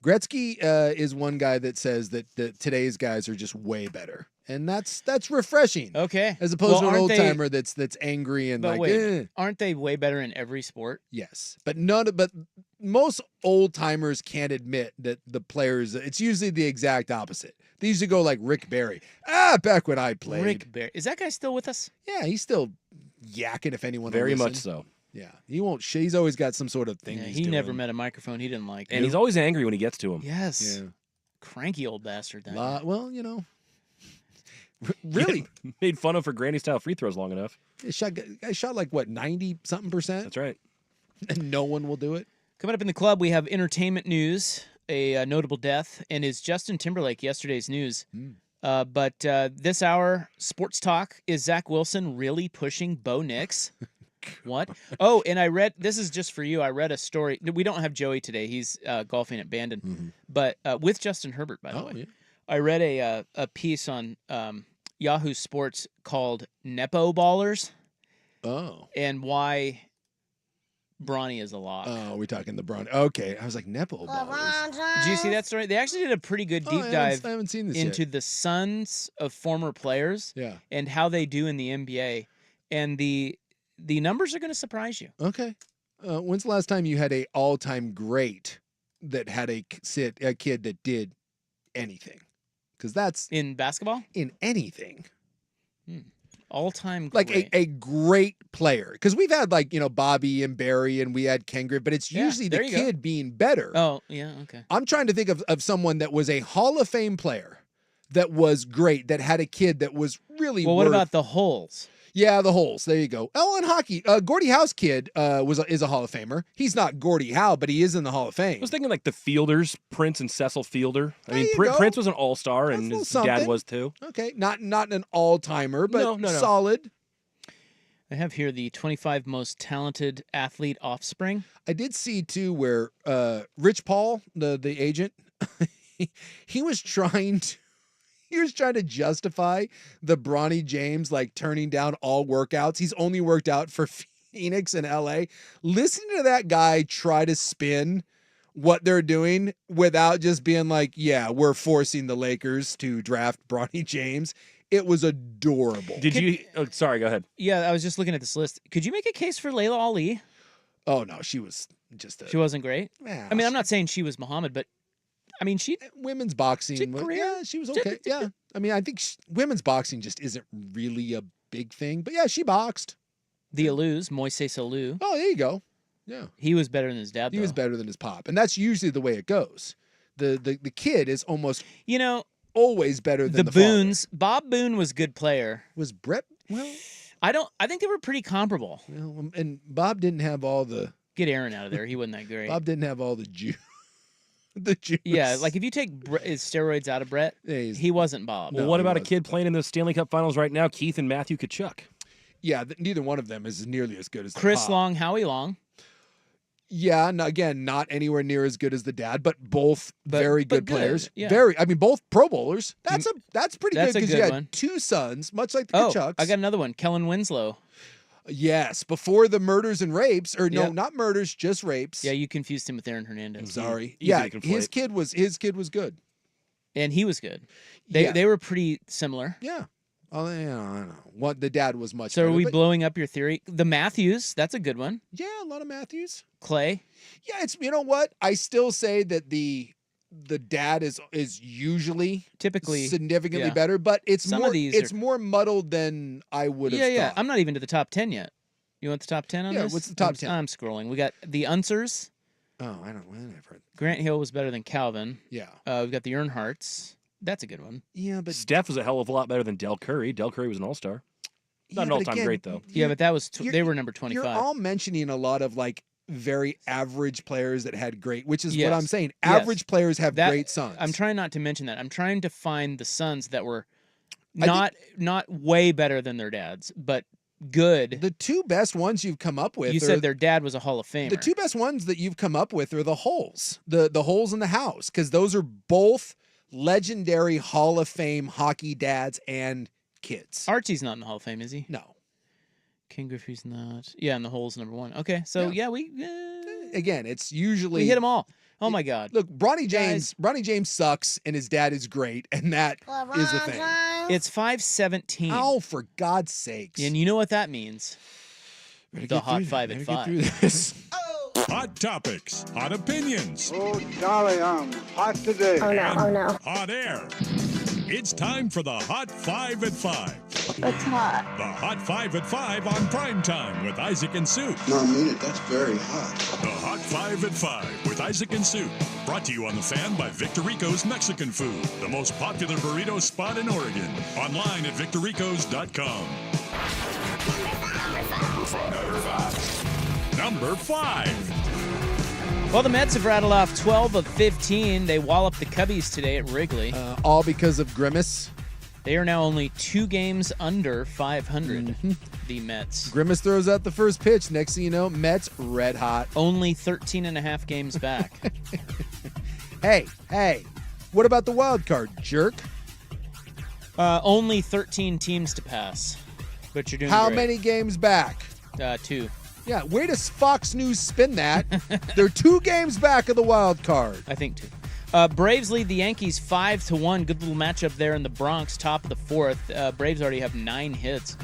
S2: Gretzky is one guy that says that today's guys are just way better. And that's refreshing.
S1: Okay.
S2: As opposed to an old timer that's angry and like,
S1: wait, aren't they way better in every sport?
S2: Yes. But most old timers can't admit that the players, it's usually the exact opposite. They usually go like Rick Barry. Back when I played.
S1: Rick Barry. Is that guy still with us?
S2: Yeah, he's still yakking if anyone will
S3: Very
S2: listen.
S3: much so.
S2: Yeah, he won't. He's always got some sort of thing.
S1: Yeah,
S2: he's
S1: he
S2: doing.
S1: never met a microphone he didn't like.
S3: And he's always angry when he gets to him.
S1: Yes.
S2: Yeah.
S1: Cranky old bastard. That guy.
S2: Well, you know, really
S3: made fun of for granny style free throws long enough.
S2: I shot like what 90-something%.
S3: That's right.
S2: And no one will do it.
S1: Coming up in the club, we have entertainment news, a notable death, and is Justin Timberlake yesterday's news. But this hour, sports talk, is Zach Wilson really pushing Bo Nix? What? Oh, and I read, this is just for you, I read a story. We don't have Joey today. He's golfing at Bandon, but with Justin Herbert, by the way.
S2: Yeah.
S1: I read a piece on Yahoo Sports called Nepo Ballers.
S2: Oh.
S1: And why Bronny is a lock.
S2: Oh, we're talking the Bronny. Okay. I was like, Nepo ballers.
S1: Did you see that story? They actually did a pretty good deep dive
S2: I haven't seen this
S1: into
S2: yet.
S1: the sons of former players and how they do in the NBA. And the numbers are going to surprise you.
S2: Okay. When's the last time you had a all-time great that had a kid that did anything? Because that's...
S1: In basketball?
S2: In anything.
S1: All-time
S2: like
S1: great.
S2: a great player. Because we've had like, Bobby and Barry and we had Ken Griffey, but it's usually the kid being better.
S1: Oh, yeah, okay.
S2: I'm trying to think of someone that was a Hall of Fame player that was great, that had a kid that was really
S1: Well, what about the Holes?
S2: Yeah, the Holes. There you go. Oh, and hockey. Gordie Howe's kid is a Hall of Famer. He's not Gordie Howe, but he is in the Hall of Fame.
S3: I was thinking like the Fielders, Prince and Cecil Fielder. I mean, Prince was an all-star, and his dad was too.
S2: Okay, not an all-timer, but
S3: no.
S2: solid.
S1: I have here the 25 most talented athlete offspring.
S2: I did see too where Rich Paul, the agent, he was trying to justify the Bronny James like turning down all workouts. He's only worked out for Phoenix and LA. Listen to that guy try to spin what they're doing without just being like, yeah, we're forcing the Lakers to draft Bronny James. It was adorable.
S3: Did you? Oh, sorry, go ahead.
S1: Yeah, I was just looking at this list. Could you make a case for Layla Ali?
S2: Oh no, she was just
S1: She wasn't great?
S2: Yeah,
S1: I mean, I'm not saying she was Muhammad, but I mean,
S2: women's boxing. Yeah, she was okay. Yeah. I mean, I think women's boxing just isn't really a big thing. But yeah, she boxed.
S1: The Alous, Moises Alou.
S2: Oh, there you go. Yeah.
S1: He was better than his dad,
S2: He was better than his pop. And that's usually the way it goes. The kid is almost always better than the
S1: Boones. Bob Boone was a good player.
S2: Was Brett? Well,
S1: I think they were pretty comparable.
S2: Well, and Bob didn't have all the
S1: Get Aaron out of there. He wasn't that great.
S2: Bob didn't have all the juice. The juice.
S1: Yeah, like if you take his steroids out of Brett, he wasn't Bob.
S3: Well, what about a kid playing in the Stanley Cup Finals right now, Keith and Matthew Tkachuk?
S2: Yeah, neither one of them is nearly as good as
S1: Chris
S2: Pop.
S1: Long, Howie Long.
S2: Yeah, again, not anywhere near as good as the dad, but both very good players.
S1: Yeah.
S2: I mean, both Pro Bowlers. That's pretty
S1: That's
S2: good
S1: a
S2: because
S1: good
S2: you had
S1: one.
S2: two sons, much like the
S1: Oh,
S2: Tkachuks.
S1: I got another one. Kellen Winslow.
S2: Yes, before the murders and rapes, or no,
S1: Yep.
S2: not murders, just rapes.
S1: Yeah, you confused him with Aaron Hernandez.
S2: I'm sorry.
S1: Easy
S2: Yeah,
S1: to conflate.
S2: his kid was good.
S1: And he was good. They were pretty similar.
S2: Yeah. Oh, yeah, I don't know. What the dad was much.
S1: So
S2: better,
S1: are we
S2: but-
S1: blowing up your theory? The Matthews, that's a good one.
S2: Yeah, a lot of Matthews.
S1: Clay.
S2: Yeah, it's what I still say that the dad is usually
S1: typically
S2: significantly
S1: yeah.
S2: better, but it's
S1: Some
S2: more
S1: of these
S2: it's
S1: are-
S2: more muddled than I would have
S1: Yeah.
S2: thought.
S1: I'm not even to the top 10 yet. You want the top 10 on
S2: Yeah,
S1: this?
S2: what's the top
S1: I'm-
S2: 10?
S1: I'm scrolling. We got the Unsers.
S2: Oh, I don't know. I've heard.
S1: Grant Hill was better than Calvin.
S2: Yeah.
S1: We've got the Earnhardts. That's a good one.
S2: Yeah, but
S3: Steph was a hell of a lot better than Del Curry. Del Curry was an all-star. Not an
S2: but
S3: all-time
S2: again,
S3: great, though.
S1: Yeah, but that was
S2: you're-
S1: they were number 25.
S2: You're all mentioning a lot of like very average players that had great, which is
S1: Yes.
S2: what I'm saying.
S1: Yes.
S2: Average players have
S1: That-
S2: great sons.
S1: I'm trying not to mention that. I'm trying to find the sons that were not way better than their dads, but good.
S2: The two best ones you've come up with.
S1: You
S2: are-
S1: said their dad was a Hall of Famer.
S2: The two best ones that you've come up with are the holes, the holes in the house, because those are both legendary Hall of Fame hockey dads and kids.
S1: Archie's not in the Hall of Fame, is he?
S2: No.
S1: King Griffey's not. Yeah, and the Hole's number 1. Okay, so yeah, we
S2: Again, it's usually
S1: hit them all. Oh my God!
S2: Look, Bronny James sucks, and his dad is great, and that is a thing.
S1: It's 5:17.
S2: Oh, for God's sakes!
S1: And you know what that means? The Hot 5 at 5.
S5: Hot topics, hot opinions,
S14: Oh, golly, I'm hot today.
S5: and hot air. It's time for the Hot 5 at 5.
S14: That's hot.
S5: The Hot 5 at 5 on Primetime with Isaac and Sue.
S14: No, I mean it. That's very hot.
S5: The Hot 5 at 5 with Isaac and Sue. Brought to you on The Fan by Victor Rico's Mexican Food, the most popular burrito spot in Oregon. Online at victorricos.com. Number 5.
S1: Well, the Mets have rattled off 12 of 15. They walloped the Cubbies today at Wrigley.
S2: All because of Grimace.
S1: They are now only 2 games under 500, the Mets.
S2: Grimace throws out the first pitch. Next thing you know, Mets red hot.
S1: Only 13 and a half games back.
S2: Hey, what about the wild card, jerk?
S1: Only 13 teams to pass. But you're doing
S2: How
S1: great.
S2: many games back?
S1: 2.
S2: Yeah, where does Fox News spin that? They're 2 games back of the wild card.
S1: I think 2. Braves lead the Yankees 5-1. Good little matchup there in the Bronx, top of the 4th. Braves already have 9 hits.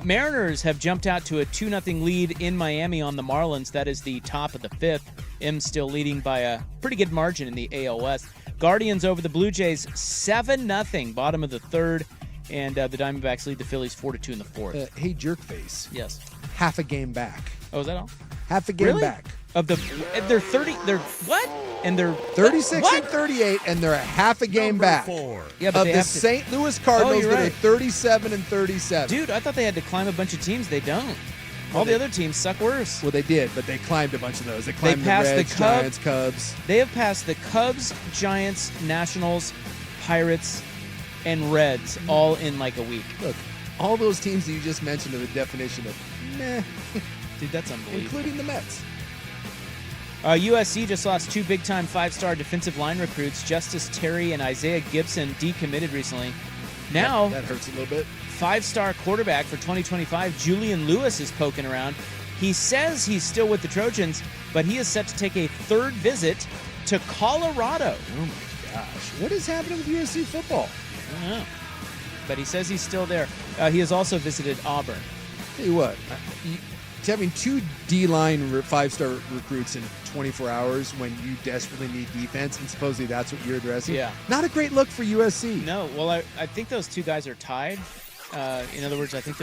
S1: Mariners have jumped out to a 2-0 lead in Miami on the Marlins. That is the top of the 5th. M's still leading by a pretty good margin in the AL West. Guardians over the Blue Jays 7-0, bottom of the 3rd. And the Diamondbacks lead the Phillies 4-2 in the 4th.
S2: Hey, jerkface.
S1: Yes.
S2: Half a game back.
S1: Oh, is that all?
S2: Half a game
S1: Really?
S2: back.
S1: Of the they're 30. They're what? And they're
S2: 36
S1: what?
S2: and 38, and they're a half a game back.
S1: Yeah, but
S2: of
S1: they
S2: the
S1: have to-
S2: St. Louis Cardinals
S1: you're
S2: that are
S1: right.
S2: 37 and 37.
S1: Dude, I thought they had to climb a bunch of teams. They don't. All the other teams suck worse.
S2: Well, they did, but they climbed a bunch of those. They climbed
S1: passed
S2: the
S1: the
S2: Reds,
S1: Cubs.
S2: Giants, Cubs.
S1: They have passed the Cubs, Giants, Nationals, Pirates, and Reds all in like a week.
S2: Look, all those teams that you just mentioned are the definition of meh,
S1: Dude, that's unbelievable.
S2: including the Mets.
S1: USC just lost 2 big-time 5-star defensive line recruits. Justice Terry and Isaiah Gibson decommitted recently. Now,
S2: that hurts a little bit.
S1: 5-star quarterback for 2025, Julian Lewis, is poking around. He says he's still with the Trojans, but he is set to take a 3rd visit to Colorado.
S2: Oh my gosh, what is happening with USC football?
S1: I don't know. But he says he's still there. He has also visited Auburn.
S2: Tell you what, having 2 D-line 5-star recruits in 24 hours when you desperately need defense, and supposedly that's what you're addressing.
S1: Yeah.
S2: Not a great look for USC.
S1: No, well, I think those 2 guys are tied. In other words, I think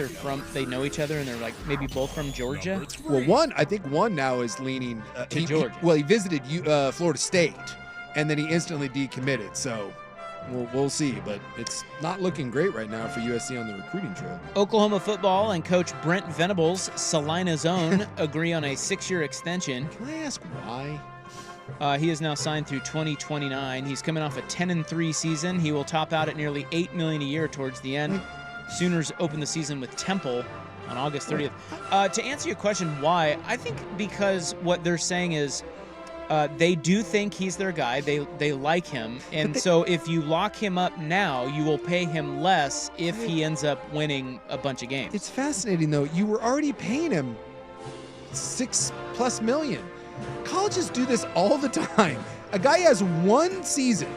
S1: they know each other, and they're like maybe both from Georgia.
S2: Well, I think one now is leaning
S1: to Georgia.
S2: He visited Florida State, and then he instantly decommitted. So we'll see, but it's not looking great right now for USC on the recruiting trail.
S1: Oklahoma football and coach Brent Venables, Salina's own, agree on a 6-year extension.
S2: Can I ask why?
S1: He is now signed through 2029. He's coming off a 10-3 season. He will top out at nearly $8 million a year towards the end. Sooners open the season with Temple on August 30th. To answer your question, why? I think because what they're saying is they do think he's their guy. They like him. And so if you lock him up now, you will pay him less if he ends up winning a bunch of games.
S2: It's fascinating, though. You were already paying him $6+ million. Colleges do this all the time. A guy has 1 season.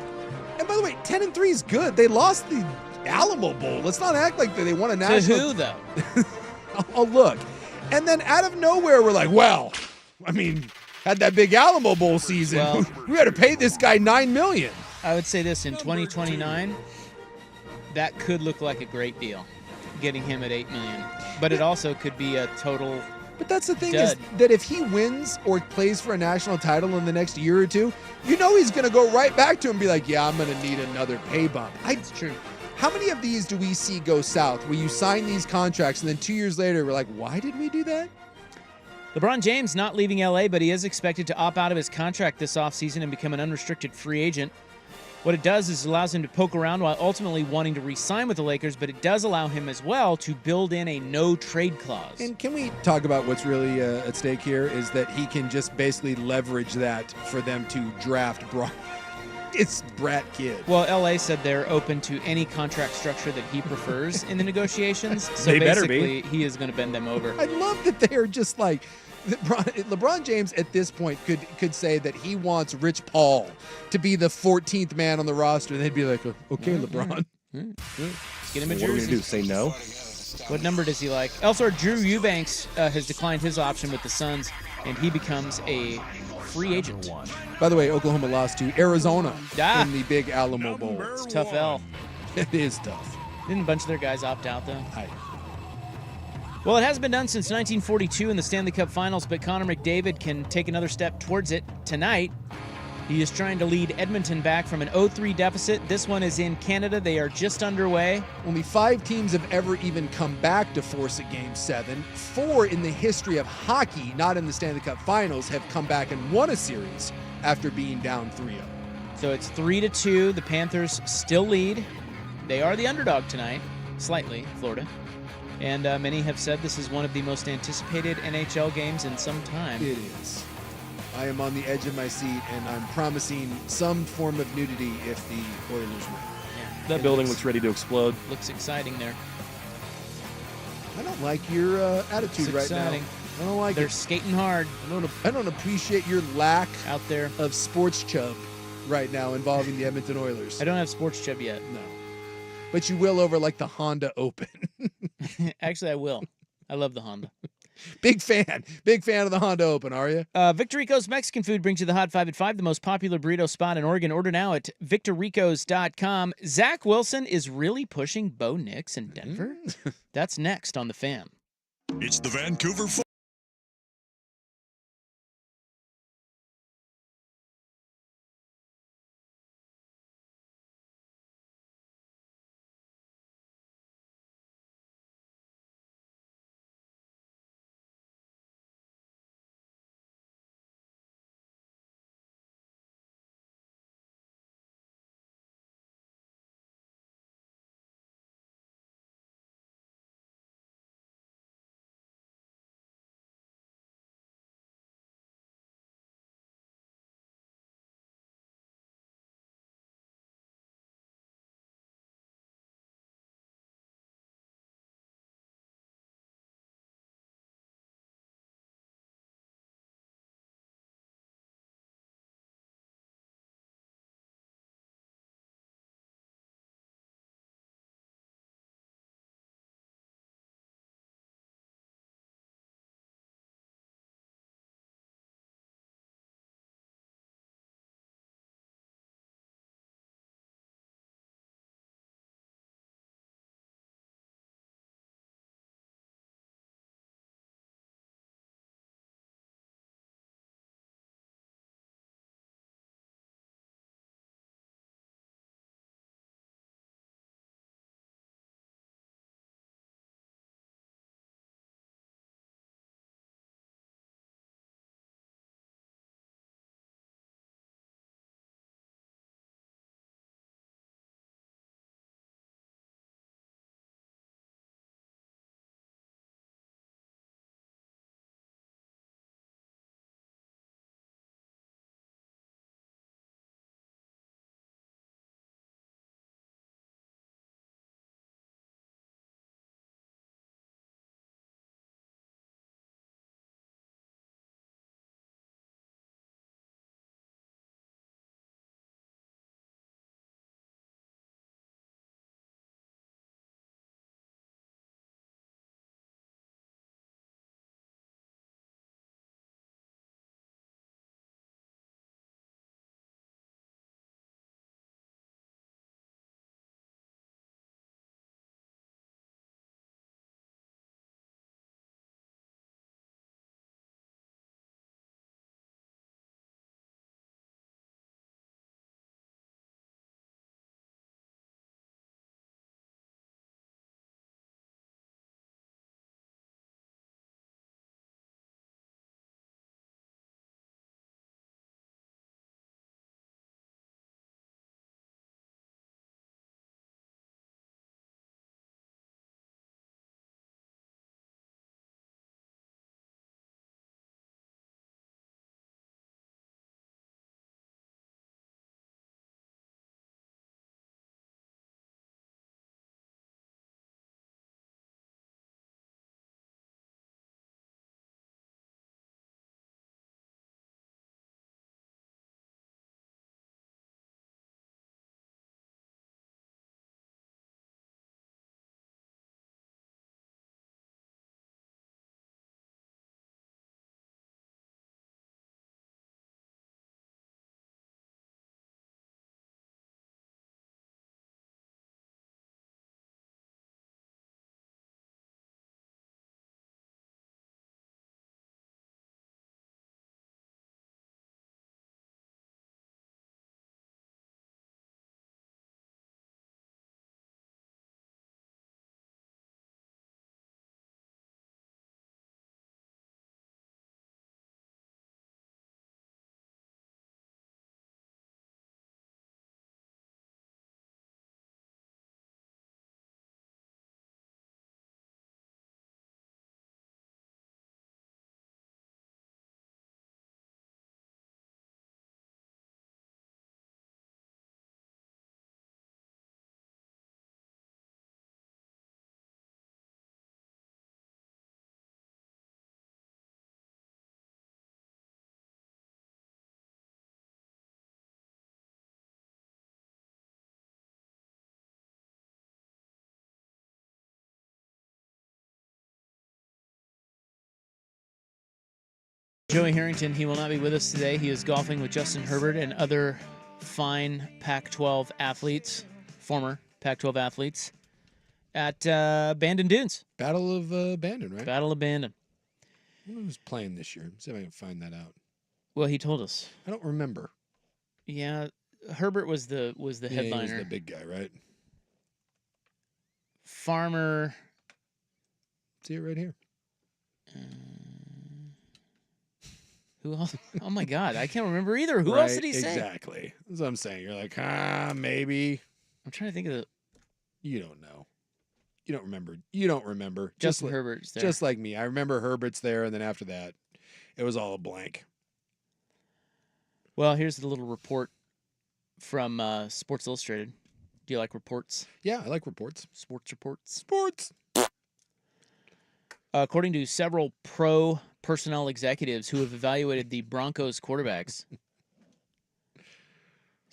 S2: And by the way, 10-3 is good. They lost the Alamo Bowl. Let's not act like they won a national.
S1: To who, though?
S2: Oh, look. And then out of nowhere, we're like, well, I mean, had that big Alamo Bowl season.
S1: Well,
S2: we had to pay this guy $9 million.
S1: I would say this, in 2029, that could look like a great deal, getting him at $8 million. But it also could be a total
S2: But that's the thing
S1: dud.
S2: is that if he wins or plays for a national title in the next year or two, you know he's going to go right back to him and be like, yeah, I'm going to need another pay bump.
S1: It's true.
S2: How many of these do we see go south where you sign these contracts and then 2 years later we're like, why did we do that?
S1: LeBron James not leaving LA, but he is expected to opt out of his contract this offseason and become an unrestricted free agent. What it does is allows him to poke around while ultimately wanting to re-sign with the Lakers, but it does allow him as well to build in a no-trade clause.
S2: And can we talk about what's really at stake here is that he can just basically leverage that for them to draft Bryant. It's Brat Kid.
S1: Well, LA said they're open to any contract structure that he prefers in the negotiations. So
S3: They better
S1: basically, he is going to bend them over.
S2: I love that they are just like LeBron James at this point could say that he wants Rich Paul to be the 14th man on the roster, and they'd be like, okay, LeBron.
S1: Get him a
S3: What are we going to
S1: jersey.
S3: do, say no?
S1: What number does he like? Elsewhere, Drew Eubanks has declined his option with the Suns, and he becomes a free agent.
S2: By the way, Oklahoma lost to Arizona
S1: Ah.
S2: in the big Alamo Bowl.
S1: It's a tough L.
S2: It is tough.
S1: Didn't a bunch of their guys opt out, though? Well, it hasn't been done since 1942 in the Stanley Cup Finals, but Connor McDavid can take another step towards it tonight. He is trying to lead Edmonton back from an 0-3 deficit. This one is in Canada. They are just underway.
S2: Only 5 teams have ever even come back to force a Game 7. 4 in the history of hockey, not in the Stanley Cup Finals, have come back and won a series after being down 3-0.
S1: So it's 3-2. The Panthers still lead. They are the underdog tonight, slightly, Florida. And many have said this is one of the most anticipated NHL games in some time.
S2: It is. I am on the edge of my seat, and I'm promising some form of nudity if the Oilers win.
S1: Yeah,
S3: That building looks ready to explode.
S1: Looks exciting there.
S2: I don't like your attitude
S1: It's
S2: right
S1: exciting.
S2: now. I don't like
S1: They're
S2: it.
S1: skating hard
S2: I don't appreciate your lack
S1: out there
S2: of sports chub right now involving the Edmonton Oilers.
S1: I don't have sports chub yet.
S2: No. But you will over like the Honda Open.
S1: Actually, I will. I love the Honda.
S2: Big fan of the Honda Open, are you?
S1: Victorico's Mexican Food brings you the Hot 5 at 5, the most popular burrito spot in Oregon. Order now at victoricos.com. Zach Wilson is really pushing Bo Nix in Denver? That's next on The Fan.
S5: It's the Vancouver
S1: Joey Harrington, he will not be with us today. He is golfing with Justin Herbert and other fine Pac-12 athletes, former Pac-12 athletes, at Bandon Dunes.
S2: Battle of Bandon, right?
S1: Battle of Bandon.
S2: I wonder who's playing this year. See if I can find that out.
S1: Well, he told us.
S2: I don't remember.
S1: Yeah, Herbert was the headliner.
S2: He was the big guy, right?
S1: Farmer.
S2: See it right here.
S1: Who else? Oh my God, I can't remember either. Who
S2: Right,
S1: else did he say?
S2: Exactly. That's what I'm saying. You're like, maybe.
S1: I'm trying to think of the.
S2: You don't know. You don't remember. You don't remember.
S1: Justin Herbert's there.
S2: Just like me. I remember Herbert's there, and then after that, it was all a blank.
S1: Well, here's the little report from Sports Illustrated. Do you like reports?
S2: Yeah, I like reports.
S1: Sports reports.
S2: Sports.
S1: According to several pro personnel executives who have evaluated the Broncos quarterbacks,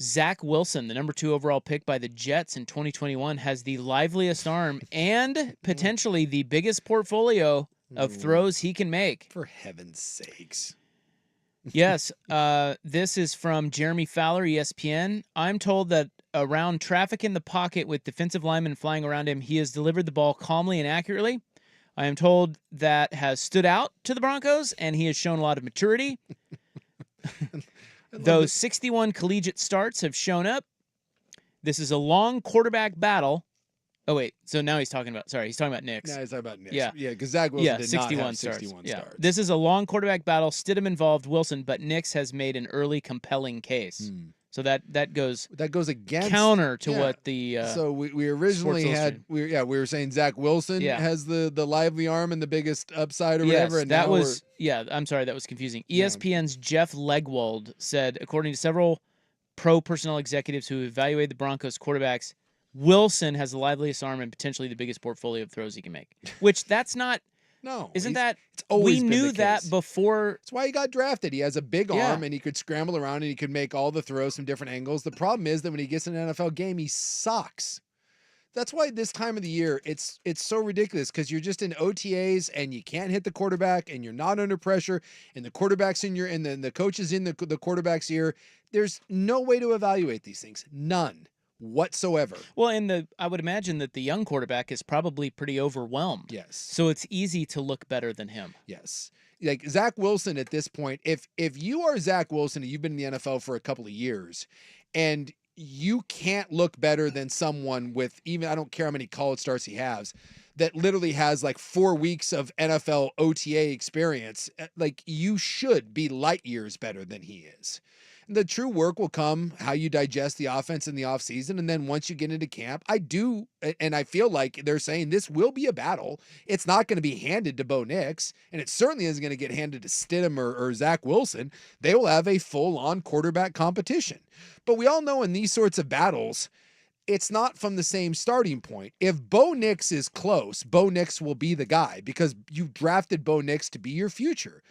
S1: Zach Wilson, the number 2 overall pick by the Jets in 2021, has the liveliest arm and potentially the biggest portfolio of throws he can make.
S2: For heaven's sakes.
S1: Yes, this is from Jeremy Fowler, ESPN. I'm told that around traffic in the pocket with defensive linemen flying around him, he has delivered the ball calmly and accurately. I am told that has stood out to the Broncos, and he has shown a lot of maturity. Those 61 collegiate starts have shown up. This is a long quarterback battle. Oh, wait. So now he's talking about Knicks.
S2: Yeah, he's talking about Knicks.
S1: Yeah,
S2: because Zach Wilson did
S1: 61
S2: not have
S1: starts.
S2: 61
S1: Yeah.
S2: starts.
S1: This is a long quarterback battle. Stidham involved Wilson, but Knicks has made an early compelling case. So that goes
S2: against
S1: counter to what the
S2: so we originally had we were saying Zach Wilson has the lively arm and the biggest upside or whatever. And
S1: that was I'm sorry, that was confusing. ESPN's Jeff Legwold said, according to several pro personnel executives who evaluated the Broncos quarterbacks, Wilson has the liveliest arm and potentially the biggest portfolio of throws he can make. Which that's not.
S2: No,
S1: isn't that?
S2: It's always
S1: we knew that before.
S2: That's why he got drafted. He has a big arm and he could scramble around and he could make all the throws from different angles. The problem is that when he gets in an NFL game, he sucks. That's why this time of the year it's so ridiculous because you're just in OTAs and you can't hit the quarterback and you're not under pressure and the quarterback's in your and then the coach is in the quarterback's ear. There's no way to evaluate these things. None whatsoever.
S1: Well, and I would imagine that the young quarterback is probably pretty overwhelmed.
S2: Yes.
S1: So it's easy to look better than him.
S2: Yes. Like Zach Wilson at this point, if you are Zach Wilson and you've been in the NFL for a couple of years and you can't look better than someone with even, I don't care how many college starts he has, that literally has like 4 weeks of NFL OTA experience, like you should be light years better than he is. The true work will come how you digest the offense in the offseason. And then once you get into camp, I feel like they're saying this will be a battle. It's not going to be handed to Bo Nix, and it certainly isn't going to get handed to Stidham or Zach Wilson. They will have a full-on quarterback competition. But we all know in these sorts of battles, it's not from the same starting point. If Bo Nix is close, Bo Nix will be the guy because you drafted Bo Nix to be your future.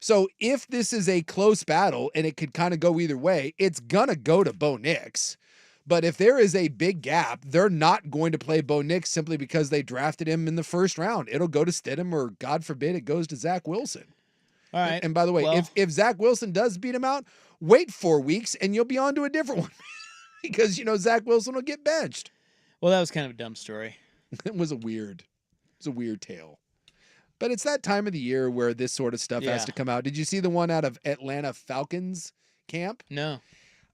S2: So if this is a close battle and it could kind of go either way, it's going to go to Bo Nix. But if there is a big gap, they're not going to play Bo Nix simply because they drafted him in the first round. It'll go to Stidham or, God forbid, it goes to Zach Wilson.
S1: All right.
S2: And by the way, if Zach Wilson does beat him out, wait 4 weeks and you'll be on to a different one because, Zach Wilson will get benched.
S1: Well, that was kind of a dumb story.
S2: It was a weird tale. But it's that time of the year where this sort of stuff has to come out. Did you see the one out of Atlanta Falcons camp?
S1: No.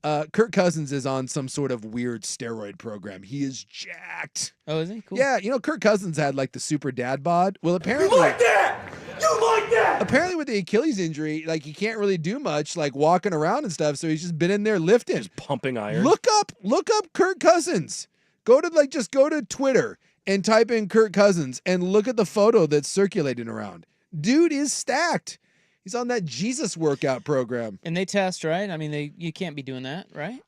S2: Kirk Cousins is on some sort of weird steroid program. He is jacked.
S1: Oh, is he? Cool.
S2: Yeah, Kirk Cousins had like the super dad bod. Well, apparently.
S6: You like that? You like that?
S2: Apparently with the Achilles injury, like he can't really do much, like walking around and stuff. So he's just been in there lifting.
S3: Just pumping iron.
S2: Look up Kirk Cousins. Just go to Twitter and type in Kirk Cousins and look at the photo that's circulating around. Dude is stacked. He's on that Jesus workout program.
S1: And they test, right? I mean, you can't be doing that, right?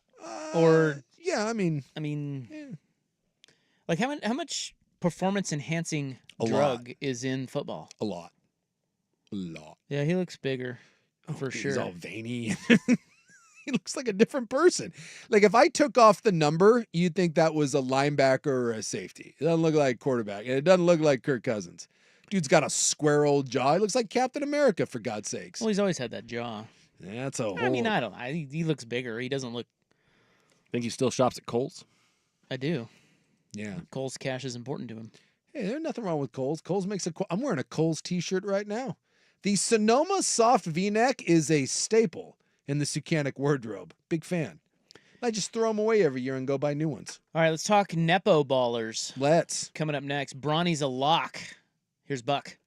S2: Yeah, I mean,
S1: like how much performance enhancing drug is in football?
S2: A lot.
S1: Yeah, he looks bigger for sure.
S2: He's all veiny. He looks like a different person. Like if I took off the number, you'd think that was a linebacker or a safety. It doesn't look like quarterback, and it doesn't look like Kirk Cousins. Dude's got a square old jaw. He looks like Captain America, for God's sakes.
S1: Well, he's always had that jaw.
S2: That's a whole...
S1: I mean, I don't know. He looks bigger. He doesn't look...
S3: Think he still shops at Kohl's?
S1: I do.
S2: Yeah.
S1: Kohl's cash is important to him.
S2: Hey, there's nothing wrong with Kohl's. Kohl's makes a... I'm wearing a Kohl's t-shirt right now. The Sonoma soft V-neck is a staple in the Sucanic wardrobe. Big fan. I just throw them away every year and go buy new ones.
S1: All right, let's talk nepo ballers.
S2: Let's.
S1: Coming up next, Bronny's a lock. Here's Buck.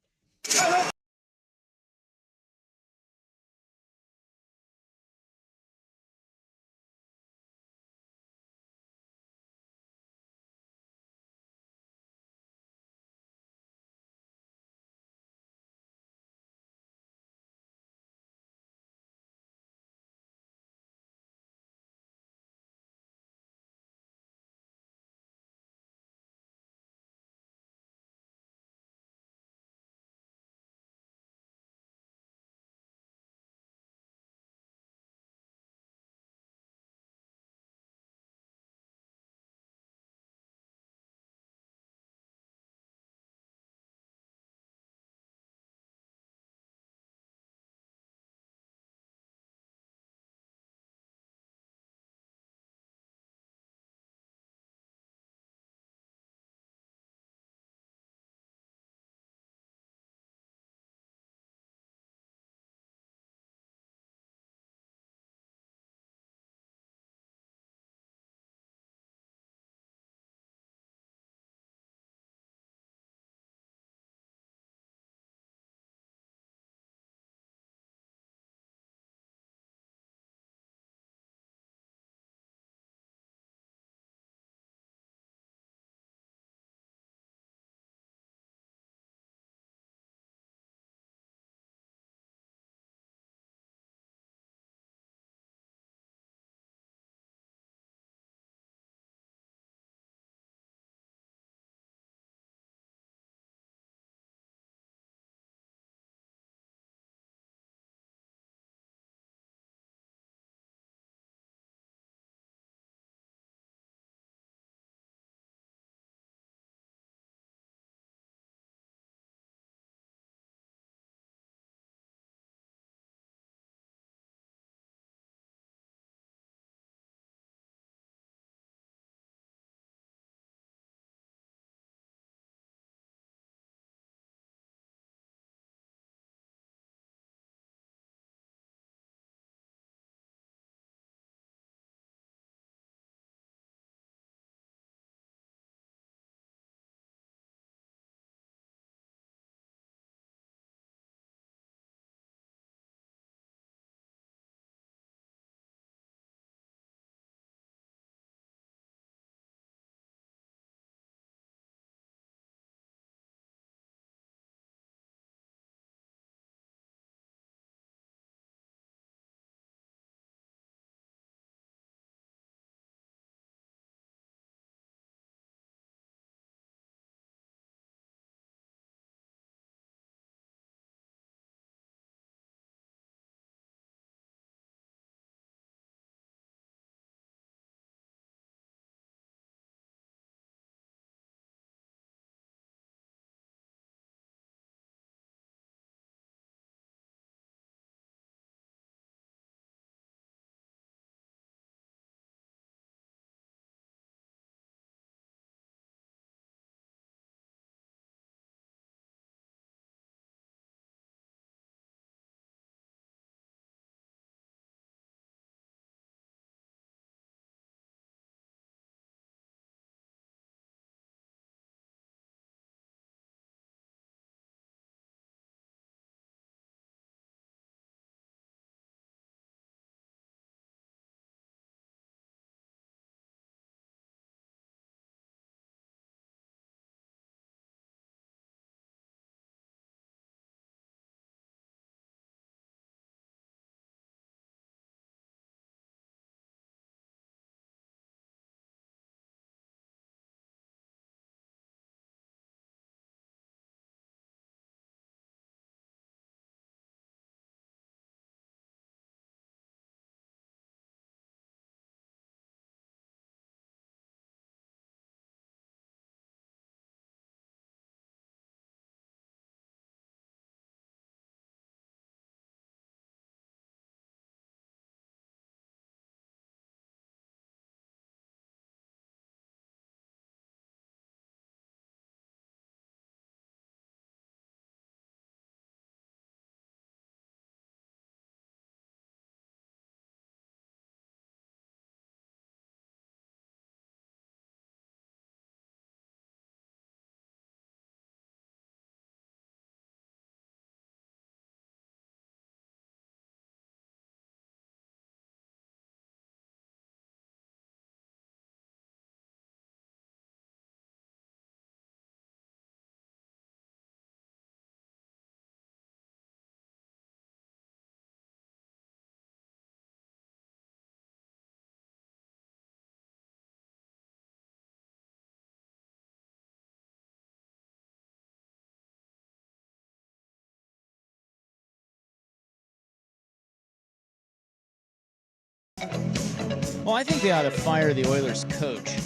S1: Well, I think they ought to fire the Oilers coach.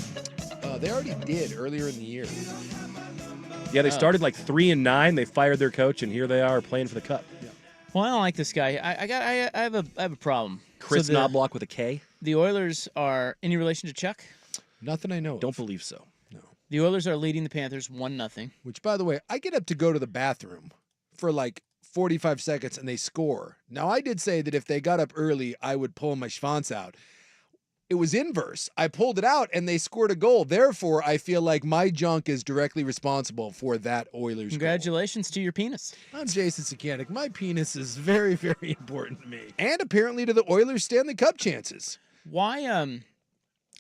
S2: They already did earlier in the year.
S3: Yeah, they started like 3-9. They fired their coach, and here they are playing for the Cup.
S2: Yeah.
S1: Well, I don't like this guy. I have a problem.
S3: Chris Knobloch with a K.
S1: The Oilers are any relation to Chuck?
S2: Nothing I know.
S3: Don't believe so.
S2: No.
S1: The Oilers are leading the Panthers 1-0.
S2: Which, by the way, I get up to go to the bathroom for like 45 seconds and they score. Now, I did say that if they got up early, I would pull my schwanz out. It was inverse. I pulled it out and they scored a goal. Therefore, I feel like my junk is directly responsible for that Oilers
S1: Congratulations to your penis.
S2: I'm Jason Sakanik. My penis is very, very important to me. And apparently to the Oilers' Stanley Cup chances.
S1: Why,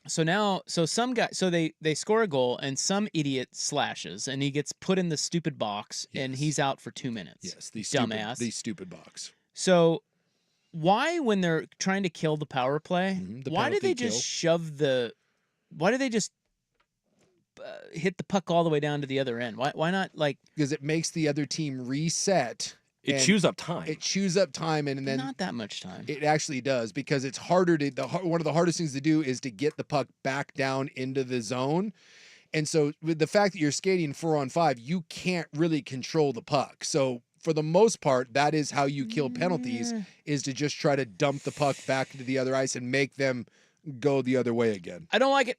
S1: they score a goal and some idiot slashes and he gets put in the stupid box and he's out for 2 minutes.
S2: Yes, the
S1: dumbass.
S2: The stupid box.
S1: So why, when they're trying to kill the power play, why do they just why do they just hit the puck all the way down to the other end? Why not like?
S2: Because it makes the other team reset.
S3: It chews up time.
S2: It chews up time, and then
S1: not that much time.
S2: It actually does, because it's harder to. One of the hardest things to do is to get the puck back down into the zone. And so, with the fact that you're skating 4-on-5, you can't really control the puck. So, for the most part, that is how you kill penalties: is to just try to dump the puck back into the other ice and make them go the other way again.
S1: I don't like it.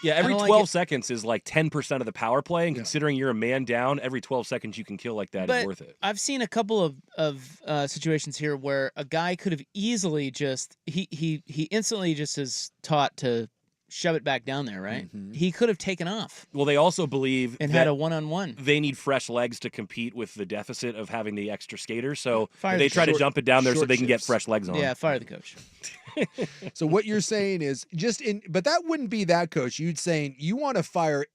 S3: Yeah, every 12 seconds is like 10% of the power play, and considering you're a man down, every 12 seconds you can kill like that is worth it.
S1: I've seen a couple of situations here where a guy could have easily just he instantly just is taught to shove it back down there, right? He could have taken off.
S3: Well, they also believe
S1: and
S3: that
S1: had a one-on-one.
S3: They need fresh legs to compete with the deficit of having the extra skaters, so
S1: Fire
S3: they
S1: the
S3: try to
S1: coach.
S3: dump it down there so
S2: Short
S3: they can get
S2: shifts.
S3: fresh legs on.
S1: Yeah, fire the coach.
S2: So what you're saying is but that wouldn't be that coach. You'd saying you want to fire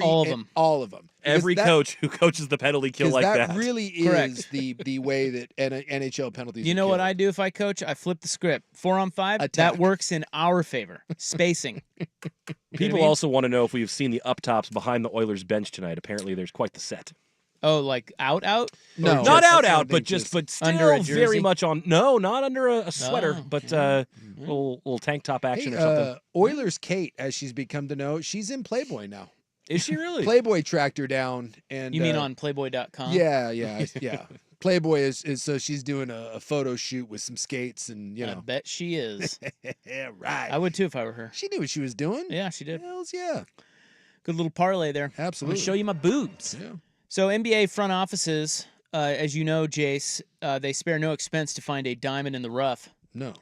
S1: all of them.
S2: All of them.
S3: Every coach who coaches the penalty kill like that.
S2: That really is the way that NHL penalties.
S1: You know
S2: are
S1: what
S2: killed.
S1: I do if I coach? I flip the script. 4-on-5.
S2: Attack.
S1: That works in our favor. Spacing.
S3: People also want to know if we've seen the up tops behind the Oilers bench tonight. Apparently, there's quite the set.
S1: Oh, like out?
S2: No,
S3: not out, but still
S1: under a jersey?
S3: very much on. No, not under a sweater, but little tank top action or something.
S2: Oilers Kate, as she's become to know, she's in Playboy now.
S3: Is she really?
S2: Playboy tracked her down, and
S1: You mean on Playboy.com?
S2: Yeah. Playboy is so she's doing a photo shoot with some skates, and
S1: I bet she is.
S2: Yeah, right.
S1: I would too if I were her.
S2: She knew what she was doing.
S1: Yeah, she did.
S2: Hells yeah.
S1: Good little parlay there.
S2: Absolutely.
S1: I'm going to show you my boobs.
S2: Yeah.
S1: So NBA front offices, as you know, Jace, they spare no expense to find a diamond in the rough.
S2: No.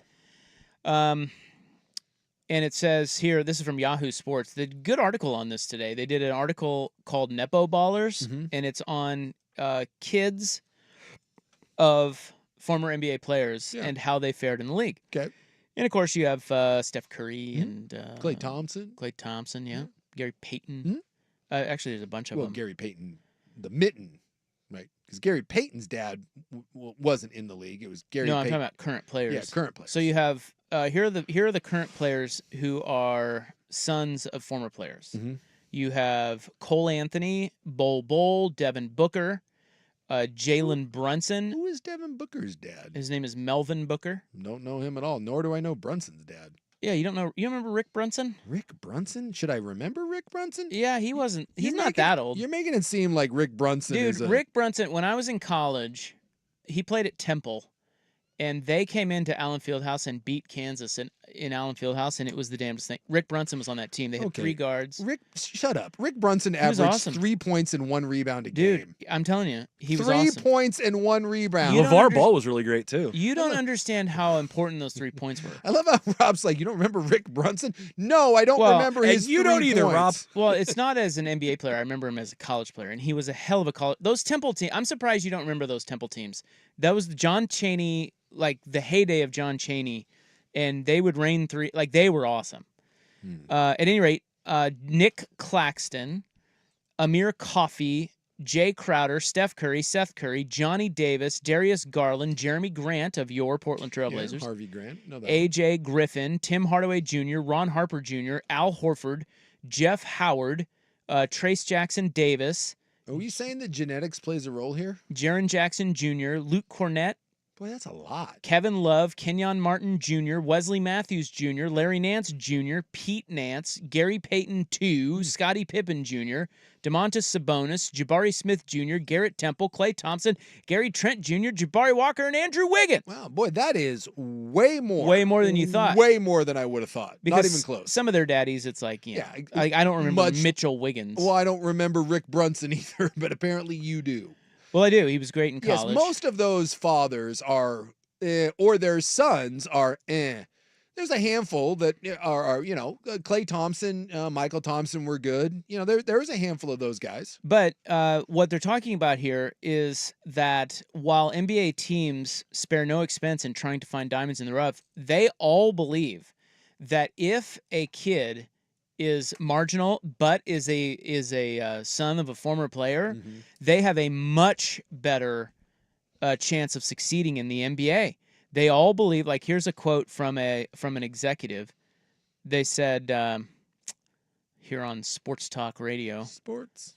S1: And it says here, this is from Yahoo Sports. They did a good article on this today. They did an article called Nepo Ballers, and it's on kids of former NBA players and how they fared in the league.
S2: Okay.
S1: And, of course, you have Steph Curry and
S2: Klay Thompson.
S1: Klay Thompson, yeah. Gary Payton. Actually, there's a bunch of them.
S2: Gary Payton, the mitten, right? Because Gary Payton's dad wasn't in the league. It was Gary
S1: No, I'm
S2: Payton.
S1: talking about current players.
S2: Yeah, current players.
S1: So you have here are the current players who are sons of former players. You have Cole Anthony, Bol, Devin Booker, Jalen Brunson.
S2: Who is Devin Booker's dad?
S1: His name is Melvin Booker.
S2: Don't know him at all, nor do I know Brunson's dad.
S1: Yeah, you don't know. You remember Rick Brunson?
S2: Rick Brunson? Should I remember Rick Brunson?
S1: Yeah, he wasn't. He's not that old.
S2: You're making it seem like Rick Brunson
S1: Dude,
S2: is
S1: Rick Brunson, when I was in college, he played at Temple, and they came into Allen Fieldhouse and beat Kansas in Allen Fieldhouse, and it was the damnedest thing. Rick Brunson was on that team. They had 3 guards.
S2: Rick, shut up. Rick Brunson
S1: was
S2: averaged
S1: awesome.
S2: 3 points and 1 rebound a
S1: Dude,
S2: game.
S1: I'm telling you, he was
S2: 3
S1: awesome.
S2: points and 1 rebound.
S3: LeVar Ball was really great, too.
S1: You don't understand how important those 3 points were.
S2: I love how Rob's like, you don't remember Rick Brunson? No, I don't remember his
S3: you
S2: 3
S3: don't either,
S2: points.
S3: Rob.
S1: Well, it's not as an NBA player. I remember him as a college player, and he was a hell of a college. Those Temple teams, I'm surprised you don't remember those Temple teams. That was the John Chaney, like the heyday of John Chaney, and they would rain 3. Like, they were awesome. At any rate, Nick Claxton, Amir Coffey, Jay Crowder, Steph Curry, Seth Curry, Johnny Davis, Darius Garland, Jeremy Grant of your Portland Trailblazers,
S2: Yeah, Harvey Grant. No, that
S1: AJ Griffin, Tim Hardaway Jr., Ron Harper Jr., Al Horford, Jeff Howard, Trace Jackson Davis.
S2: Are we saying that genetics plays a role here?
S1: Jaren Jackson Jr., Luke Cornett,
S2: Boy, that's a lot.
S1: Kevin Love, Kenyon Martin Jr., Wesley Matthews Jr., Larry Nance Jr., Pete Nance, Gary Payton II, Scottie Pippen Jr., DeMontis Sabonis, Jabari Smith Jr., Garrett Temple, Klay Thompson, Gary Trent Jr., Jabari Walker, and Andrew Wiggins.
S2: Wow, boy, that is way more.
S1: Way more than you thought.
S2: Way more than I would have thought.
S1: Because
S2: Not even close.
S1: Some of their daddies, it's like, I don't remember Mitchell Wiggins.
S2: Well, I don't remember Rick Brunson either, but apparently you do.
S1: Well, I do. He was great in college.
S2: Yes, most of those fathers are, or their sons are, There's a handful that are Klay Thompson, Michael Thompson were good. There's a handful of those guys.
S1: But what they're talking about here is that while NBA teams spare no expense in trying to find diamonds in the rough, they all believe that if a kid is marginal but is a son of a former player, they have a much better chance of succeeding in the NBA. They all believe, like, here's a quote from an executive. They said here on Sports Talk Radio.
S2: Sports.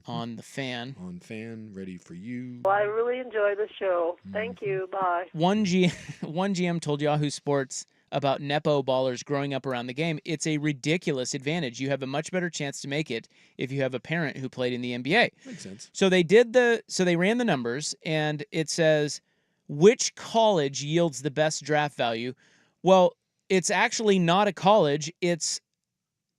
S1: On the fan.
S2: On fan, ready for you.
S15: Well, I really enjoy the show. Thank you. Bye.
S1: One GM told Yahoo Sports about Nepo ballers growing up around the game. It's a ridiculous advantage. You have a much better chance to make it if you have a parent who played in the NBA.
S2: Makes sense.
S1: So they ran the numbers, and it says which college yields the best draft value. Well, it's actually not a college. It's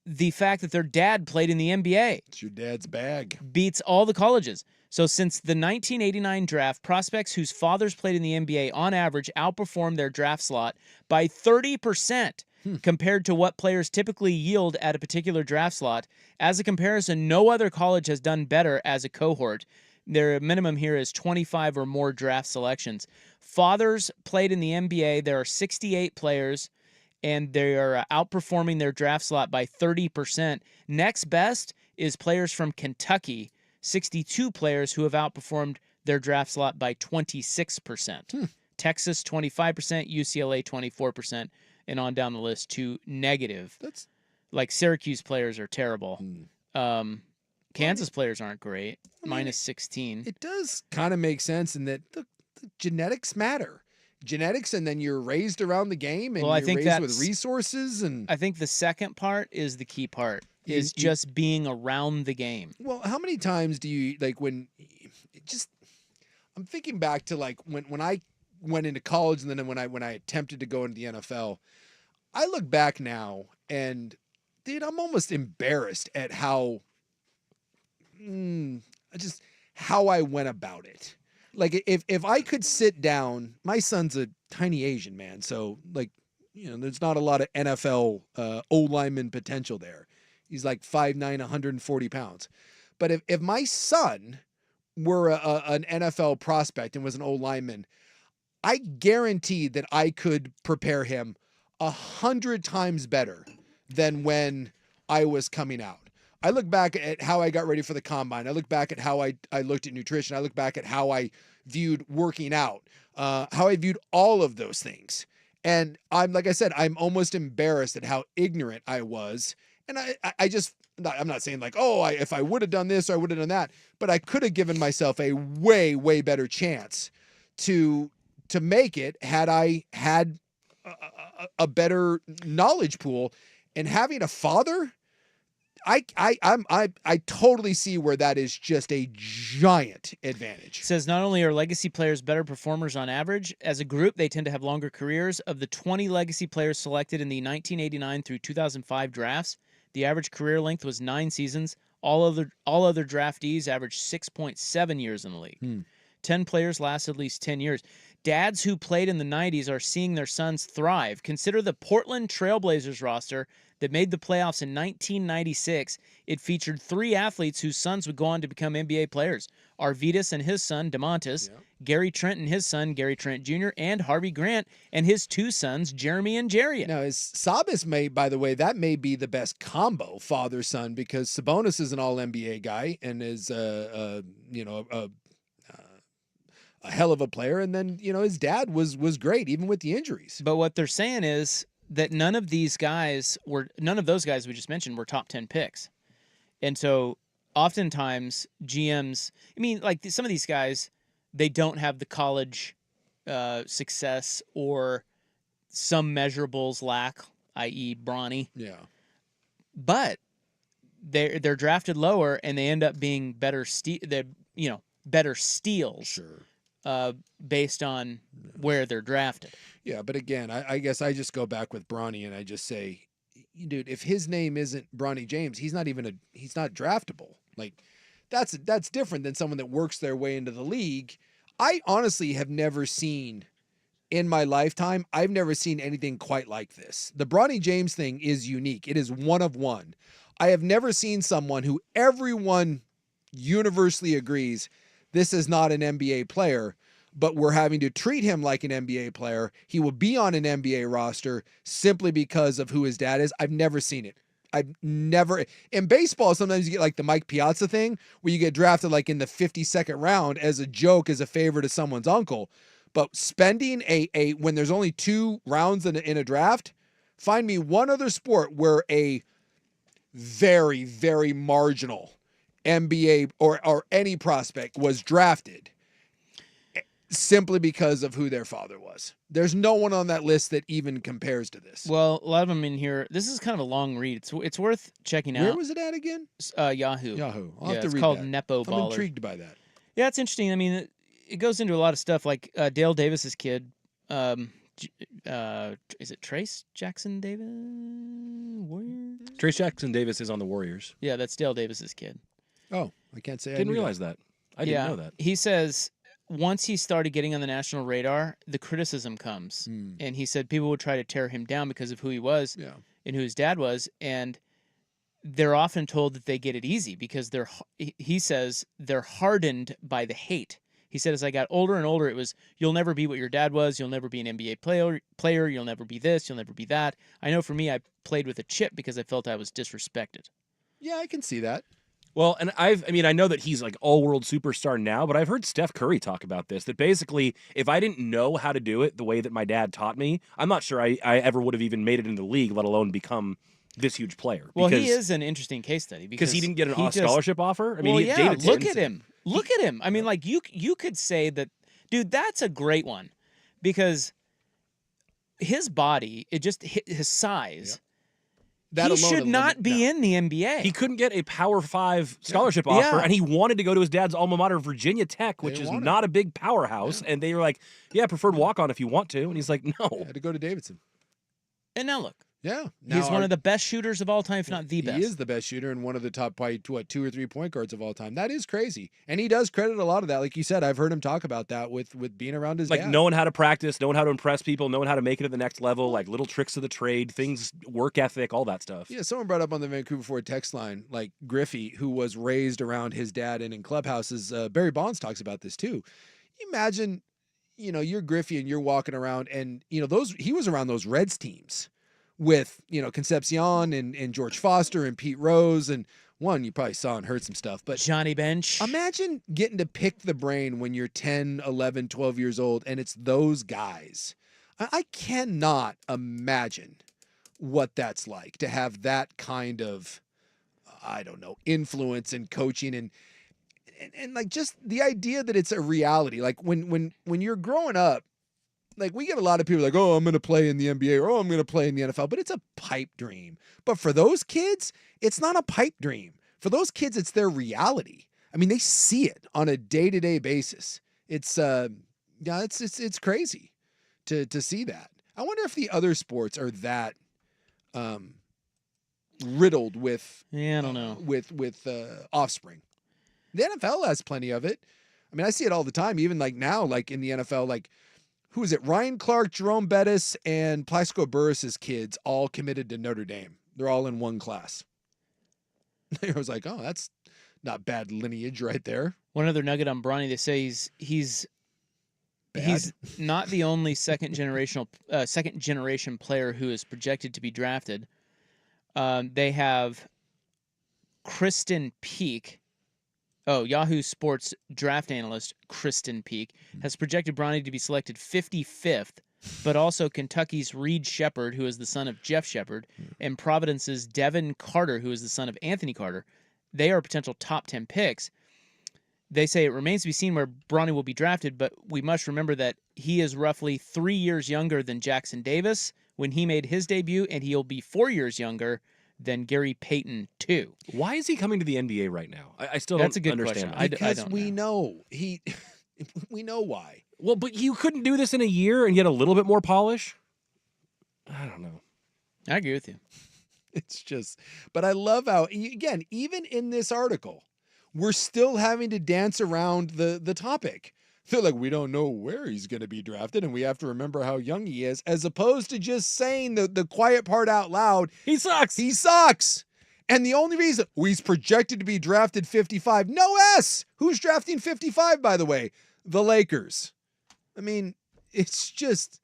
S1: the fact that their dad played in the NBA.
S2: It's your dad's bag.
S1: Beats all the colleges. So since the 1989 draft, prospects whose fathers played in the NBA on average outperformed their draft slot by 30% compared to what players typically yield at a particular draft slot. As a comparison, no other college has done better as a cohort. Their minimum here is 25 or more draft selections. Fathers played in the NBA. There are 68 players, and they are outperforming their draft slot by 30%. Next best is players from Kentucky, 62 players who have outperformed their draft slot by 26%. Texas, 25%, UCLA, 24%, and on down the list to negative.
S2: That's
S1: like Syracuse players are terrible. Kansas players aren't great, minus 16.
S2: It does kind of make sense in that the genetics matter. Genetics, and then you're raised around the game, and you're raised with resources. And
S1: I think the second part is the key part, is just being around the game.
S2: Well, how many times do you, like, I'm thinking back to, like, when I went into college, and then when I attempted to go into the NFL, I look back now, and, dude, I'm almost embarrassed at how I went about it. Like, if I could sit down, my son's a tiny Asian man, so, like, there's not a lot of NFL O-lineman potential there. He's like 5'9", 140 pounds. But if my son were an NFL prospect and was an O-lineman, I guarantee that I could prepare him 100 times better than when I was coming out. I look back at how I got ready for the combine. I look back at how I looked at nutrition. I look back at how I viewed working out, how I viewed all of those things. And I'm almost embarrassed at how ignorant I was. And I'm not saying like, if I would have done this or I would have done that, but I could have given myself a way, way better chance to make it had I had a better knowledge pool. And having a father, I totally see where that is just a giant advantage.
S1: It says not only are legacy players better performers on average, as a group, they tend to have longer careers. Of the 20 legacy players selected in the 1989 through 2005 drafts, the average career length was 9 seasons. All other draftees averaged 6.7 years in the league. 10 players last at least 10 years. Dads who played in the 90s are seeing their sons thrive. Consider the Portland Trailblazers roster that made the playoffs in 1996. It featured 3 athletes whose sons would go on to become NBA players. Arvydas and his son, DeMontis, Gary Trent and his son, Gary Trent Jr., and Harvey Grant and his 2 sons, Jeremy and Jarian.
S2: Now, Sabas by the way, that may be the best combo father-son, because Sabonis is an all-NBA guy and is, a hell of a player. And then, his dad was great, even with the injuries.
S1: But what they're saying is that none of those guys we just mentioned were top 10 picks. And so oftentimes GMs, some of these guys, they don't have the college success or some measurables lack, i.e. Bronny.
S2: Yeah.
S1: But they're drafted lower and they end up being better better steals.
S2: Sure.
S1: Based on where they're drafted.
S2: Yeah, but again, I guess I just go back with Bronny and I just say, dude, if his name isn't Bronny James, he's not draftable. Like that's different than someone that works their way into the league. I honestly have never seen in my lifetime, I've never seen anything quite like this. The Bronny James thing is unique. It is one of one. I have never seen someone who everyone universally agrees this is not an NBA player, but we're having to treat him like an NBA player. He will be on an NBA roster simply because of who his dad is. I've never seen it. I've never in baseball. Sometimes you get like the Mike Piazza thing where you get drafted like in the 52nd round as a joke, as a favor to someone's uncle. But spending a when there's only 2 rounds in a draft, find me one other sport where a very, very marginal NBA or any prospect was drafted simply because of who their father was. There's no one on that list that even compares to this.
S1: Well, a lot of them in here. This is kind of a long read. It's worth checking out.
S2: Where was it at again?
S1: Yahoo.
S2: Yahoo. I'll
S1: yeah,
S2: have to
S1: it's
S2: read
S1: called
S2: that.
S1: Nepo
S2: I'm
S1: Baller.
S2: intrigued by that.
S1: Yeah, it's interesting. I mean, it goes into a lot of stuff like Dale Davis's kid. Is it Trace Jackson Davis? Warriors?
S3: Trace Jackson Davis is on the Warriors.
S1: Yeah, that's Dale Davis's kid.
S2: Oh, I can't say I
S3: Didn't
S2: knew
S3: realize that. I didn't know that.
S1: He says once he started getting on the national radar, the criticism comes. And he said people would try to tear him down because of who he was and who his dad was. And they're often told that they get it easy because he says they're hardened by the hate. He said, as I got older and older, it was, you'll never be what your dad was. You'll never be an NBA player. You'll never be this. You'll never be that. I know for me, I played with a chip because I felt I was disrespected.
S2: Yeah, I can see that.
S3: Well, and I know that he's like all-world superstar now, but I've heard Steph Curry talk about this, that basically, if I didn't know how to do it the way that my dad taught me, I'm not sure I ever would have even made it in the league, let alone become this huge player.
S1: Well, he is an interesting case study.
S3: Because he didn't get an scholarship offer? I mean,
S1: well,
S3: he
S1: yeah,
S3: dated
S1: look at him. Look at him. I mean, like, you could say that, dude, that's a great one. Because his body, his size...
S2: That
S1: he should not be in the NBA.
S3: He couldn't get a Power 5 scholarship offer, and he wanted to go to his dad's alma mater, Virginia Tech, which is not a big powerhouse. And they were like, yeah, preferred walk-on if you want to. And he's like, no.
S2: Had to go to Davidson.
S1: And now look.
S2: Yeah.
S1: He's one of the best shooters of all time, if not the best.
S2: He is the best shooter and one of the top, probably, 2 or 3 point guards of all time. That is crazy. And he does credit a lot of that. Like you said, I've heard him talk about that with being around his dad.
S3: Like knowing how to practice, knowing how to impress people, knowing how to make it at the next level, like little tricks of the trade, things, work ethic, all that stuff.
S2: Yeah, someone brought up on the Vancouver Forward text line, like Griffey, who was raised around his dad and in clubhouses. Barry Bonds talks about this too. Imagine, you're Griffey and you're walking around and, he was around those Reds teams with, Concepcion and George Foster and Pete Rose and one you probably saw and heard some stuff. But
S1: Johnny Bench.
S2: Imagine getting to pick the brain when you're 10, 11, 12 years old and it's those guys. I cannot imagine what that's like to have that kind of, I don't know, influence and coaching and like just the idea that it's a reality. Like when you're growing up, like we get a lot of people like, oh, I'm going to play in the NBA or oh, I'm going to play in the NFL, but it's a pipe dream. But for those kids, it's not a pipe dream. For those kids, it's their reality. I mean, they see it on a day-to-day basis. It's it's crazy to see that. I wonder if the other sports are that riddled with
S1: I don't know.
S2: with offspring. The NFL has plenty of it. I mean, I see it all the time, even like now, like in the NFL, like who is it? Ryan Clark, Jerome Bettis, and Plaxico Burress's kids all committed to Notre Dame. They're all in one class. I was like, oh, that's not bad lineage right there.
S1: One other nugget on Bronny, they say he's not the only second generation player who is projected to be drafted. They have Kristen Peak. Oh, Yahoo Sports draft analyst Kristen Peak has projected Bronny to be selected 55th, but also Kentucky's Reed Shepard, who is the son of Jeff Shepard, and Providence's Devin Carter, who is the son of Anthony Carter. They are potential top 10 picks. they say it remains to be seen where Bronny will be drafted, but we must remember that he is roughly 3 years younger than Jackson Davis when he made his debut, and he'll be 4 years younger than Gary Payton, too.
S3: Why is he coming to the NBA right now? I still
S1: That's
S3: don't
S1: a good
S3: understand
S1: question.
S3: that.
S1: I
S2: Because
S1: don't
S2: we know we know why.
S3: Well, but you couldn't do this in a year and get a little bit more polish? I don't know.
S1: I agree with you.
S2: It's just, but I love how, again, even in this article, we're still having to dance around the topic. They're like, we don't know where he's going to be drafted, and we have to remember how young he is, as opposed to just saying the quiet part out loud.
S3: He sucks.
S2: He sucks. And the only reason, he's projected to be drafted 55. No S. Who's drafting 55, by the way? The Lakers. I mean, it's just,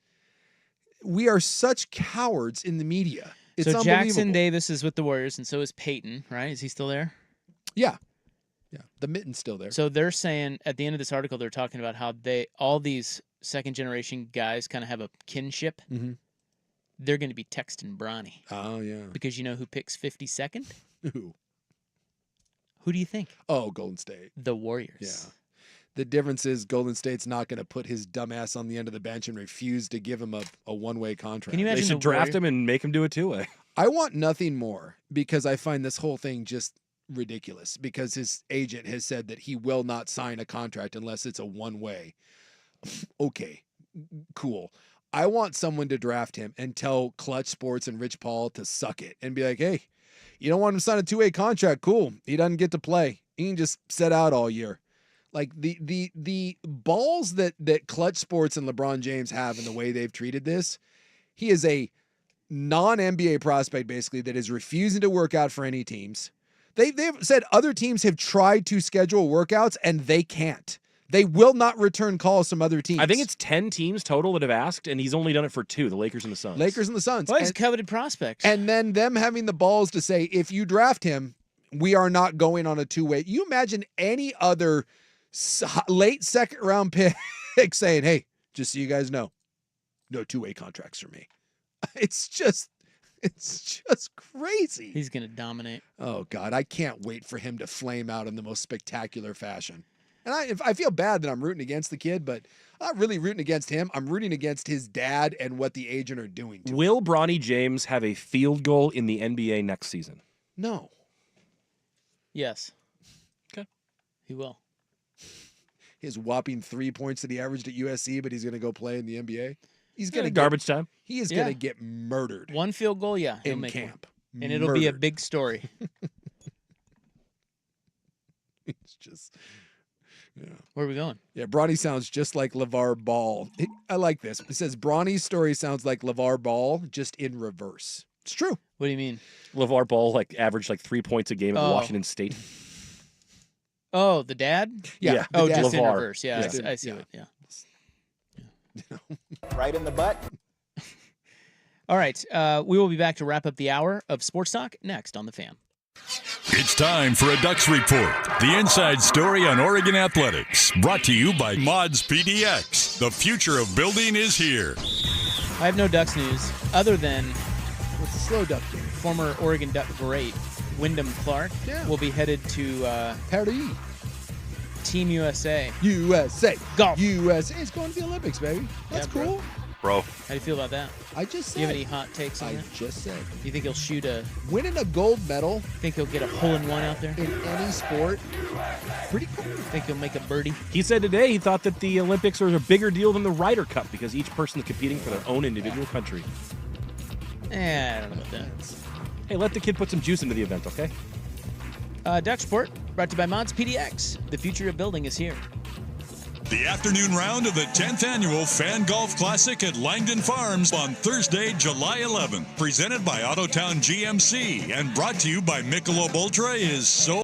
S2: we are such cowards in the media. It's
S1: so Jackson
S2: unbelievable.
S1: Davis is with the Warriors, and so is Peyton, right? Is he still there?
S2: Yeah. Yeah. The mitten's still there.
S1: So they're saying at the end of this article, they're talking about how all these second-generation guys kind of have a kinship.
S2: Mm-hmm.
S1: They're going to be texting Bronny.
S2: Oh, yeah.
S1: Because you know who picks 52nd?
S2: Who?
S1: Who do you think?
S2: Oh, Golden State.
S1: The Warriors.
S2: Yeah. The difference is Golden State's not going to put his dumbass on the end of the bench and refuse to give him a one-way contract.
S1: Can you imagine
S3: They should draft him and make him do a two-way.
S2: I want nothing more because I find this whole thing just ridiculous because his agent has said that he will not sign a contract unless it's a one-way. Okay, cool. I want someone to draft him and tell Clutch Sports and Rich Paul to suck it and be like, hey, you don't want him to sign a two-way contract? Cool. He doesn't get to play. He can just sit out all year. Like the balls that Clutch Sports and LeBron James have in the way they've treated this, he is a non-NBA prospect basically that is refusing to work out for any teams. They've said other teams have tried to schedule workouts and they can't. They will not return calls from other teams.
S3: I think it's 10 teams total that have asked, and he's only done it for 2, the Lakers and the Suns.
S2: Lakers and the Suns.
S1: Well, he's a coveted prospect.
S2: And then them having the balls to say, if you draft him, we are not going on a two-way. You imagine any other late second round pick saying, hey, just so you guys know, no two-way contracts for me. It's just crazy.
S1: He's going to dominate.
S2: Oh, God. I can't wait for him to flame out in the most spectacular fashion. And I feel bad that I'm rooting against the kid, but I'm not really rooting against him. I'm rooting against his dad and what the agent are doing to him.
S3: Will Bronny James have a field goal in the NBA next season?
S2: No.
S1: Yes.
S3: Okay.
S1: He will.
S2: His whopping 3 points that he averaged at USC, but he's going to go play in the NBA. He's going to
S3: garbage time.
S2: He is going to get murdered.
S1: One field goal, yeah. He'll
S2: in
S1: make
S2: camp.
S1: One. And it'll be a big story.
S2: It's just, yeah.
S1: Where are we going?
S2: Yeah, Bronny sounds just like LeVar Ball. I like this. It says Bronny's story sounds like LeVar Ball, just in reverse. It's true.
S1: What do you mean?
S3: LeVar Ball averaged 3 points a game at Washington State.
S1: Oh, the dad?
S2: Yeah.
S1: Oh,
S2: dad.
S1: just in
S3: LeVar.
S1: reverse. Yeah, I see it. Yeah.
S16: Right in the butt.
S1: All right. We will be back to wrap up the hour of Sports Talk next on The Fan.
S5: It's time for a Ducks Report, the inside story on Oregon athletics. Brought to you by Mods PDX. The future of building is here.
S1: I have no Ducks news other than
S2: what's a slow Duck game?
S1: Former Oregon Duck great Wyndham Clark will be headed to
S2: Paris.
S1: Team USA.
S2: USA.
S1: Golf.
S2: USA. It's going to the Olympics, baby. That's cool.
S3: Bro.
S1: How do you feel about that?
S2: I just said.
S1: Do you have any hot takes on that?
S2: I just said.
S1: You think he'll shoot a...
S2: Winning a gold medal.
S1: Think he'll get a hole-in-one out there?
S2: In any sport. Pretty cool.
S1: Think he'll make a birdie?
S3: He said today he thought that the Olympics are a bigger deal than the Ryder Cup because each person is competing for their own individual country.
S1: I don't know about that.
S3: Hey, let the kid put some juice into the event, okay?
S1: Duck Sport, brought to you by Mods PDX. The future of building is here.
S5: The afternoon round of the 10th annual Fan Golf Classic at Langdon Farms on Thursday, July 11th. Presented by Autotown GMC and brought to you by Michelob Ultra is so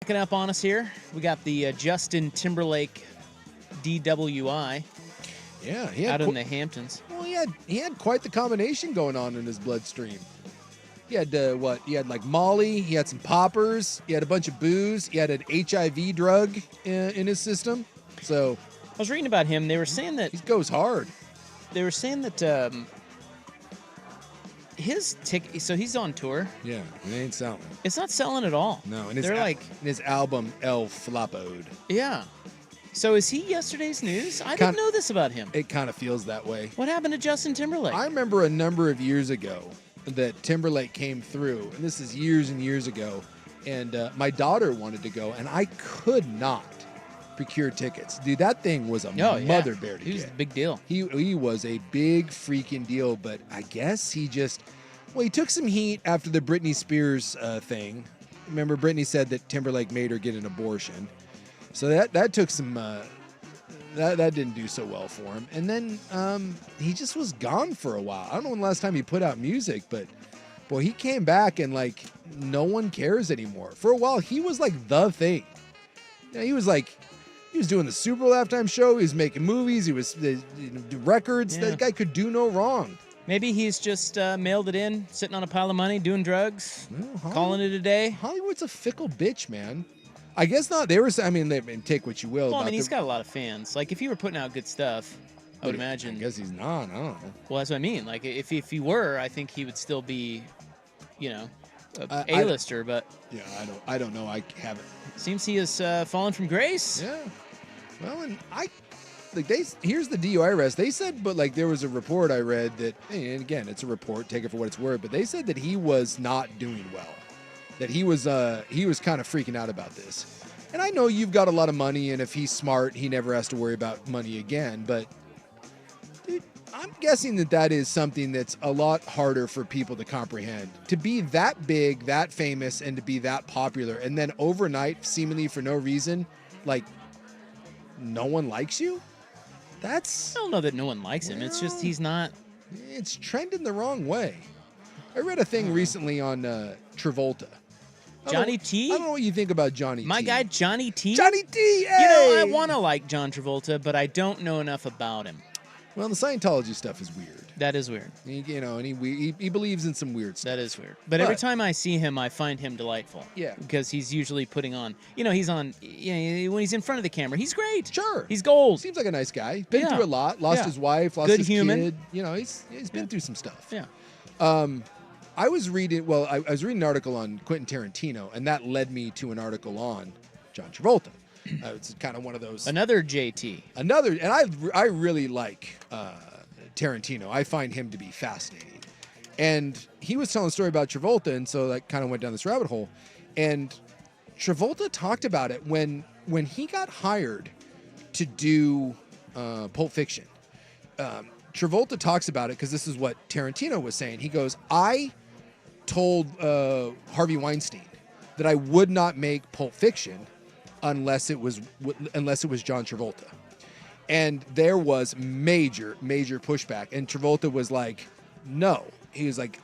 S1: snacking up on us here. We got the Justin Timberlake DWI.
S2: Yeah, he
S1: out
S2: had
S1: in the Hamptons.
S2: Well, he had quite the combination going on in his bloodstream. He had what? He had like Molly. He had some poppers. He had a bunch of booze. He had an HIV drug in his system. So
S1: I was reading about him. They were saying that
S2: he goes hard.
S1: They were saying that his ticket. So he's on tour.
S2: Yeah, it ain't selling.
S1: It's not selling at all.
S2: No, and
S1: they're
S2: his album El Flapoed.
S1: Yeah. So is he yesterday's news? I didn't know this about him.
S2: It kind of feels that way.
S1: What happened to Justin Timberlake?
S2: I remember a number of years ago that Timberlake came through, and this is years and years ago, and my daughter wanted to go, and I could not procure tickets. Dude, that thing was a mother bear to
S1: He was
S2: get.
S1: a big deal.
S2: He was a big freaking deal, but I guess he took some heat after the Britney Spears thing. Remember, Britney said that Timberlake made her get an abortion. So that took some that didn't do so well for him. And then he just was gone for a while. I don't know when the last time he put out music, but boy, he came back and like no one cares anymore. For a while, he was like the thing. You know, he was doing the Super Bowl halftime show. He was making movies. He was do records.
S1: Yeah.
S2: That guy could do no wrong.
S1: Maybe he's just mailed it in, sitting on a pile of money, doing drugs, calling it a day.
S2: Hollywood's a fickle bitch, man. I guess not. They take what you will.
S1: Well, I mean, he's got a lot of fans. Like, if he were putting out good stuff, I would imagine.
S2: I guess he's not. I don't know.
S1: Well, that's what I mean. Like, if he were, I think he would still be, A-lister. But
S2: yeah, I don't know. I haven't.
S1: Seems he has fallen from grace.
S2: Yeah. Well, and here's the DUI arrest. They said, but like there was a report I read that, and again, it's a report. Take it for what it's worth. But they said that he was not doing well. That he was kind of freaking out about this. And I know you've got a lot of money, and if he's smart, he never has to worry about money again. But dude, I'm guessing that is something that's a lot harder for people to comprehend. To be that big, that famous, and to be that popular, and then overnight, seemingly for no reason, like no one likes you?
S1: I don't know that no one likes him. It's just he's not.
S2: It's trending the wrong way. I read a thing recently on Travolta.
S1: Johnny T?
S2: I don't know what you think about Johnny T.
S1: My guy, Johnny T?
S2: Johnny T, hey!
S1: I want to like John Travolta, but I don't know enough about him.
S2: Well, the Scientology stuff is weird.
S1: That is weird.
S2: He believes in some weird stuff.
S1: That is weird. But every time I see him, I find him delightful.
S2: Yeah.
S1: Because he's usually putting on, he's on, when he's in front of the camera, he's great.
S2: Sure.
S1: He's gold.
S2: Seems like a nice guy. Been through a lot. Lost his wife, lost
S1: Good
S2: his
S1: human.
S2: kid. He's been through some stuff.
S1: Yeah.
S2: I was reading an article on Quentin Tarantino, and that led me to an article on John Travolta. It's kind of one of those.
S1: Another JT.
S2: And I really like Tarantino. I find him to be fascinating. And he was telling a story about Travolta, and so that kind of went down this rabbit hole. And Travolta talked about it when he got hired to do Pulp Fiction. Travolta talks about it because this is what Tarantino was saying. He goes, I told Harvey Weinstein that I would not make Pulp Fiction unless it was John Travolta. And there was major pushback. And Travolta was like, no. He was like,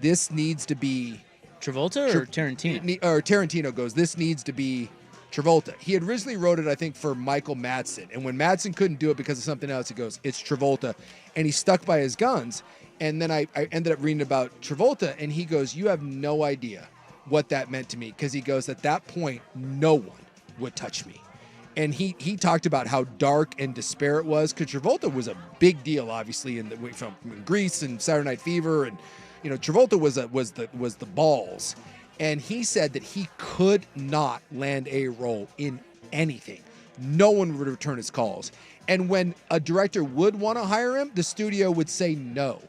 S2: this needs to be
S1: Travolta or Tarantino?
S2: Or Tarantino goes, this needs to be Travolta. He had originally wrote it, I think, for Michael Madsen. And when Madsen couldn't do it because of something else, he goes, it's Travolta. And he stuck by his guns. And then I ended up reading about Travolta, and he goes, you have no idea what that meant to me. Because he goes, at that point, no one would touch me. And he talked about how dark and despair it was, because Travolta was a big deal, obviously, from Grease and Saturday Night Fever, and Travolta was the balls. And he said that he could not land a role in anything. No one would return his calls. And when a director would want to hire him, the studio would say no.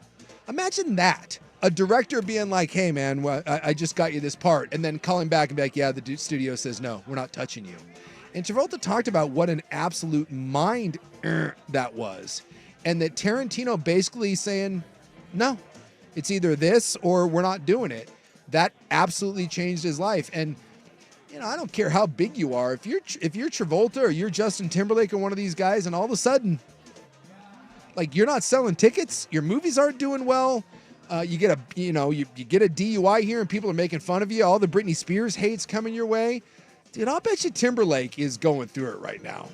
S2: Imagine that. A director being like, hey, man, I just got you this part. And then calling back and be like, yeah, the studio says no, we're not touching you. And Travolta talked about what an absolute mind that was. And that Tarantino basically saying, no, it's either this or we're not doing it. That absolutely changed his life. And, I don't care how big you are. If you're Travolta or you're Justin Timberlake or one of these guys, and all of a sudden, like, you're not selling tickets, your movies aren't doing well, you get a DUI here and people are making fun of you, all the Britney Spears hate's coming your way. Dude, I'll bet you Timberlake is going through it right now,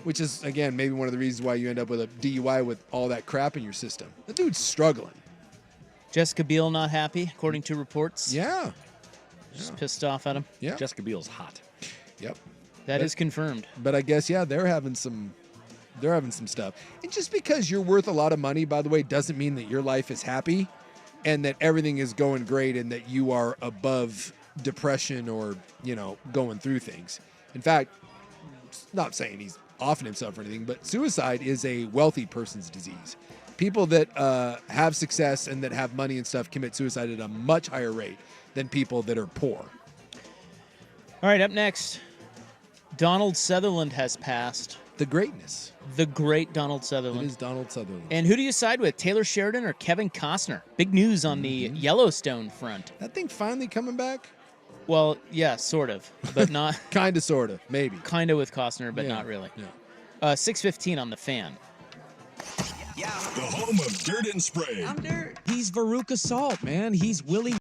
S2: which is, again, maybe one of the reasons why you end up with a DUI with all that crap in your system. The dude's struggling.
S1: Jessica Biel not happy, according to reports.
S2: Yeah.
S1: Just pissed off at him.
S2: Yeah.
S3: Jessica Biel's hot.
S2: Yep.
S1: That is confirmed.
S2: But I guess, yeah, they're having some stuff. And just because you're worth a lot of money, by the way, doesn't mean that your life is happy and that everything is going great and that you are above depression or, going through things. In fact, not saying he's offing himself or anything, but suicide is a wealthy person's disease. People that have success and that have money and stuff commit suicide at a much higher rate than people that are poor.
S1: All right, up next, Donald Sutherland has passed.
S2: The greatness.
S1: The great Donald Sutherland.
S2: It is Donald Sutherland.
S1: And who do you side with, Taylor Sheridan or Kevin Costner? Big news on the Yellowstone front.
S2: That thing finally coming back?
S1: Well, yeah, sort of, but not.
S2: Kind of, sort of, maybe.
S1: Kind of with Costner, but
S2: Yeah,
S1: not really.
S2: yeah.
S1: 6:15 on the Fan.
S5: The home of Dirt and Spray.
S13: I'm Dirt. He's Veruca Salt, man. He's Willie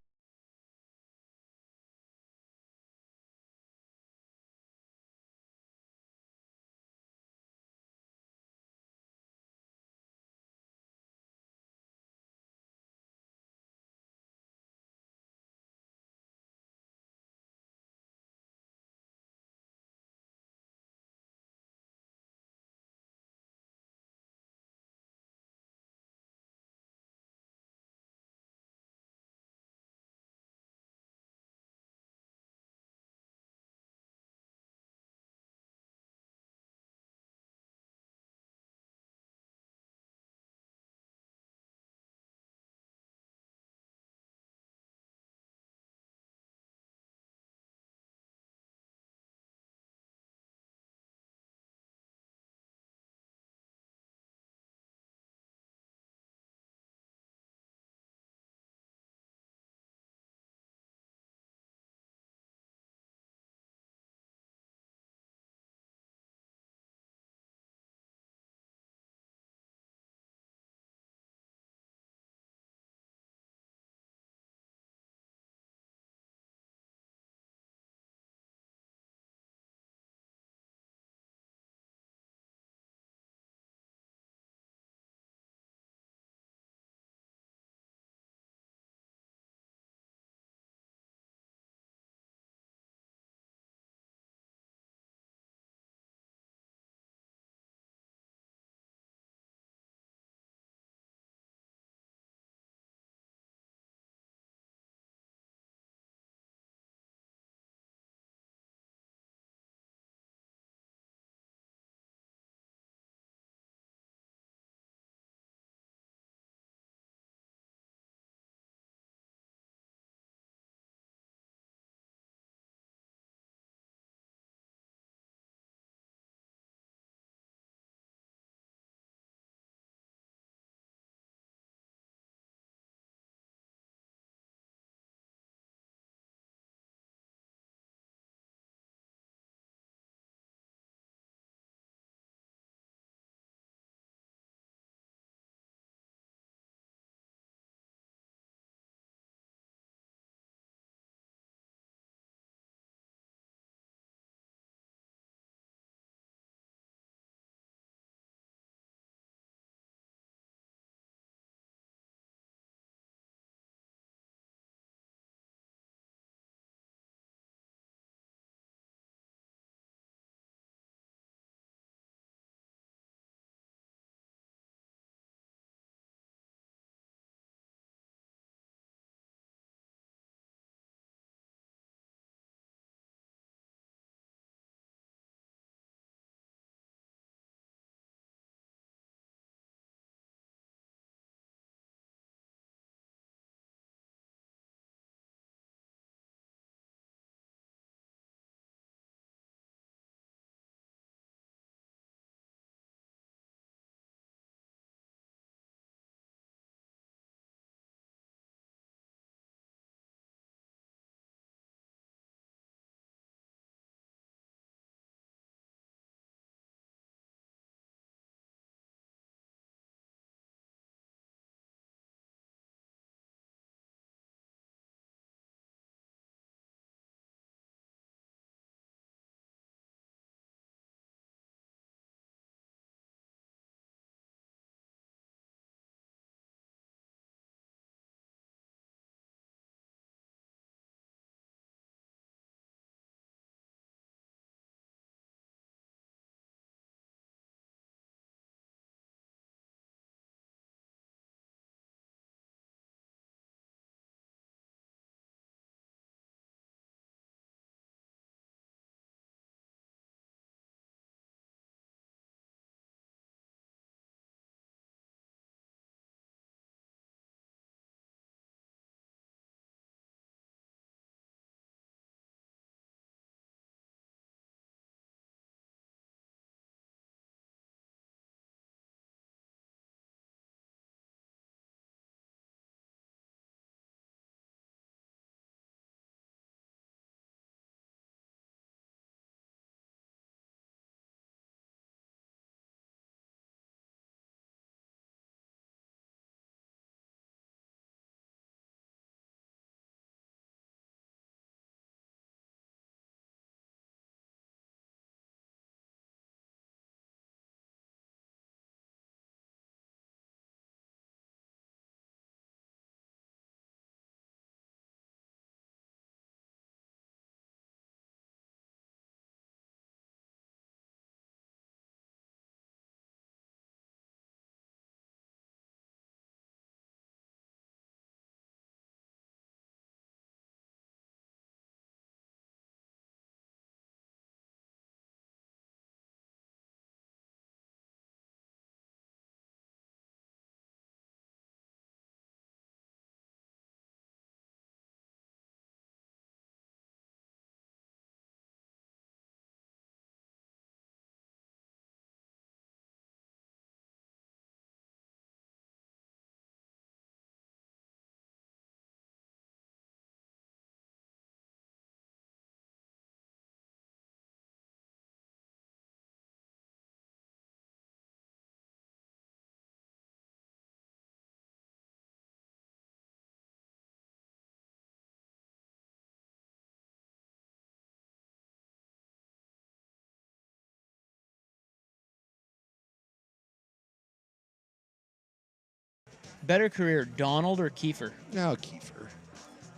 S1: Better career, Donald or Kiefer?
S2: No, Kiefer.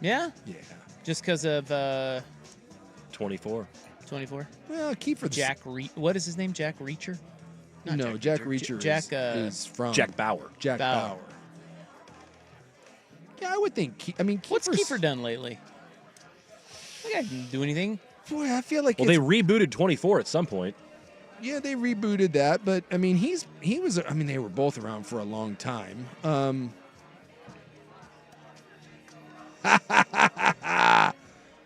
S1: Yeah?
S2: Yeah.
S1: Just because of
S3: 24.
S1: 24?
S2: Well, Kiefer.
S1: What is his name? Jack Reacher? Not
S2: No, Jack Reacher is from
S3: Jack Bauer.
S2: Jack Bauer. Yeah, I would think.
S1: What's Kiefer done lately? That guy didn't do anything.
S2: Boy, I feel like
S3: Well, they rebooted 24 at some point.
S2: Yeah, they rebooted that, but I mean, he was. I mean, they were both around for a long time. I'm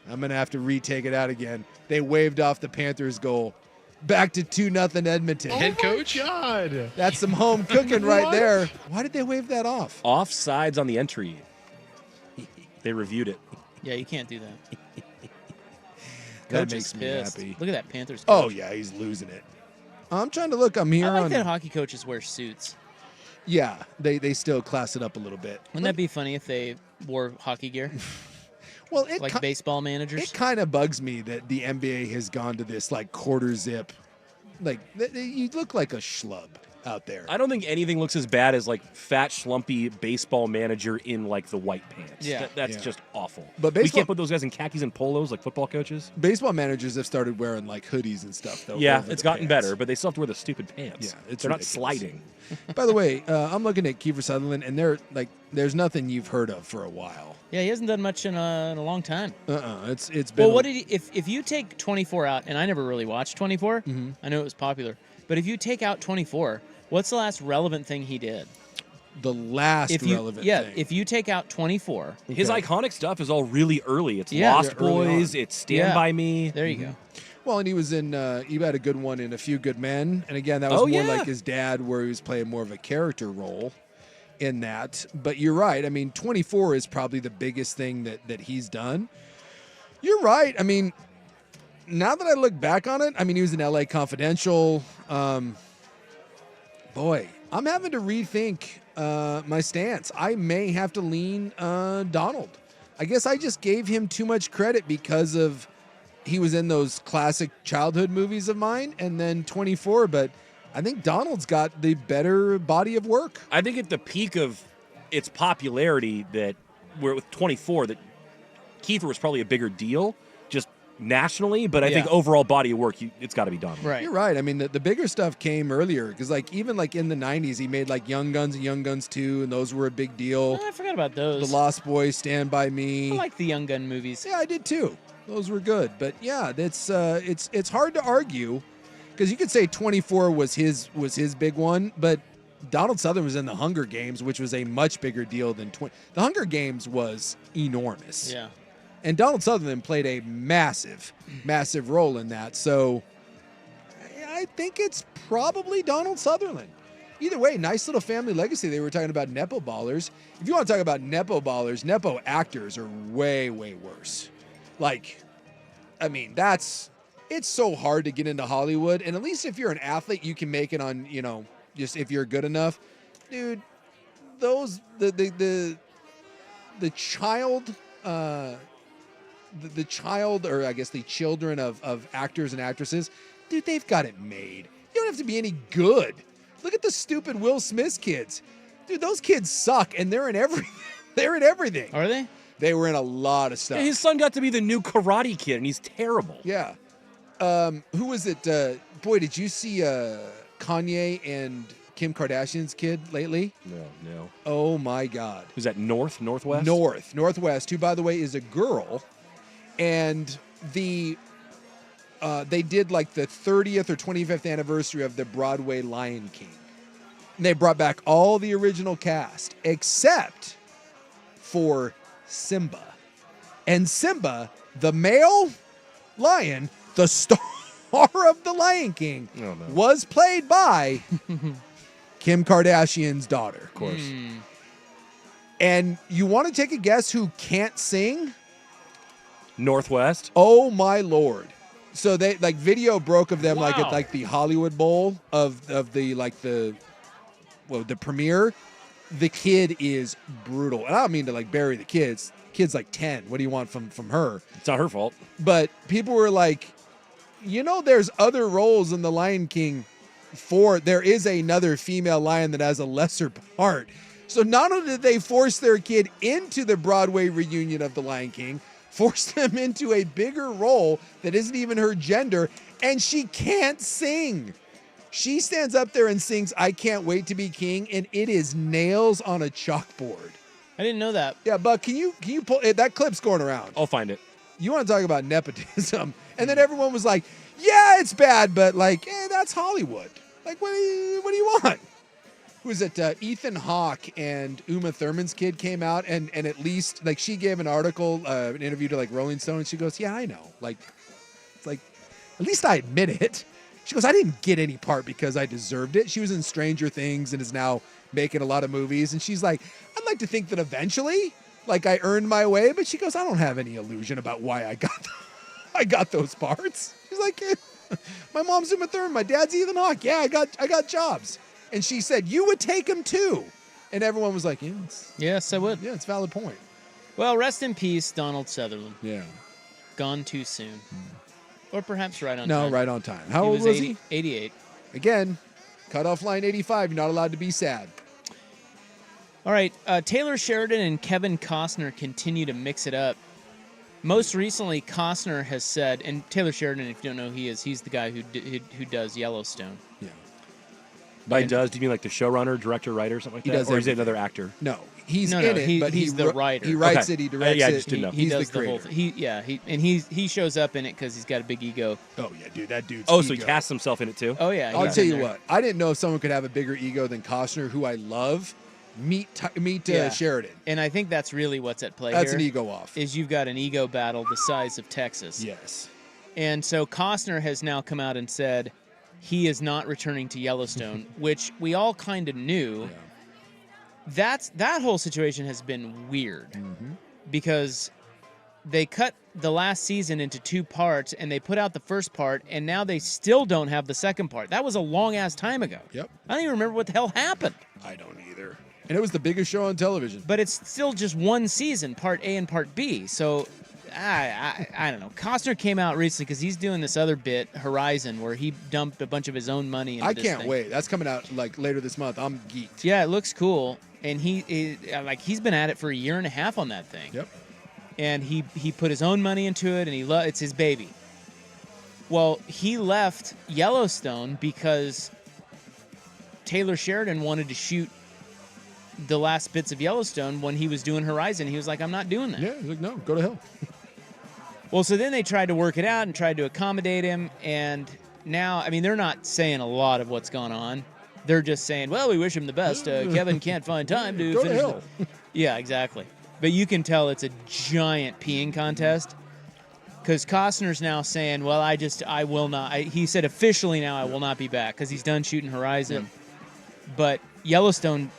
S2: gonna have to retake it out again. They waved off the Panthers' goal. Back to 2-0 Edmonton.
S9: Head coach?
S2: God, that's some home cooking right there. Why did they wave that off?
S3: Offsides on the entry. They reviewed it.
S1: Yeah, you can't do that.
S2: That
S1: Coach
S2: makes
S1: is
S2: me
S1: pissed.
S2: happy.
S1: Look at that Panthers coach.
S2: Oh yeah, he's losing it. I'm trying to look. I'm here
S1: I like
S2: on.
S1: that hockey coaches wear suits.
S2: Yeah, they still class it up a little bit.
S1: Wouldn't that be funny if they wore hockey gear?
S2: Well, it
S1: like baseball managers.
S2: It kind of bugs me that the NBA has gone to this like quarter zip. Like you look like a schlub out there.
S3: I don't think anything looks as bad as like fat, schlumpy baseball manager in like the white pants.
S1: Yeah.
S3: That's just awful.
S2: But
S3: we
S2: baseball-
S3: can't put those guys in khakis and polos like football coaches.
S2: Baseball managers have started wearing like hoodies and stuff though.
S3: Yeah,
S2: over
S3: it's
S2: the
S3: gotten
S2: pants.
S3: better, but they still have to wear the stupid pants.
S2: Yeah, it's
S3: they're not
S2: ridiculous.
S3: sliding.
S2: By the way, I'm looking at Kiefer Sutherland, and there's nothing you've heard of for a while.
S1: Yeah, he hasn't done much in a long time.
S2: It's been.
S1: Well, what did he? If you take 24 out, and I never really watched 24.
S2: Mhm.
S1: I know it was popular, but if you take out 24, what's the last relevant thing he did?
S2: The last relevant thing.
S1: if you take out 24,
S3: His iconic stuff is all really early. It's
S1: Yeah.
S3: Lost
S2: Yeah, early
S3: Boys.
S2: on.
S3: It's Stand By Me.
S1: There you go.
S2: Well, and he was in. You had a good one in A Few Good Men, and again, that was more like his dad, where he was playing more of a character role in that. But you're right. I mean, 24 is probably the biggest thing that he's done. You're right. I mean, now that I look back on it, I mean, he was in L.A. Confidential. Boy, I'm having to rethink my stance. I may have to lean Donald. I guess I just gave him too much credit because of he was in those classic childhood movies of mine, and then 24. But I think Donald's got the better body of work.
S3: I think at the peak of its popularity, that we're with 24, that Kiefer was probably a bigger deal, just nationally. But I think overall body of work, it's got to be Donald.
S1: Right.
S2: You're right. I mean, the bigger stuff came earlier because, like, even like in the 90s, he made like Young Guns and Young Guns 2, and those were a big deal.
S1: I forgot about those.
S2: The Lost Boys, Stand By Me.
S1: I like the Young Gun movies.
S2: Yeah, I did too. Those were good. But yeah, it's hard to argue because you could say 24 was his big one, but Donald Sutherland was in the Hunger Games, which was a much bigger deal than 20. The Hunger Games was enormous.
S1: Yeah.
S2: And Donald Sutherland played a massive, massive role in that. So I think it's probably Donald Sutherland. Either way, nice little family legacy. They were talking about Nepo ballers. If you want to talk about Nepo ballers, Nepo actors are way, way worse. Like, I mean, it's so hard to get into Hollywood. And at least if you're an athlete, you can make it on, just if you're good enough. Dude, the child, the child, or I guess the children of actors and actresses, dude, they've got it made. You don't have to be any good. Look at the stupid Will Smith kids. Dude, those kids suck, and they're in everything.
S1: Are they?
S2: They were in a lot of stuff.
S3: Yeah, his son got to be the new Karate Kid, and he's terrible.
S2: Yeah. Who was it? Boy, did you see Kanye and Kim Kardashian's kid lately?
S3: No.
S2: Oh, my God.
S3: Was that Northwest?
S2: Northwest, who, by the way, is a girl. And they did like the 30th or 25th anniversary of the Broadway Lion King. And they brought back all the original cast, except for Simba. And Simba, the male lion, the star of the Lion King, was played by Kim Kardashian's daughter. Of
S3: course.
S2: And you want to take a guess who can't sing?
S3: Northwest.
S2: Oh my Lord. So they like video broke of them like at
S3: Wow.
S2: like the Hollywood Bowl of the premiere. The kid is brutal. And I don't mean to like bury the kids. Kid's like 10. What do you want from her?
S3: It's not her fault.
S2: But people were like, there's other roles in The Lion King there is another female lion that has a lesser part. So not only did they force their kid into the Broadway reunion of The Lion King, forced them into a bigger role that isn't even her gender, and she can't sing. She stands up there and sings I Can't Wait to Be King, and it is nails on a chalkboard.
S1: I didn't know that.
S2: Yeah, Buck, can you pull that clip's going around?
S3: I'll find it.
S2: You want to talk about nepotism? And then everyone was like, yeah, it's bad, but like, that's Hollywood. Like, what do you want? Who was it? Ethan Hawke and Uma Thurman's kid came out, and at least, like, she gave an article, an interview to, like, Rolling Stone, and she goes, yeah, I know. Like, it's like, at least I admit it. She goes, I didn't get any part because I deserved it. She was in Stranger Things and is now making a lot of movies. And she's like, I'd like to think that eventually, like, I earned my way. But she goes, I don't have any illusion about why I got those parts. She's like, my mom's Uma Thurman, my dad's Ethan Hawke. Yeah, I got jobs. And she said, you would take them too. And everyone was like,
S1: yes, I would.
S2: Yeah, it's a valid point.
S1: Well, rest in peace, Donald Sutherland.
S2: Yeah.
S1: Gone too soon. Or perhaps right on time.
S2: No, right on time. How old was he?
S1: 88.
S2: Again, cutoff line 85. You're not allowed to be sad.
S1: All right. Taylor Sheridan and Kevin Costner continue to mix it up. Most recently, Costner has said, and Taylor Sheridan, if you don't know who he is, he's the guy who does Yellowstone.
S2: Yeah.
S3: By does, do you mean like the showrunner, director, writer, something like that?
S2: Does
S3: or is he another actor?
S2: No. He's in it, but
S1: he's the writer.
S2: He writes it, he directs it.
S3: I just didn't know.
S1: He
S2: He's
S1: does
S2: the
S1: the whole
S2: creator.
S1: thing. He shows up in it because he's got a big ego.
S2: Oh, yeah, dude, that dude's
S3: Oh, so he
S2: ego.
S3: casts himself in it too?
S1: Oh, yeah.
S2: I'll
S1: he's
S2: tell
S1: in
S2: you
S1: there.
S2: what. I didn't know if someone could have a bigger ego than Costner, who I love. Meet Sheridan.
S1: And I think that's really what's at play
S2: That's
S1: here.
S2: an ego off.
S1: Is you've got an ego battle the size of Texas.
S2: Yes.
S1: And so Costner has now come out and said he is not returning to Yellowstone, which we all kind of knew.
S2: Yeah.
S1: That whole situation has been weird because they cut the last season into 2 parts and they put out the first part and now they still don't have the second part. That was a long ass time ago.
S2: Yep.
S1: I don't even remember what the hell happened.
S2: I don't either. And it was the biggest show on television.
S1: But it's still just one season, part A and part B. So I don't know. Costner came out recently because he's doing this other bit, Horizon, where he dumped a bunch of his own money into
S2: I
S1: this
S2: can't
S1: thing.
S2: wait. That's coming out like later this month. I'm geeked.
S1: Yeah, it looks cool. And he's been at it for a year and a half on that thing.
S2: Yep.
S1: And he put his own money into it, and it's his baby. Well, he left Yellowstone because Taylor Sheridan wanted to shoot the last bits of Yellowstone when he was doing Horizon. He was like, I'm not doing that.
S2: Yeah, he's like, no, go to hell.
S1: Well, so then they tried to work it out and tried to accommodate him, and now, I mean, they're not saying a lot of what's gone on. They're just saying, well, we wish him the best. Kevin can't find time to
S2: Go to
S1: finish
S2: hell.
S1: Yeah, exactly. But you can tell it's a giant peeing contest because Costner's now saying, well, I will not. He said officially now I will not be back because he's done shooting Horizon.
S2: Yep.
S1: But Yellowstone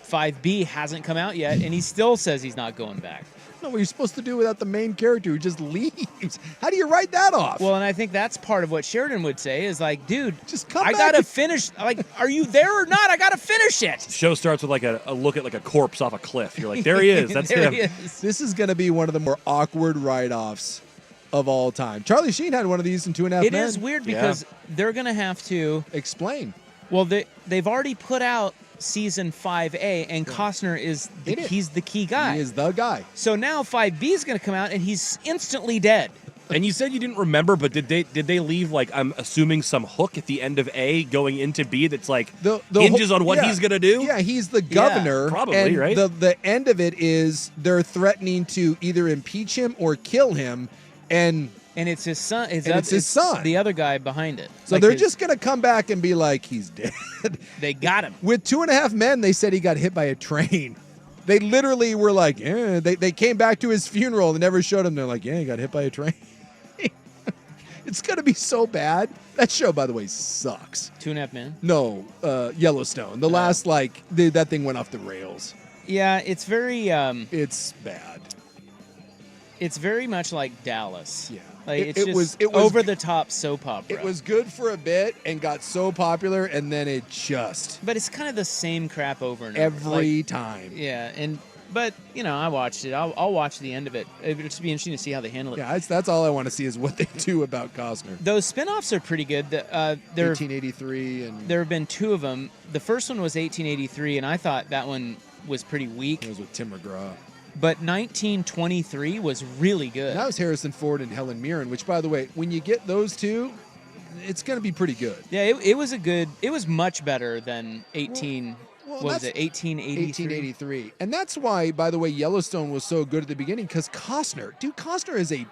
S1: 5B hasn't come out yet, and he still says he's not going back.
S2: No, what you're supposed to do without the main character who just leaves. How do you write that off?
S1: Well, and I think that's part of what Sheridan would say is like, dude,
S2: just come
S1: I
S2: back
S1: gotta
S2: and-
S1: finish. Like, are you there or not? I gotta finish it.
S3: The show starts with like a look at like a corpse off a cliff. You're like, there he is. That's
S1: There
S3: him.
S1: he is.
S2: This is going to be one of the more awkward write-offs of all time. Charlie Sheen had one of these in 2.5 Men.
S1: It is weird because they're gonna have to
S2: explain.
S1: Well, they've already put out season 5A, and Costner is he's the key guy.
S2: He is the guy.
S1: So now 5B is going to come out, and he's instantly dead.
S3: And you said you didn't remember, but did they leave like I'm assuming some hook at the end of A going into B that's like hinges on what he's gonna do?
S2: Yeah, he's the governor.
S3: probably,
S2: and
S3: right?
S2: The end of it is they're threatening to either impeach him or kill him, and
S1: it's his son. It's
S2: his son.
S1: The other guy behind it.
S2: So they're just gonna come back and be like, he's dead.
S1: They got him.
S2: With 2.5 Men, they said he got hit by a train. They literally were like, yeah. They came back to his funeral. They never showed him. They're like, yeah, he got hit by a train. It's going to be so bad. That show, by the way, sucks.
S1: 2.5 Men?
S2: No, Yellowstone. The last, that thing went off the rails.
S1: Yeah, it's very...
S2: it's bad.
S1: It's very much like Dallas.
S2: Yeah.
S1: Like,
S2: It
S1: it's
S2: was
S1: over-the-top soap opera.
S2: It was good for a bit and got so popular, and then it just...
S1: But it's kind of the same crap over and over.
S2: Every time.
S1: Yeah, but, I watched it. I'll watch the end of it. It'll just be interesting to see how they handle it.
S2: Yeah, that's all I want to see is what they do about Costner.
S1: Those spin-offs are pretty good.
S2: 1883 and...
S1: There have been 2 of them. The first one was 1883, and I thought that one was pretty weak.
S2: It was with Tim McGraw.
S1: But 1923 was really good.
S2: That was Harrison Ford and Helen Mirren, which, by the way, when you get those two, it's going to be pretty good.
S1: Yeah, it was it was much better than 1883?
S2: And that's why, by the way, Yellowstone was so good at the beginning, because Costner is a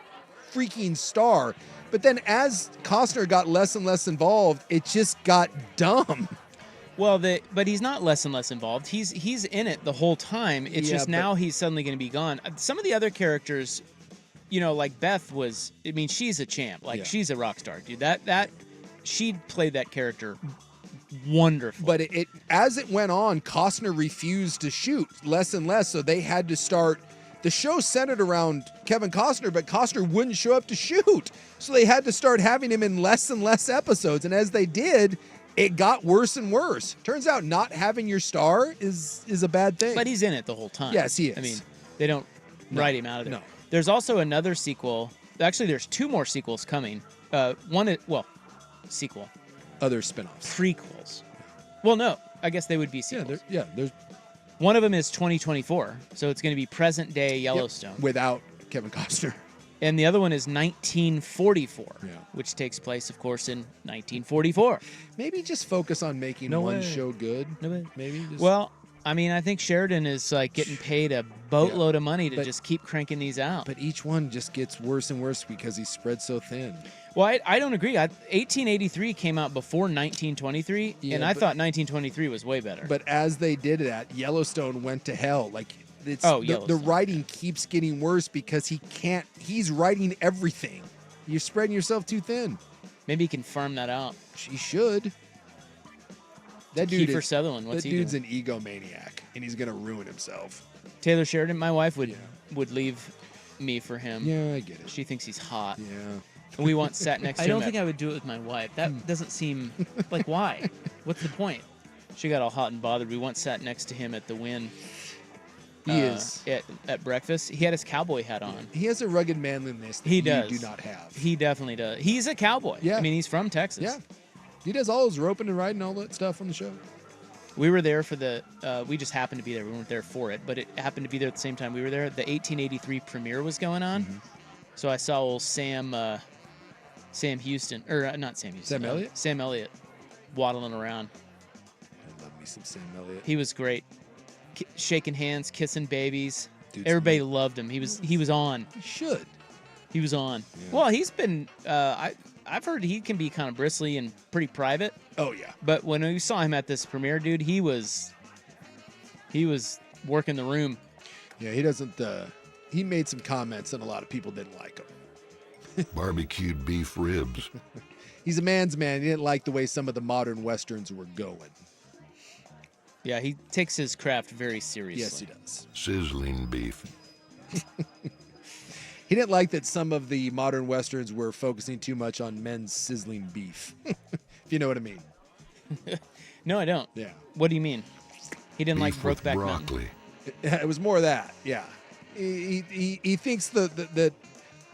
S2: freaking star. But then as Costner got less and less involved, it just got dumb.
S1: Well, but he's not less and less involved. He's in it the whole time. It's just now he's suddenly going to be gone. Some of the other characters, like Beth was. I mean, she's a champ. She's a rock star, dude. She played that character wonderful.
S2: But as it went on, Costner refused to shoot less and less, so they had to start. The show centered around Kevin Costner, but Costner wouldn't show up to shoot, so they had to start having him in less and less episodes. And as they did, it got worse and worse. Turns out not having your star is a bad thing.
S1: But he's in it the whole time.
S2: Yes, he is.
S1: I mean, they don't write him out of it.
S2: No.
S1: There's also another sequel. Actually, there's 2 more sequels coming. Sequel.
S2: Other spinoffs.
S1: Prequels. Well, no. I guess they would be sequels.
S2: There's
S1: one of them is 2024, so it's going to be present day Yellowstone.
S2: Without Kevin Costner.
S1: And the other one is 1944, which takes place, of course, in 1944.
S2: Maybe just focus on making one show good.
S1: No way.
S2: Maybe.
S1: Well, I mean, I think Sheridan is getting paid a boatload of money to just keep cranking these out.
S2: But each one just gets worse and worse because he's spread so thin.
S1: Well, I don't agree. 1883 came out before 1923, and I thought 1923 was way better.
S2: But as they did that, Yellowstone went to hell. The writing keeps getting worse because he's writing everything. You're spreading yourself too thin.
S1: Maybe he can farm that out.
S2: He should. That dude
S1: Kiefer Sutherland, what's he
S2: dude's
S1: doing?
S2: an egomaniac, and he's going to ruin himself.
S1: Taylor Sheridan, my wife would leave me for him.
S2: Yeah, I get it.
S1: She thinks he's hot.
S2: Yeah.
S1: And we once sat next to him.
S11: I don't think I would do it with my wife. That doesn't seem like why? What's the point?
S1: She got all hot and bothered. We once sat next to him at the Wynn.
S2: He is
S1: at breakfast. He had his cowboy hat on.
S2: He has a rugged manliness that
S1: he does.
S2: You do not have.
S1: He definitely does. He's a cowboy.
S2: Yeah.
S1: I mean, he's from Texas.
S2: Yeah. He does all his roping and riding, all that stuff on the show.
S1: We were there for we just happened to be there. We weren't there for it, but it happened to be there at the same time we were there. The 1883 premiere was going on. Mm-hmm. So I saw old Sam Houston, or not Sam Houston.
S2: Sam Elliott?
S1: Sam Elliott waddling around.
S2: I love me some Sam Elliott.
S1: He was great. Shaking hands, kissing babies.
S2: Dude's
S1: Everybody
S2: great.
S1: loved him. He was on.
S2: He should.
S1: He was on.
S2: Yeah.
S1: Well, he's been I've heard he can be kind of bristly and pretty private.
S2: Oh yeah.
S1: But when we saw him at this premiere, dude, he was working the room.
S2: Yeah, he doesn't he made some comments and a lot of people didn't like him.
S16: Barbecued beef ribs.
S2: He's a man's man. He didn't like the way some of the modern westerns were going.
S1: Yeah, he takes his craft very seriously.
S2: Yes, he does.
S16: Sizzling beef.
S2: He didn't like that some of the modern westerns were focusing too much on men's sizzling beef. If you know what I mean.
S1: No, I don't.
S2: Yeah.
S1: What do you mean? He didn't
S16: Beef
S1: like
S16: with
S1: Brokeback
S16: broccoli.
S1: Mountain.
S2: It was more of that. Yeah. He thinks that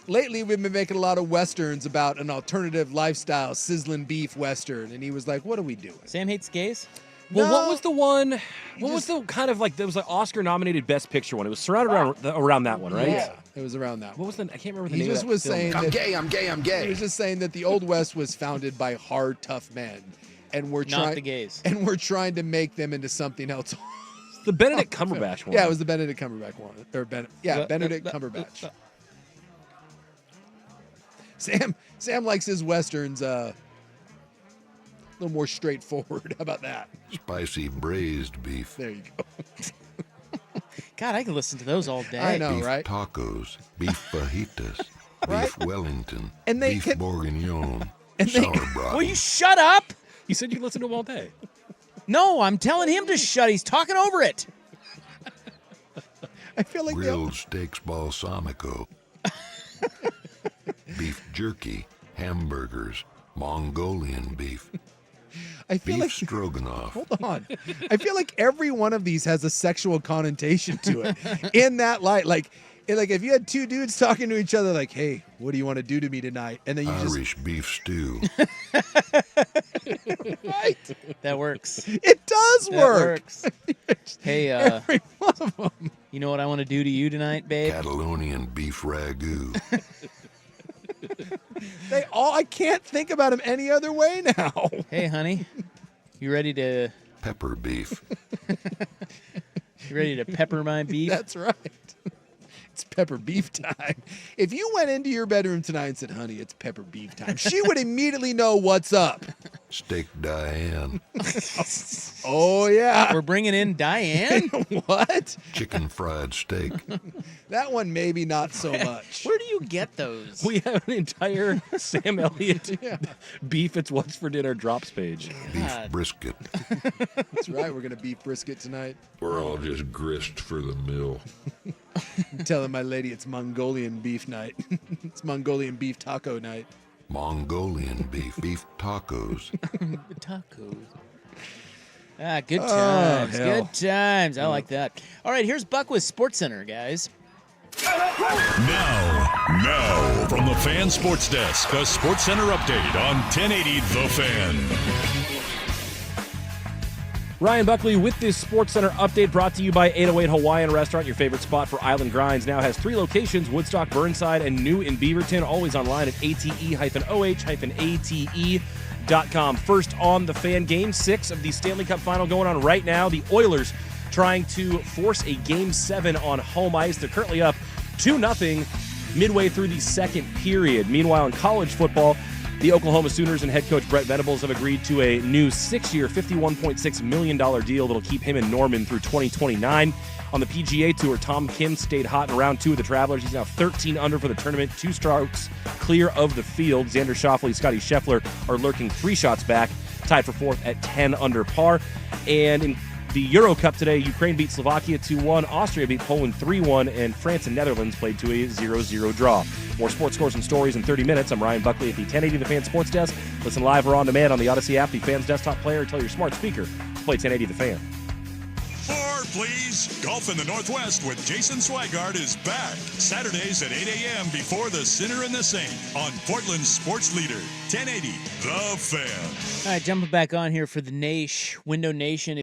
S2: lately we've been making a lot of westerns about an alternative lifestyle, sizzling beef western, and he was like, "What are we doing?"
S1: Sam hates gays?
S3: Well, what was the one? What was the kind of like? There was an Oscar-nominated Best Picture one. It was surrounded around that one, right?
S2: Yeah, it was around that one.
S3: What was the? I can't remember the
S2: He
S3: name.
S2: just
S3: of that
S2: was
S3: film.
S2: saying,
S8: I'm gay, I'm gay, I'm gay.
S2: He was just saying that the Old West was founded by hard, tough men, and we're
S1: Not the gays.
S2: and we're trying to make them into something else.
S3: The Benedict Cumberbatch one.
S2: Yeah, it was the Benedict Cumberbatch one, or Benedict Cumberbatch. Sam likes his westerns a little more straightforward. How about that?
S16: Spicy braised beef.
S2: There you go.
S1: God, I could listen to those all day.
S2: I know,
S16: Beef
S2: right?
S16: tacos. Beef fajitas.
S2: Right?
S16: Beef Wellington.
S2: And they
S16: beef
S2: can-
S16: bourguignon.
S2: and they-
S16: Sauerbraten.
S1: Will you shut up?
S3: You said you listen to them all day.
S1: No, I'm telling him to shut. He's talking over it.
S2: I feel like
S16: Grilled steaks balsamico. Beef jerky. Hamburgers. Mongolian beef.
S2: I feel
S16: Beef
S2: like
S16: stroganoff.
S2: hold on. I feel like every one of these has a sexual connotation to it. In that light, like if you had two dudes talking to each other, like, "Hey, what do you want to do to me tonight?" And then you
S16: Irish beef stew.
S2: right,
S1: That works.
S2: it does
S1: That
S2: work.
S1: works. Hey,
S2: Every one of them.
S1: you know what I want to do to you tonight, babe?
S16: Catalonian beef ragu.
S2: I can't think about them any other way now.
S1: Hey, honey, you ready to
S16: Pepper beef.
S1: pepper my beef?
S2: That's right. It's pepper beef time. If you went into your bedroom tonight and said, honey, it's pepper beef time, she would immediately know what's up.
S16: Steak Diane.
S2: Oh, yeah.
S1: We're bringing in Diane?
S2: What?
S16: Chicken fried steak.
S2: That one maybe not so much.
S1: Where do you get those?
S3: We have an entire Sam Elliott beef it's what's for dinner drops page.
S16: Beef brisket.
S2: That's right. We're going to beef brisket tonight.
S16: We're all just grist for the mill.
S2: I'm telling my lady it's Mongolian beef night. It's Mongolian beef taco night.
S16: Mongolian beef. Beef tacos.
S1: Tacos. Ah, good times.
S2: hell.
S1: Good times. I like that. All right, here's Buck with Sports Center, guys.
S5: Now, from the Fan Sports Desk, a Sports Center update on 1080 The Fan.
S3: Ryan Buckley with this Sports Center update brought to you by 808 Hawaiian Restaurant. Your favorite spot for island grinds now has 3 locations, Woodstock, Burnside, and new in Beaverton. Always online at ate-oh-ate.com. First on the Fan, Game 6 of the Stanley Cup Final going on right now. The Oilers trying to force a Game 7 on home ice. They're currently up 2-0 midway through the second period. Meanwhile, in college football, the Oklahoma Sooners and head coach Brett Venables have agreed to a new 6-year, $51.6 million deal that'll keep him in Norman through 2029. On the PGA Tour, Tom Kim stayed hot in round 2 of the Travelers. He's now 13 under for the tournament, 2 strokes clear of the field. Xander Schauffele, Scotty Scheffler are lurking 3 shots back, tied for 4th at 10 under par. And in the Euro Cup today, Ukraine beat Slovakia 2-1, Austria beat Poland 3-1, and France and Netherlands played to a 0-0 draw. More sports scores and stories in 30 minutes. I'm Ryan Buckley at the 1080 The Fan Sports Desk. Listen live or on demand on the Odyssey app, the Fan's desktop player, or tell your smart speaker to play 1080 The Fan.
S5: More, please. Golf in the Northwest with Jason Swigart is back. Saturdays at 8 a.m. before the Sinner and the Saint on Portland's sports leader, 1080 The Fan.
S1: All right, jumping back on here for the Window Nation.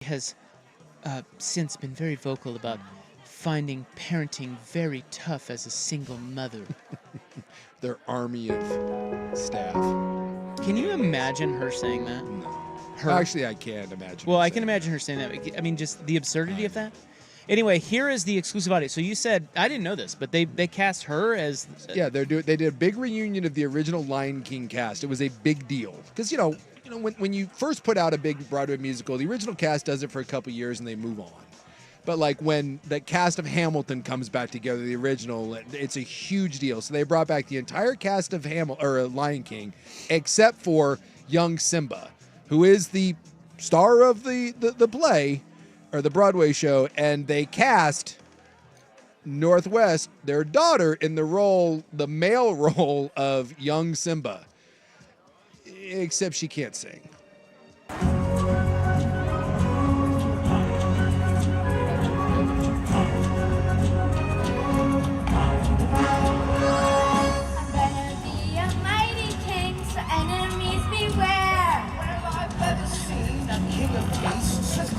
S1: has since been very vocal about finding parenting very tough as a single mother.
S2: Their army of staff.
S1: Can you imagine her saying that?
S2: No.
S1: Her?
S2: Actually, I can't imagine.
S1: Well, I can imagine her saying that. I mean, just the absurdity of that. Anyway, here is the exclusive audio. So you said, I didn't know this, but they cast her as...
S2: Yeah, they did a big reunion of the original Lion King cast. It was a big deal. Because, when you first put out a big Broadway musical, the original cast does it for a couple years and they move on. But like when the cast of Hamilton comes back together, the original, it's a huge deal. So they brought back the entire cast of Lion King, except for young Simba, who is the star of the play or the Broadway show, and they cast Northwest, their daughter, in the male role of young Simba. Except she can't sing.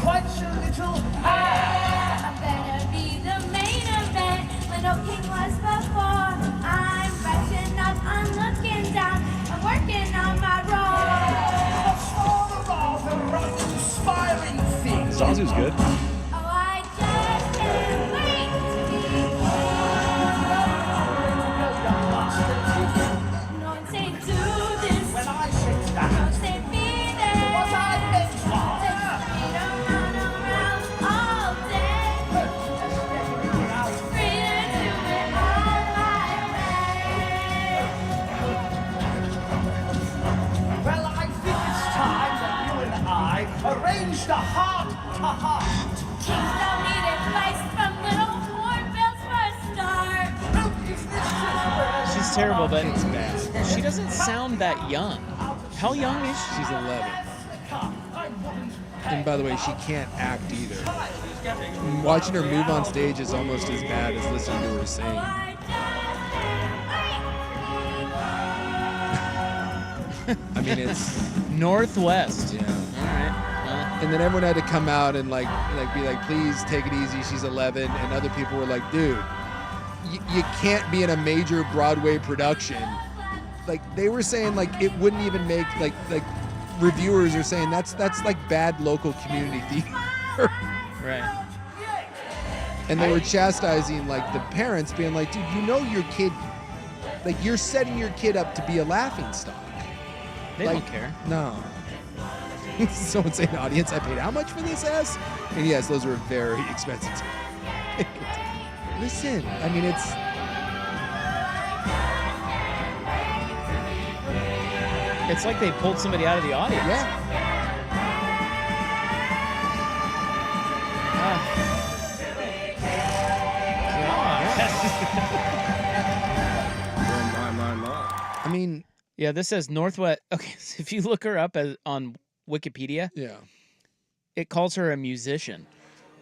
S6: Quite so little.
S17: I better be the main event when no king was before. I'm brushing up, I'm looking down, I'm working on my role.
S3: Zazu's good.
S17: Oh, I just can't wait to be king. No one say do this.
S6: When I sit down.
S17: Don't say be there.
S6: What I meant for. Arrange the heart to heart.
S17: Kings don't need advice from little hornbills for a start.
S1: She's terrible, but
S2: It's bad.
S1: she doesn't sound that young. How young is she?
S2: She's 11. And by the way, she can't act either. Watching her move on stage is almost as bad as listening to her sing. I mean, it's
S1: Northwest.
S2: Yeah.
S1: All right.
S2: And then everyone had to come out and like be like, please take it easy. She's 11, and other people were like, dude, you can't be in a major Broadway production. Like they were saying, like it wouldn't even make like reviewers are saying that's like bad local community theater.
S1: Right.
S2: And they were chastising like the parents, being like, dude, your kid, like you're setting your kid up to be a laughing stock.
S1: They
S2: like,
S1: don't care.
S2: No. Someone saying, audience, I paid how much for this ass? And yes, those were very expensive. Listen, I mean,
S1: it's like they pulled somebody out of the audience.
S2: Yeah. I mean,
S1: yeah, this says Northwest. Okay, so if you look her up on Wikipedia,
S2: yeah,
S1: it calls her a musician.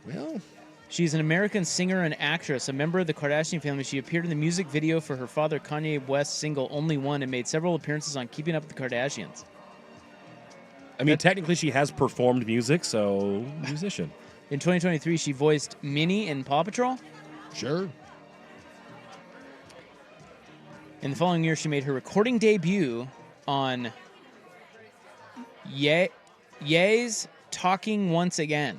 S2: Well,
S1: she's an American singer and actress, a member of the Kardashian family. She appeared in the music video for her father Kanye West's single "Only One" and made several appearances on Keeping Up with the Kardashians.
S3: I mean, technically, she has performed music, so musician.
S1: In 2023, she voiced Minnie in Paw Patrol.
S2: Sure.
S1: In the following year, she made her recording debut on Ye's Talking Once Again.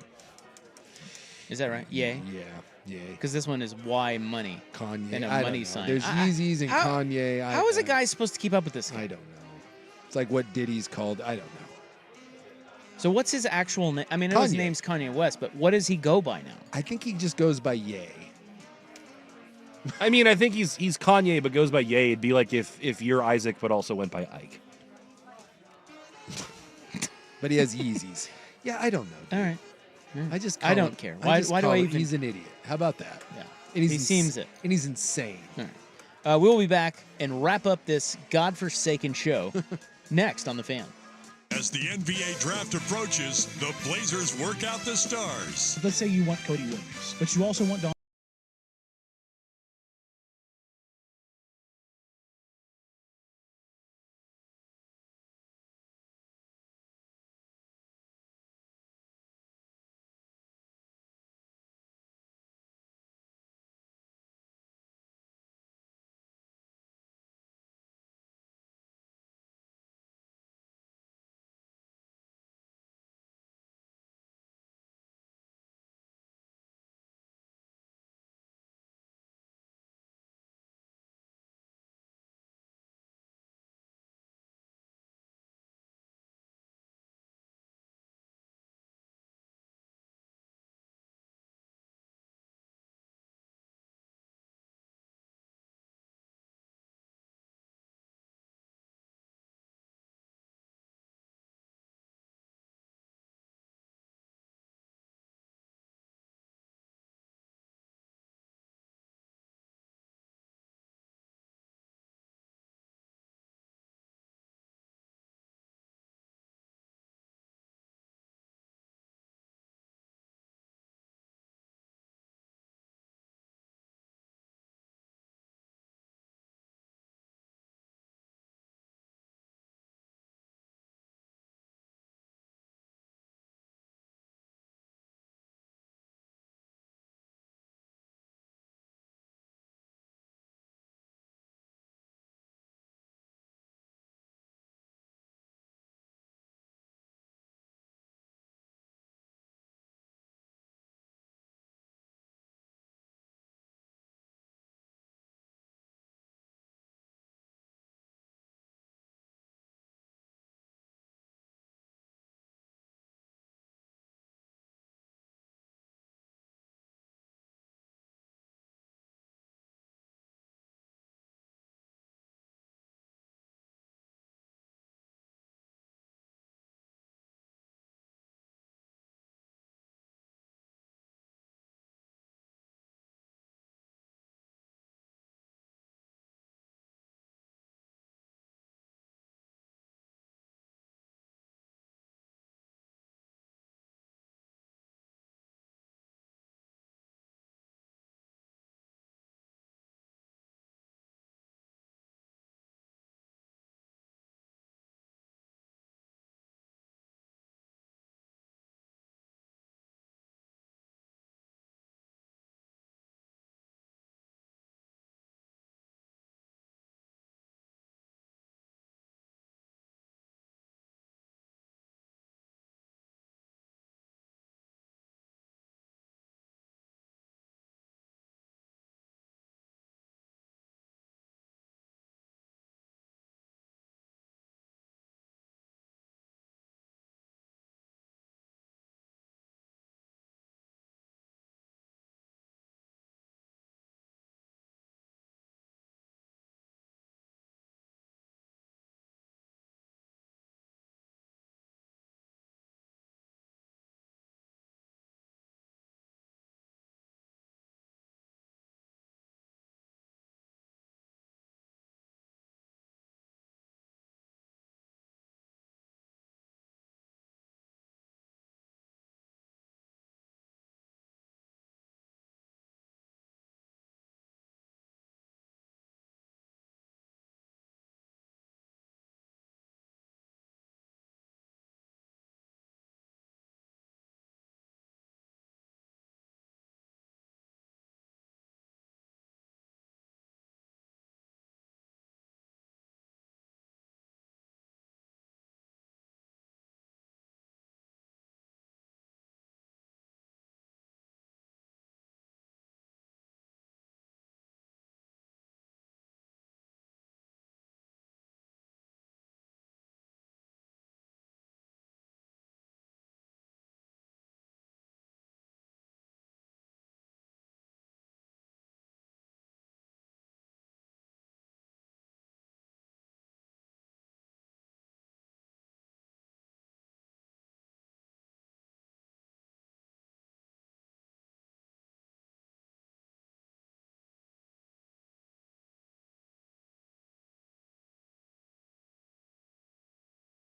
S1: Is that right? Yay?
S2: Yeah, yay.
S1: Because this one is Y Money.
S2: Kanye.
S1: And a
S2: I
S1: money
S2: don't know.
S1: sign.
S2: There's Yeezys and Kanye.
S1: How is a guy supposed to keep up with this?
S2: I don't know. It's like what Diddy's called. I don't know.
S1: So what's his actual name? I mean, I know his
S2: Kanye.
S1: name's Kanye West, but what does he go by now?
S2: I think he just goes by Ye.
S3: I mean, I think he's Kanye, but goes by Ye. It'd be like if you're Isaac, but also went by Ike.
S2: But he has Yeezys. Yeah, I don't know. Dude.
S1: All right.
S2: I just
S1: I don't care. Why do I even?
S2: He's an idiot. How about that?
S1: Yeah.
S2: And
S1: He seems it.
S2: And he's insane.
S1: All right. We'll be back and wrap up this godforsaken show next on The Fan.
S5: As the NBA draft approaches, the Blazers work out the stars.
S18: Let's say you want Cody Williams, but you also want Don.